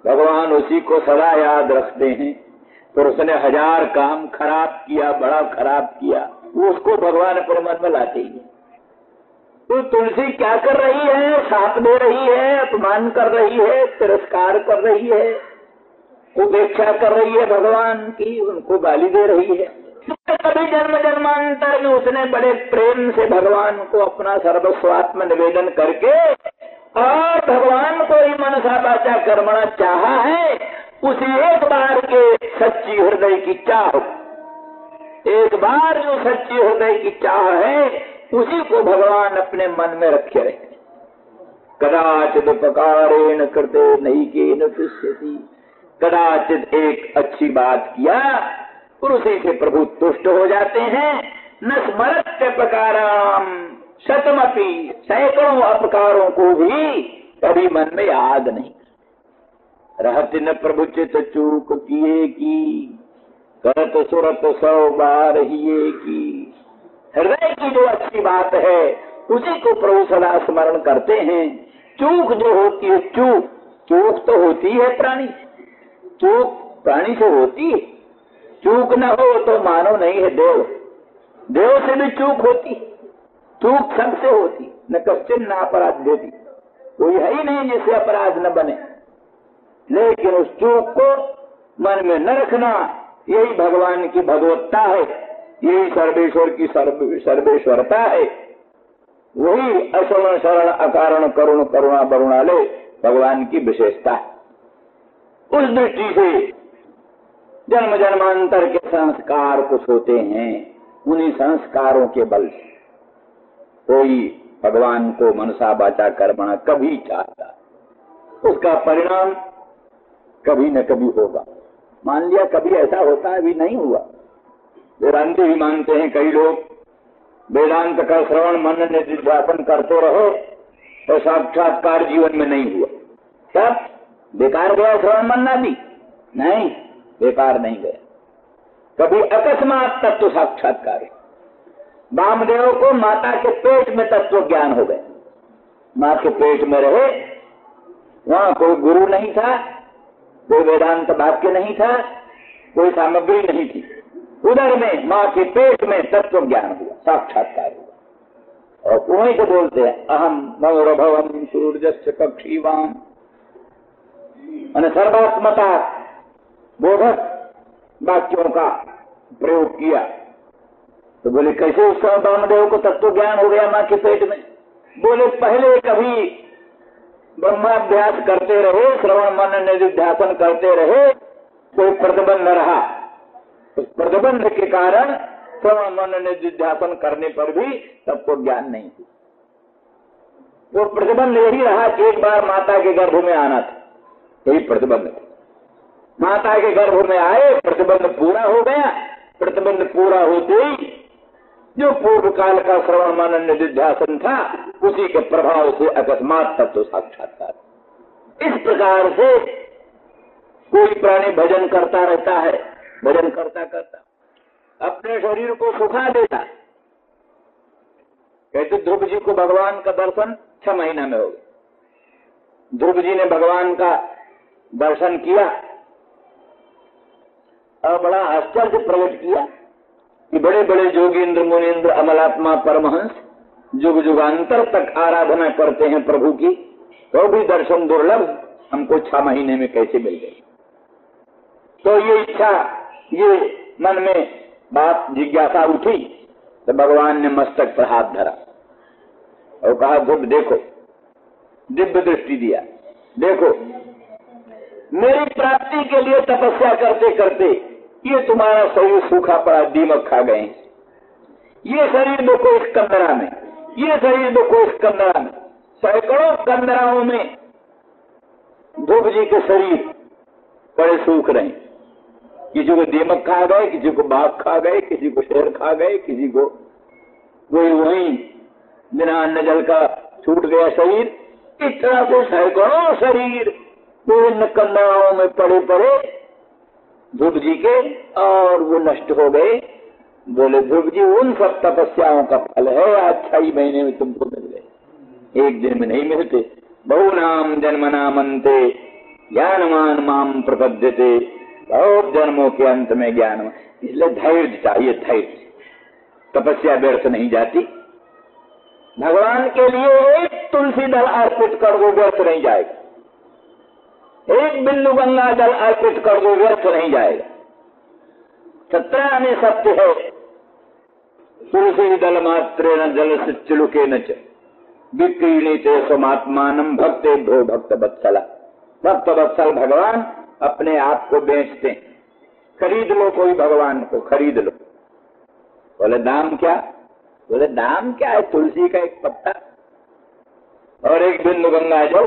भगवान उसी को सदा याद रखते हैं। फिर उसने हजार काम खराब किया, बड़ा खराब किया, उसको भगवान अपने मन में लाते ही। तो तुलसी क्या कर रही है? शाप दे रही है, अपमान कर रही है, तिरस्कार कर रही है, उपेक्षा कर रही है भगवान की, उनको गाली दे रही है। कभी जन्म जन्मांतर में उसने बड़े प्रेम से भगवान को अपना सर्वस्वात्म निवेदन करके और भगवान को ही मनसा वाचा कर्मणा चाहा है। उसी एक बार के सच्ची हृदय की चाह, एक बार जो सच्ची हृदय की चाह है, उसी को भगवान अपने मन में रखे रहे। कदाचित उपकारेण कृते नैकेन तुष्यति। कदाचित एक अच्छी बात किया और उसी से प्रभु तुष्ट हो जाते हैं। न स्मरत्य अपकाराम शतमपि, सैकड़ों अपकारों को भी कभी मन में याद नहीं। रहत न प्रभु चित चूक किए की, करत सुरत 100 बार हिये की। हृदय की जो अच्छी बात है उसी को प्रभु सदा स्मरण करते हैं। चूक जो होती है, चूक तो होती है प्राणी, चूक प्राणी से होती है। चूक न हो तो मानव नहीं है देव, देव से भी चूक होती, चूक सबसे होती। न कश्चिन न अपराध होती, कोई है ही नहीं जिससे अपराध न बने। लेकिन उस चूक को मन में न रखना, यही भगवान की भगवत्ता है, यही सर्वेश्वर की सर्वेश्वरता है। वही अशरण शरण अकारण करुण करुणा वरुणालय भगवान की विशेषता है। उस दृष्टि से जन्म जन्मांतर के संस्कार कुछ होते हैं, उन्हीं संस्कारों के बल से कोई भगवान को मनसा वाचा कर्मणा कभी चाहता, उसका परिणाम कभी न कभी होगा। मान लिया कभी ऐसा होता है, अभी नहीं हुआ। वेदांति भी मानते हैं कई लोग, वेदांत का श्रवण मनन निधिध्यासन करते रहे तो साक्षात्कार जीवन में नहीं हुआ। तब बेकार गया श्रवण मनना भी? नहीं, बेकार नहीं गया। कभी अकस्मात तत्व साक्षात्कार। वामदेव को माता के पेट में तत्व ज्ञान हो गए। माँ के पेट में रहे, वहां कोई गुरु नहीं था, कोई वेदांत वाक्य नहीं था, कोई सामग्री नहीं थी। उधर में माँ के पेट में तत्व ज्ञान हुआ, साक्षात्कार हुआ। और वहीं से बोलते हैं अहम मौरभवम सूर्यस्य कक्षीवाम, सर्वात्मता बोधक वाक्यों का प्रयोग किया। तो बोले कैसे उसका वामदेव को तत्व ज्ञान हो गया माँ के पेट में? बोले पहले कभी ब्रह्माभ्यास करते रहे, श्रवण मनन निधिध्यासन करते रहे, कोई प्रतिबंध रहा। उस प्रतिबंध के कारण श्रवण मनन निधिध्यासन करने पर भी तत्व ज्ञान नहीं हुआ। वो प्रतिबंध यही रहा कि एक बार माता के गर्भ में आना था, यही प्रतिबंध था। माता के गर्भ में आए, प्रतिबंध पूरा हो गया। प्रतिबंध पूरा होते ही जो पूर्व काल का श्रवण मनन निधिध्यासन था, उसी के प्रभाव से अकस्मात तत्व साक्षात्कार। इस प्रकार से कोई प्राणी भजन करता रहता है, भजन करता करता अपने शरीर को सुखा देता। कहते ध्रुव जी को भगवान का दर्शन 6 महीना में हो गए। ध्रुव जी ने भगवान का दर्शन किया और बड़ा आश्चर्य प्रकट किया कि बड़े बड़े जोगींद्र मुनींद्र अमलात्मा परमहंस जुग जुगांतर तक आराधना करते हैं प्रभु की, तो भी दर्शन दुर्लभ हमको 6 महीने में कैसे मिल गई। तो ये इच्छा, ये मन में बात जिज्ञासा उठी, तो भगवान ने मस्तक पर हाथ धरा और कहा, ध्रुव देखो, दिव्य दृष्टि दिया, देखो मेरी प्राप्ति के लिए तपस्या करते करते ये तुम्हारा शरीर सूखा पड़ा, दीमक खा गए, ये शरीर देखो इस कंदरा में, ये शरीर देखो इस कंदरा में, सैकड़ों कंदराओं में ध्रुव जी के शरीर बड़े सूख रहे, किसी को दीमक खा गए, किसी को बाघ खा गए, किसी को शेर खा गए, किसी को वही बिना अन्न जल का छूट गया शरीर। इस तरह से सैकड़ों शरीर विभिन्न कंदराओं में पड़े पड़े ध्रुव जी के, और वो नष्ट हो गए। बोले, ध्रुव जी उन सब तपस्याओं का फल है, आज 6 महीने में तुमको मिल गए, एक दिन में नहीं मिलते। बहुनाम जन्मनामन्ते ज्ञानवान माम प्रपद्यते, बहुत जन्मों के अंत में ज्ञान। इसलिए धैर्य चाहिए, धैर्य, तपस्या व्यर्थ नहीं जाती। भगवान के लिए एक तुलसी दल अर्पित कर दो, व्यर्थ नहीं जाएगा, एक बिंदु गंगा जल अर्पित कर दो, व्यर्थ नहीं जाएगा। सत्या में सत्य है, तुलसी दल मात्रे न जल से चिलुके न विक्रीणीते स्वमात्मानम भक्तेभ्यो भक्त वत्सला। भक्त वत्सल भगवान अपने आप को बेचते हैं, खरीद लो कोई भगवान को, खरीद लो। बोले दाम क्या? बोले दाम क्या है, तुलसी का एक पत्ता और एक बिंदु गंगा जल।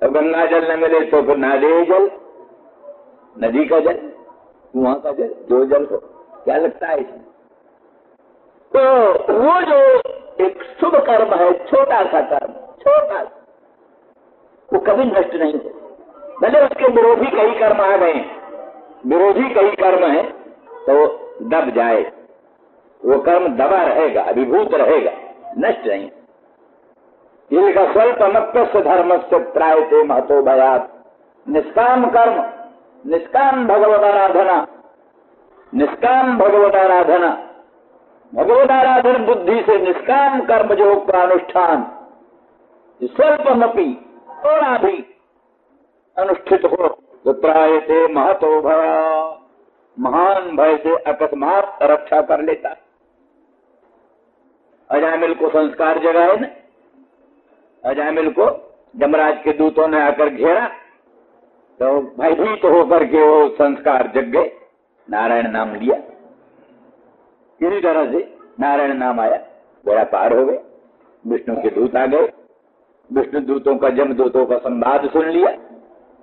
तो गंगा जल न मिले तो फिर नाले जल, नदी का जल, कुआं का जल, जो जल हो, क्या लगता है इसमें? तो वो जो एक शुभ कर्म है, छोटा सा कर्म, छोटा, वो कभी नष्ट नहीं हो, भले उसके विरोधी कई कर्म आ गए, विरोधी कई कर्म है तो दब जाए, वो कर्म दबा रहेगा, अभिभूत रहेगा, नष्ट नहीं। इनका स्वल्पमप्यस्य धर्मस्य त्रायते महतो भयात्। निष्काम कर्म, निष्काम भगवदाराधना, निष्काम भगवदाराधना, भगवदाराधन बुद्धि से निष्काम कर्म जो का अनुष्ठान स्वल्पमपि, थोड़ा भी अनुष्ठित हो तो त्रायते महतो भया, महान भय से अकस्मात रक्षा कर लेता। अजामिल को संस्कार जगाए न, अजामिल को यमराज के दूतों ने आकर घेरा तो भयभीत होकर के वो संस्कार जग गए, नारायण नाम लिया, किसी तरह से नारायण नाम आया, बेड़ा पार हो गए। विष्णु के दूत आ गए, विष्णु दूतों का जमदूतों का संवाद सुन लिया,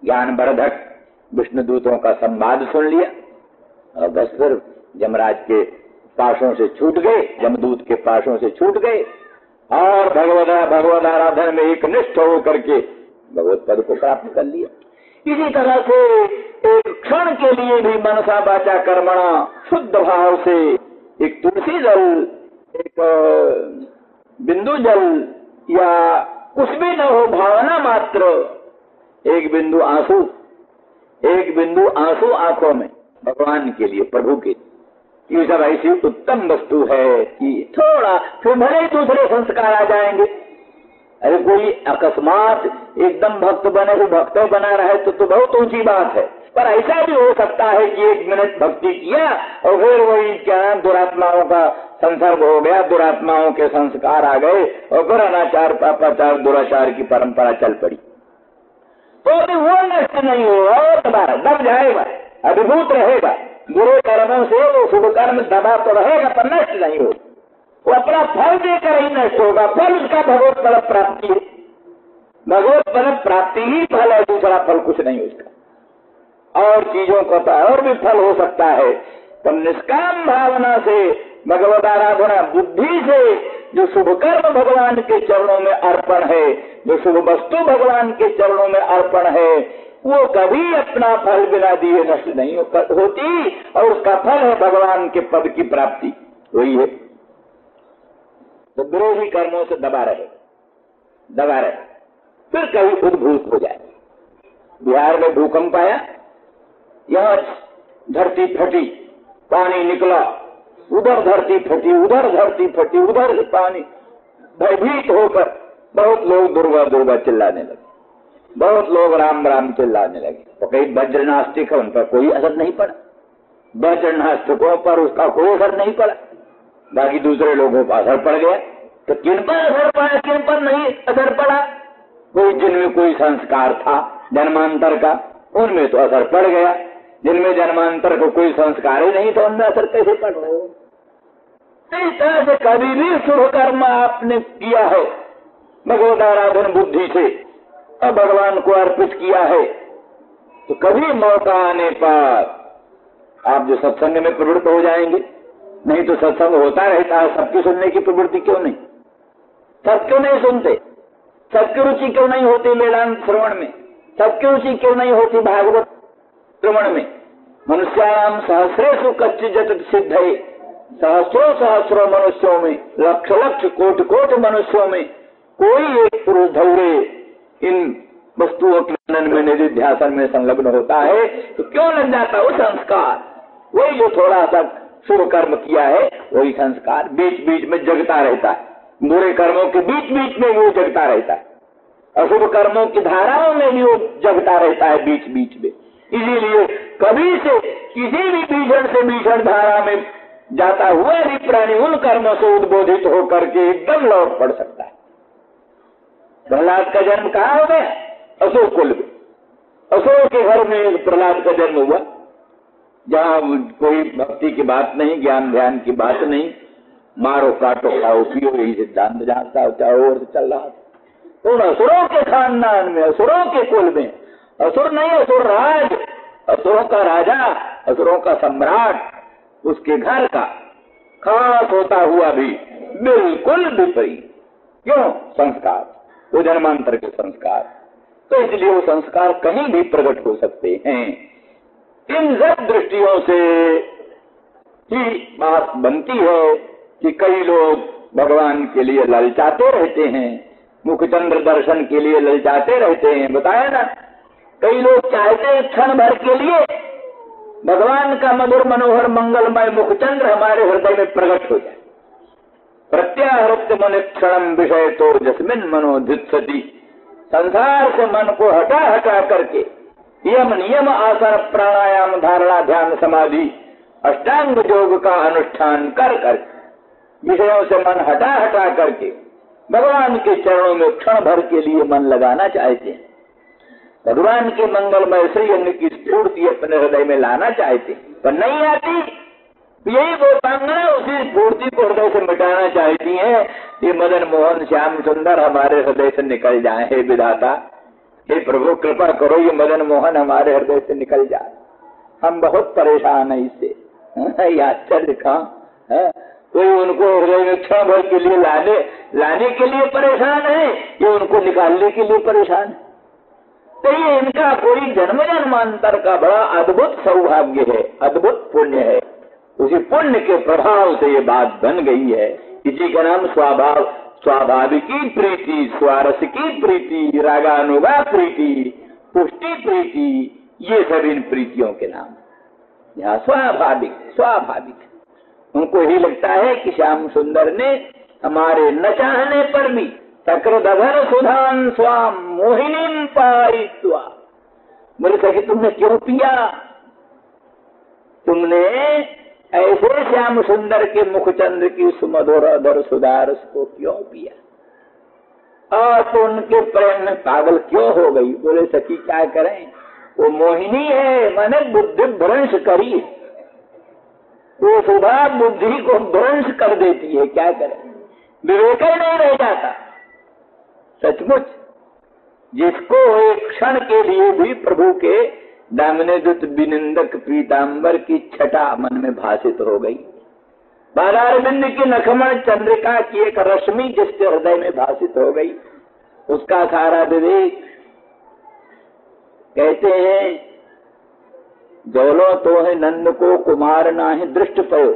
ज्ञान वर्धक विष्णु दूतों का संवाद सुन लिया और बस फिर यमराज के पाशों से छूट गए, जमदूत के पाशों से छूट गए और भगवद आराधन में एक निष्ठ होकर के भगवत पद को प्राप्त कर लिया। इसी तरह से एक क्षण के लिए भी मनसा वाचा कर्मणा शुद्ध भाव से एक तुलसी जल, एक बिंदु जल या कुछ भी न हो, भावना मात्र, एक बिंदु आंसू, एक बिंदु आंसू आंखों में भगवान के लिए, प्रभु के लिए, ये सब ऐसी उत्तम वस्तु है कि थोड़ा फिर भले ही दूसरे संस्कार आ जाएंगे। अरे कोई अकस्मात एकदम भक्त बने तो भक्त बना रहे तो बहुत ऊंची बात है, पर ऐसा भी हो सकता है कि 1 मिनट भक्ति किया और फिर वही क्या दुरात्माओं का संसर्ग हो गया, दुरात्माओं के संस्कार आ गए और फिर अनाचार पापाचार दुराचार की परंपरा चल पड़ी, तो भी वो नष्ट नहीं होगा, दब जाएगा, अभिभूत रहेगा। बुरे कर्मों से वो शुभ कर्म दबा तो रहेगा पर नष्ट नहीं होगा, वो अपना फल देकर ही नष्ट होगा। फल उसका भगवत फल प्राप्ति है, भगवत फल प्राप्ति ही फल है, दूसरा फल कुछ नहीं उसका। और चीजों का तो और भी फल हो सकता है, तो निष्काम भावना से भगवत आराधना बुद्धि से जो शुभ कर्म भगवान के चरणों में अर्पण है, जो शुभ वस्तु भगवान के चरणों में अर्पण है, वो कभी अपना फल बिना दिए नष्ट नहीं होती और उसका फल है भगवान के पद की प्राप्ति, वही है। तो विरोधी कर्मों से दबा रहे, दबा रहे, फिर कभी उद्भूत हो जाए। बिहार में भूकंप आया, यहां धरती फटी, पानी निकला, उधर धरती फटी, उधर धरती फटी, उधर पानी, भयभीत होकर बहुत लोग दुर्गा दुर्गा चिल्लाने लगे, बहुत लोग राम राम चिल्लाने लगे। तो कई वज्र नास्तिक है, उन पर कोई असर नहीं पड़ा, वज्र नास्तिकों पर उसका कोई असर नहीं पड़ा, बाकी दूसरे लोगों पर असर पड़ गया। तो किन पर असर पड़ा, किन पर नहीं असर पड़ा? कोई जिनमें कोई संस्कार था जन्मांतर का, उनमें तो असर पड़ गया, जिनमें जन्मांतर को कोई संस्कार ही नहीं था उनमें असर कैसे पड़ रहा है? इस तरह से कभी भी शुभ कर्म आपने किया है, भगवत आराधन बुद्धि से और भगवान को अर्पित किया है, तो कभी मौका आने पर आप जो सत्संग में प्रवृत्त हो जाएंगे। नहीं तो सत्संग होता रहता है, सबकी सुनने की प्रवृत्ति क्यों नहीं? सब क्यों नहीं सुनते? सबकी रुचि क्यों नहीं होती वेदांत श्रवण में? सबकी रुचि क्यों नहीं होती भागवत श्रवण में? मनुष्याणाम सहस्रेषु कच्चित् सिद्धये, सहस्रों सहस्रों मनुष्यों में, लक्ष लक्ष कोटि कोटि मनुष्यों में कोई एक पुरुष धौरे इन वस्तुओं के मनन में निधिध्यासन में संलग्न होता है, तो क्यों लग जाता वो संस्कार? वही जो थोड़ा सा शुभ कर्म किया है वही संस्कार बीच बीच में जगता रहता है, बुरे कर्मों के बीच बीच में वो जगता रहता है, अशुभ कर्मों की धाराओं में भी वो जगता रहता है बीच बीच में। इसीलिए कभी से किसी भी भीषण से भीषण धारा में जाता हुआ भी प्राणी उन कर्मों से उद्बोधित होकर के एकदम लौट पड़ सकता है। प्रहलाद का जन्म कहाँ हो गया? असुर कुल में, असुरों के घर में प्रहलाद का जन्म हुआ, जहाँ कोई भक्ति की बात नहीं, ज्ञान ध्यान की बात नहीं, मारो काटो खाओ पियो यही सिद्धांत जानता हो, चाहे और चल रहा था। उन असुरों के खानदान में, असुरों के कुल में, असुर नहीं असुर राज, असुरों का राजा, असुरों का सम्राट, उसके घर का खास होता हुआ भी बिल्कुल विपरीत। क्यों? संस्कार, वो जन्मांतर के संस्कार, तो इसलिए वो संस्कार कहीं भी प्रकट हो सकते हैं। इन सब दृष्टियों से ही बात बनती है कि कई लोग भगवान के लिए ललचाते रहते हैं, मुखचंद्र दर्शन के लिए ललचाते रहते हैं। बताया ना, कई लोग चाहते हैं क्षण भर के लिए भगवान का मधुर मनोहर मंगलमय मुखचंद्र हमारे हृदय में प्रकट हो जाए। प्रत्याहृत्य मन क्षणम विषय तो जस्मिन मनोधित्सति, संसार से मन को हटा हटा करके यम नियम आसन प्राणायाम धारणा ध्यान समाधि अष्टांग योग का अनुष्ठान कर कर विषयों से मन हटा हटा करके भगवान के चरणों में क्षण भर के लिए मन लगाना चाहते हैं, भगवान के मंगलमय श्री अंग की स्फूर्ति अपने हृदय में लाना चाहते हैं, पर नहीं आती। यही गोपांगना उसी स्फूर्ति को हृदय से मिटाना चाहती है। ये मदन मोहन श्याम सुंदर हमारे हृदय से निकल जाए, हे विधाता, हे प्रभु कृपा करो ये मदन मोहन हमारे हृदय से निकल जाए, हम बहुत परेशान है इससे। ये आश्चर्य कहाँ है? कोई उनको हृदय में क्षण भर के लिए लाने के लिए परेशान है, ये उनको निकालने के लिए परेशान है। तो ये इनका कोई जन्म जन्मांतर का बड़ा अद्भुत सौभाग्य है, अद्भुत पुण्य है। उसी पुण्य के प्रभाव से ये बात बन गई है। इसी का नाम स्वाभाविकी प्रीति, स्वारस की प्रीति, रागानुगा प्रीति, पुष्टि प्रीति, ये सब इन प्रीतियों के नाम। यहाँ स्वाभाविक उनको ही लगता है कि श्याम सुंदर ने हमारे न चाहने पर भी चक्रधर सुधान स्वाम मोहिनीम पायित्वा। बोले सखी तुमने क्यों पिया? तुमने ऐसे श्याम सुंदर के मुखचंद्र की सुमधुर अधर सुधारस को क्यों पिया? और तो उनके प्रेम में पागल क्यों हो गई? बोले सखी क्या करें, वो मोहिनी है, मैंने बुद्धि भ्रंश करी, वो सुधा बुद्धि को भ्रंश कर देती है, क्या करें, विवेक ही नहीं रह जाता। सचमुच जिसको एक क्षण के लिए भी प्रभु के दामने दुत बिनिंदक पीतांबर की छटा मन में भाषित हो गई, बालारविंद की नखमण चंद्रिका की एक रश्मि जिसके हृदय में भाषित हो गई, उसका सारा विवेक। कहते हैं जोलो तो है नंद को कुमार ना है दृष्ट पयो,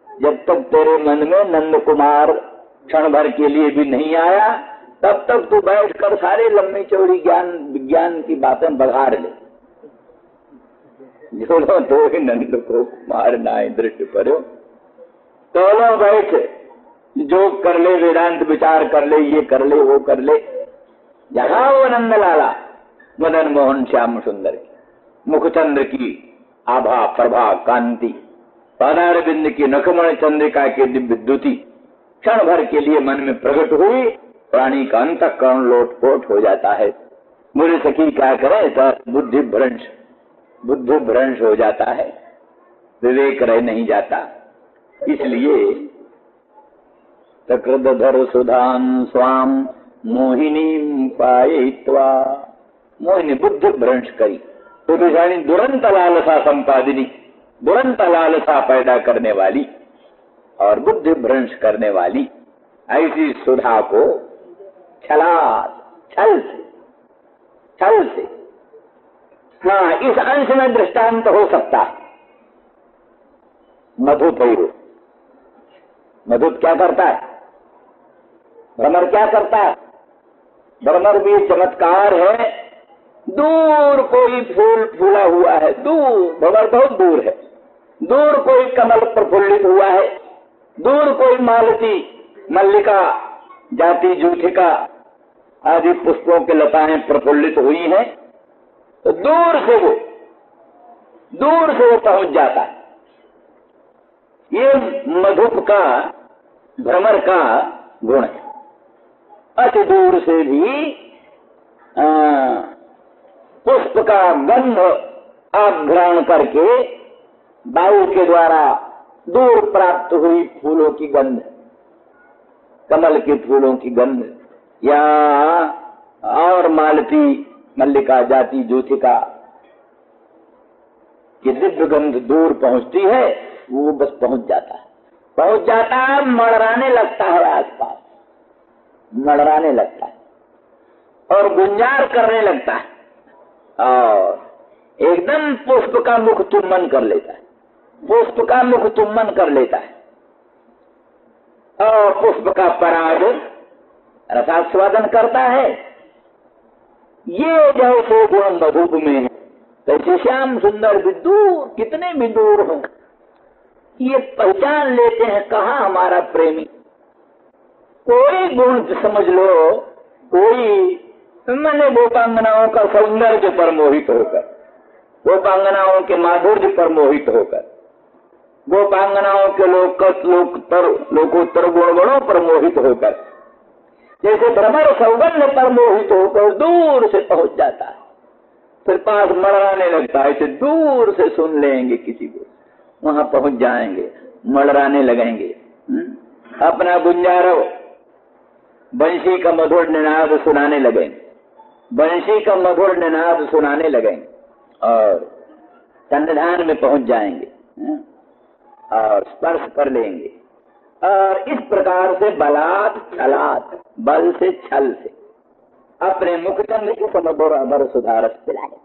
जब तक तेरे मन में नंद कुमार क्षण भर के लिए भी नहीं आया, तब तक तू बैठकर सारे लंबी चौड़ी ज्ञान विज्ञान की बातें बघाड़ ले। जो दो ही नंद को मारना दृष्टि पर तो बैठ, जो कर ले, वेदांत विचार कर ले, ये कर ले, वो कर ले। जहां वो नंद लाला मदन मोहन श्याम सुंदर की मुखचंद्र की आभा प्रभा कांति, पादार बिंद की नखमण चंद्रिका की दिव्य द्युति क्षण भर के लिए मन में प्रकट हुई, प्राणी का अंतःकरण लोटपोट हो जाता है। मुझे सखी क्या करे तो बुद्धि भ्रंश हो जाता है, विवेक रह नहीं जाता। इसलिए तकृदधर सुधान स्वाम मोहिनी पायित्वा, मोहिनी बुद्धि भ्रंश करी तो बिजानी दुरंत लालसा संपादिनी, दुरंत लालसा पैदा करने वाली और बुद्धि भ्रंश करने वाली ऐसी सुधा को छल से हाँ, इस अंश में दृष्टांत हो सकता है। मधुपैरो, मधु क्या करता है? भ्रमर क्या करता है? भ्रमर भी चमत्कार है। दूर कोई फूल फूला हुआ है, दूर, भ्रमर बहुत दूर है, दूर कोई कमल प्रफुल्लित हुआ है, दूर कोई मालती, मल्लिका, जाति, जूथिका आदि पुष्पों के लताएं प्रफुल्लित हुई हैं, तो दूर से वो पहुंच जाता है। ये मधुप का, भ्रमर का गुण है। अति दूर से भी पुष्प का गंध आघ्राण करके वायु के द्वारा दूर प्राप्त हुई फूलों की गंध, कमल के फूलों की गंध या और मालती, मल्लिका, जाति, ज्योतिका की दिव्य गंध दूर पहुंचती है, वो बस पहुंच जाता है, मड़राने लगता है, आसपास मड़राने लगता है और गुंजार करने लगता है और एकदम पुष्प का मुख चुम्बन कर लेता है, पुष्प का मुख चुम्बन कर लेता है और पुष्प का पराग रसास्वादन करता है। ये जैसे गुण मधुप में है, तैसे श्याम सुंदर भी दूर, कितने भी दूर हो, ये पहचान लेते हैं कहाँ हमारा प्रेमी। कोई गुण समझ लो, कोई मैंने गोपांगनाओं का सौंदर्य पर मोहित होकर, गोपांगनाओं के माधुर्य पर मोहित होकर, गोपांगनाओं के लोकोत्तर गुणों पर मोहित होकर, जैसे भ्रमर सौगंध पर मोहित होकर दूर से पहुंच जाता है, फिर पास मड़राने लगता है, इसे दूर से सुन लेंगे किसी को, वहां पहुंच जाएंगे, मड़राने लगेंगे, अपना गुंजारो बंशी का मधुर निनाद सुनाने लगेंगे, बंशी का मधुर निनाद सुनाने लगेंगे और सन्निधान में पहुंच जाएंगे और स्पर्श कर लेंगे और इस प्रकार से बलात् छलात्, बल से छल से अपने मुखचंद्र की समग्र सुधारस पिलाए।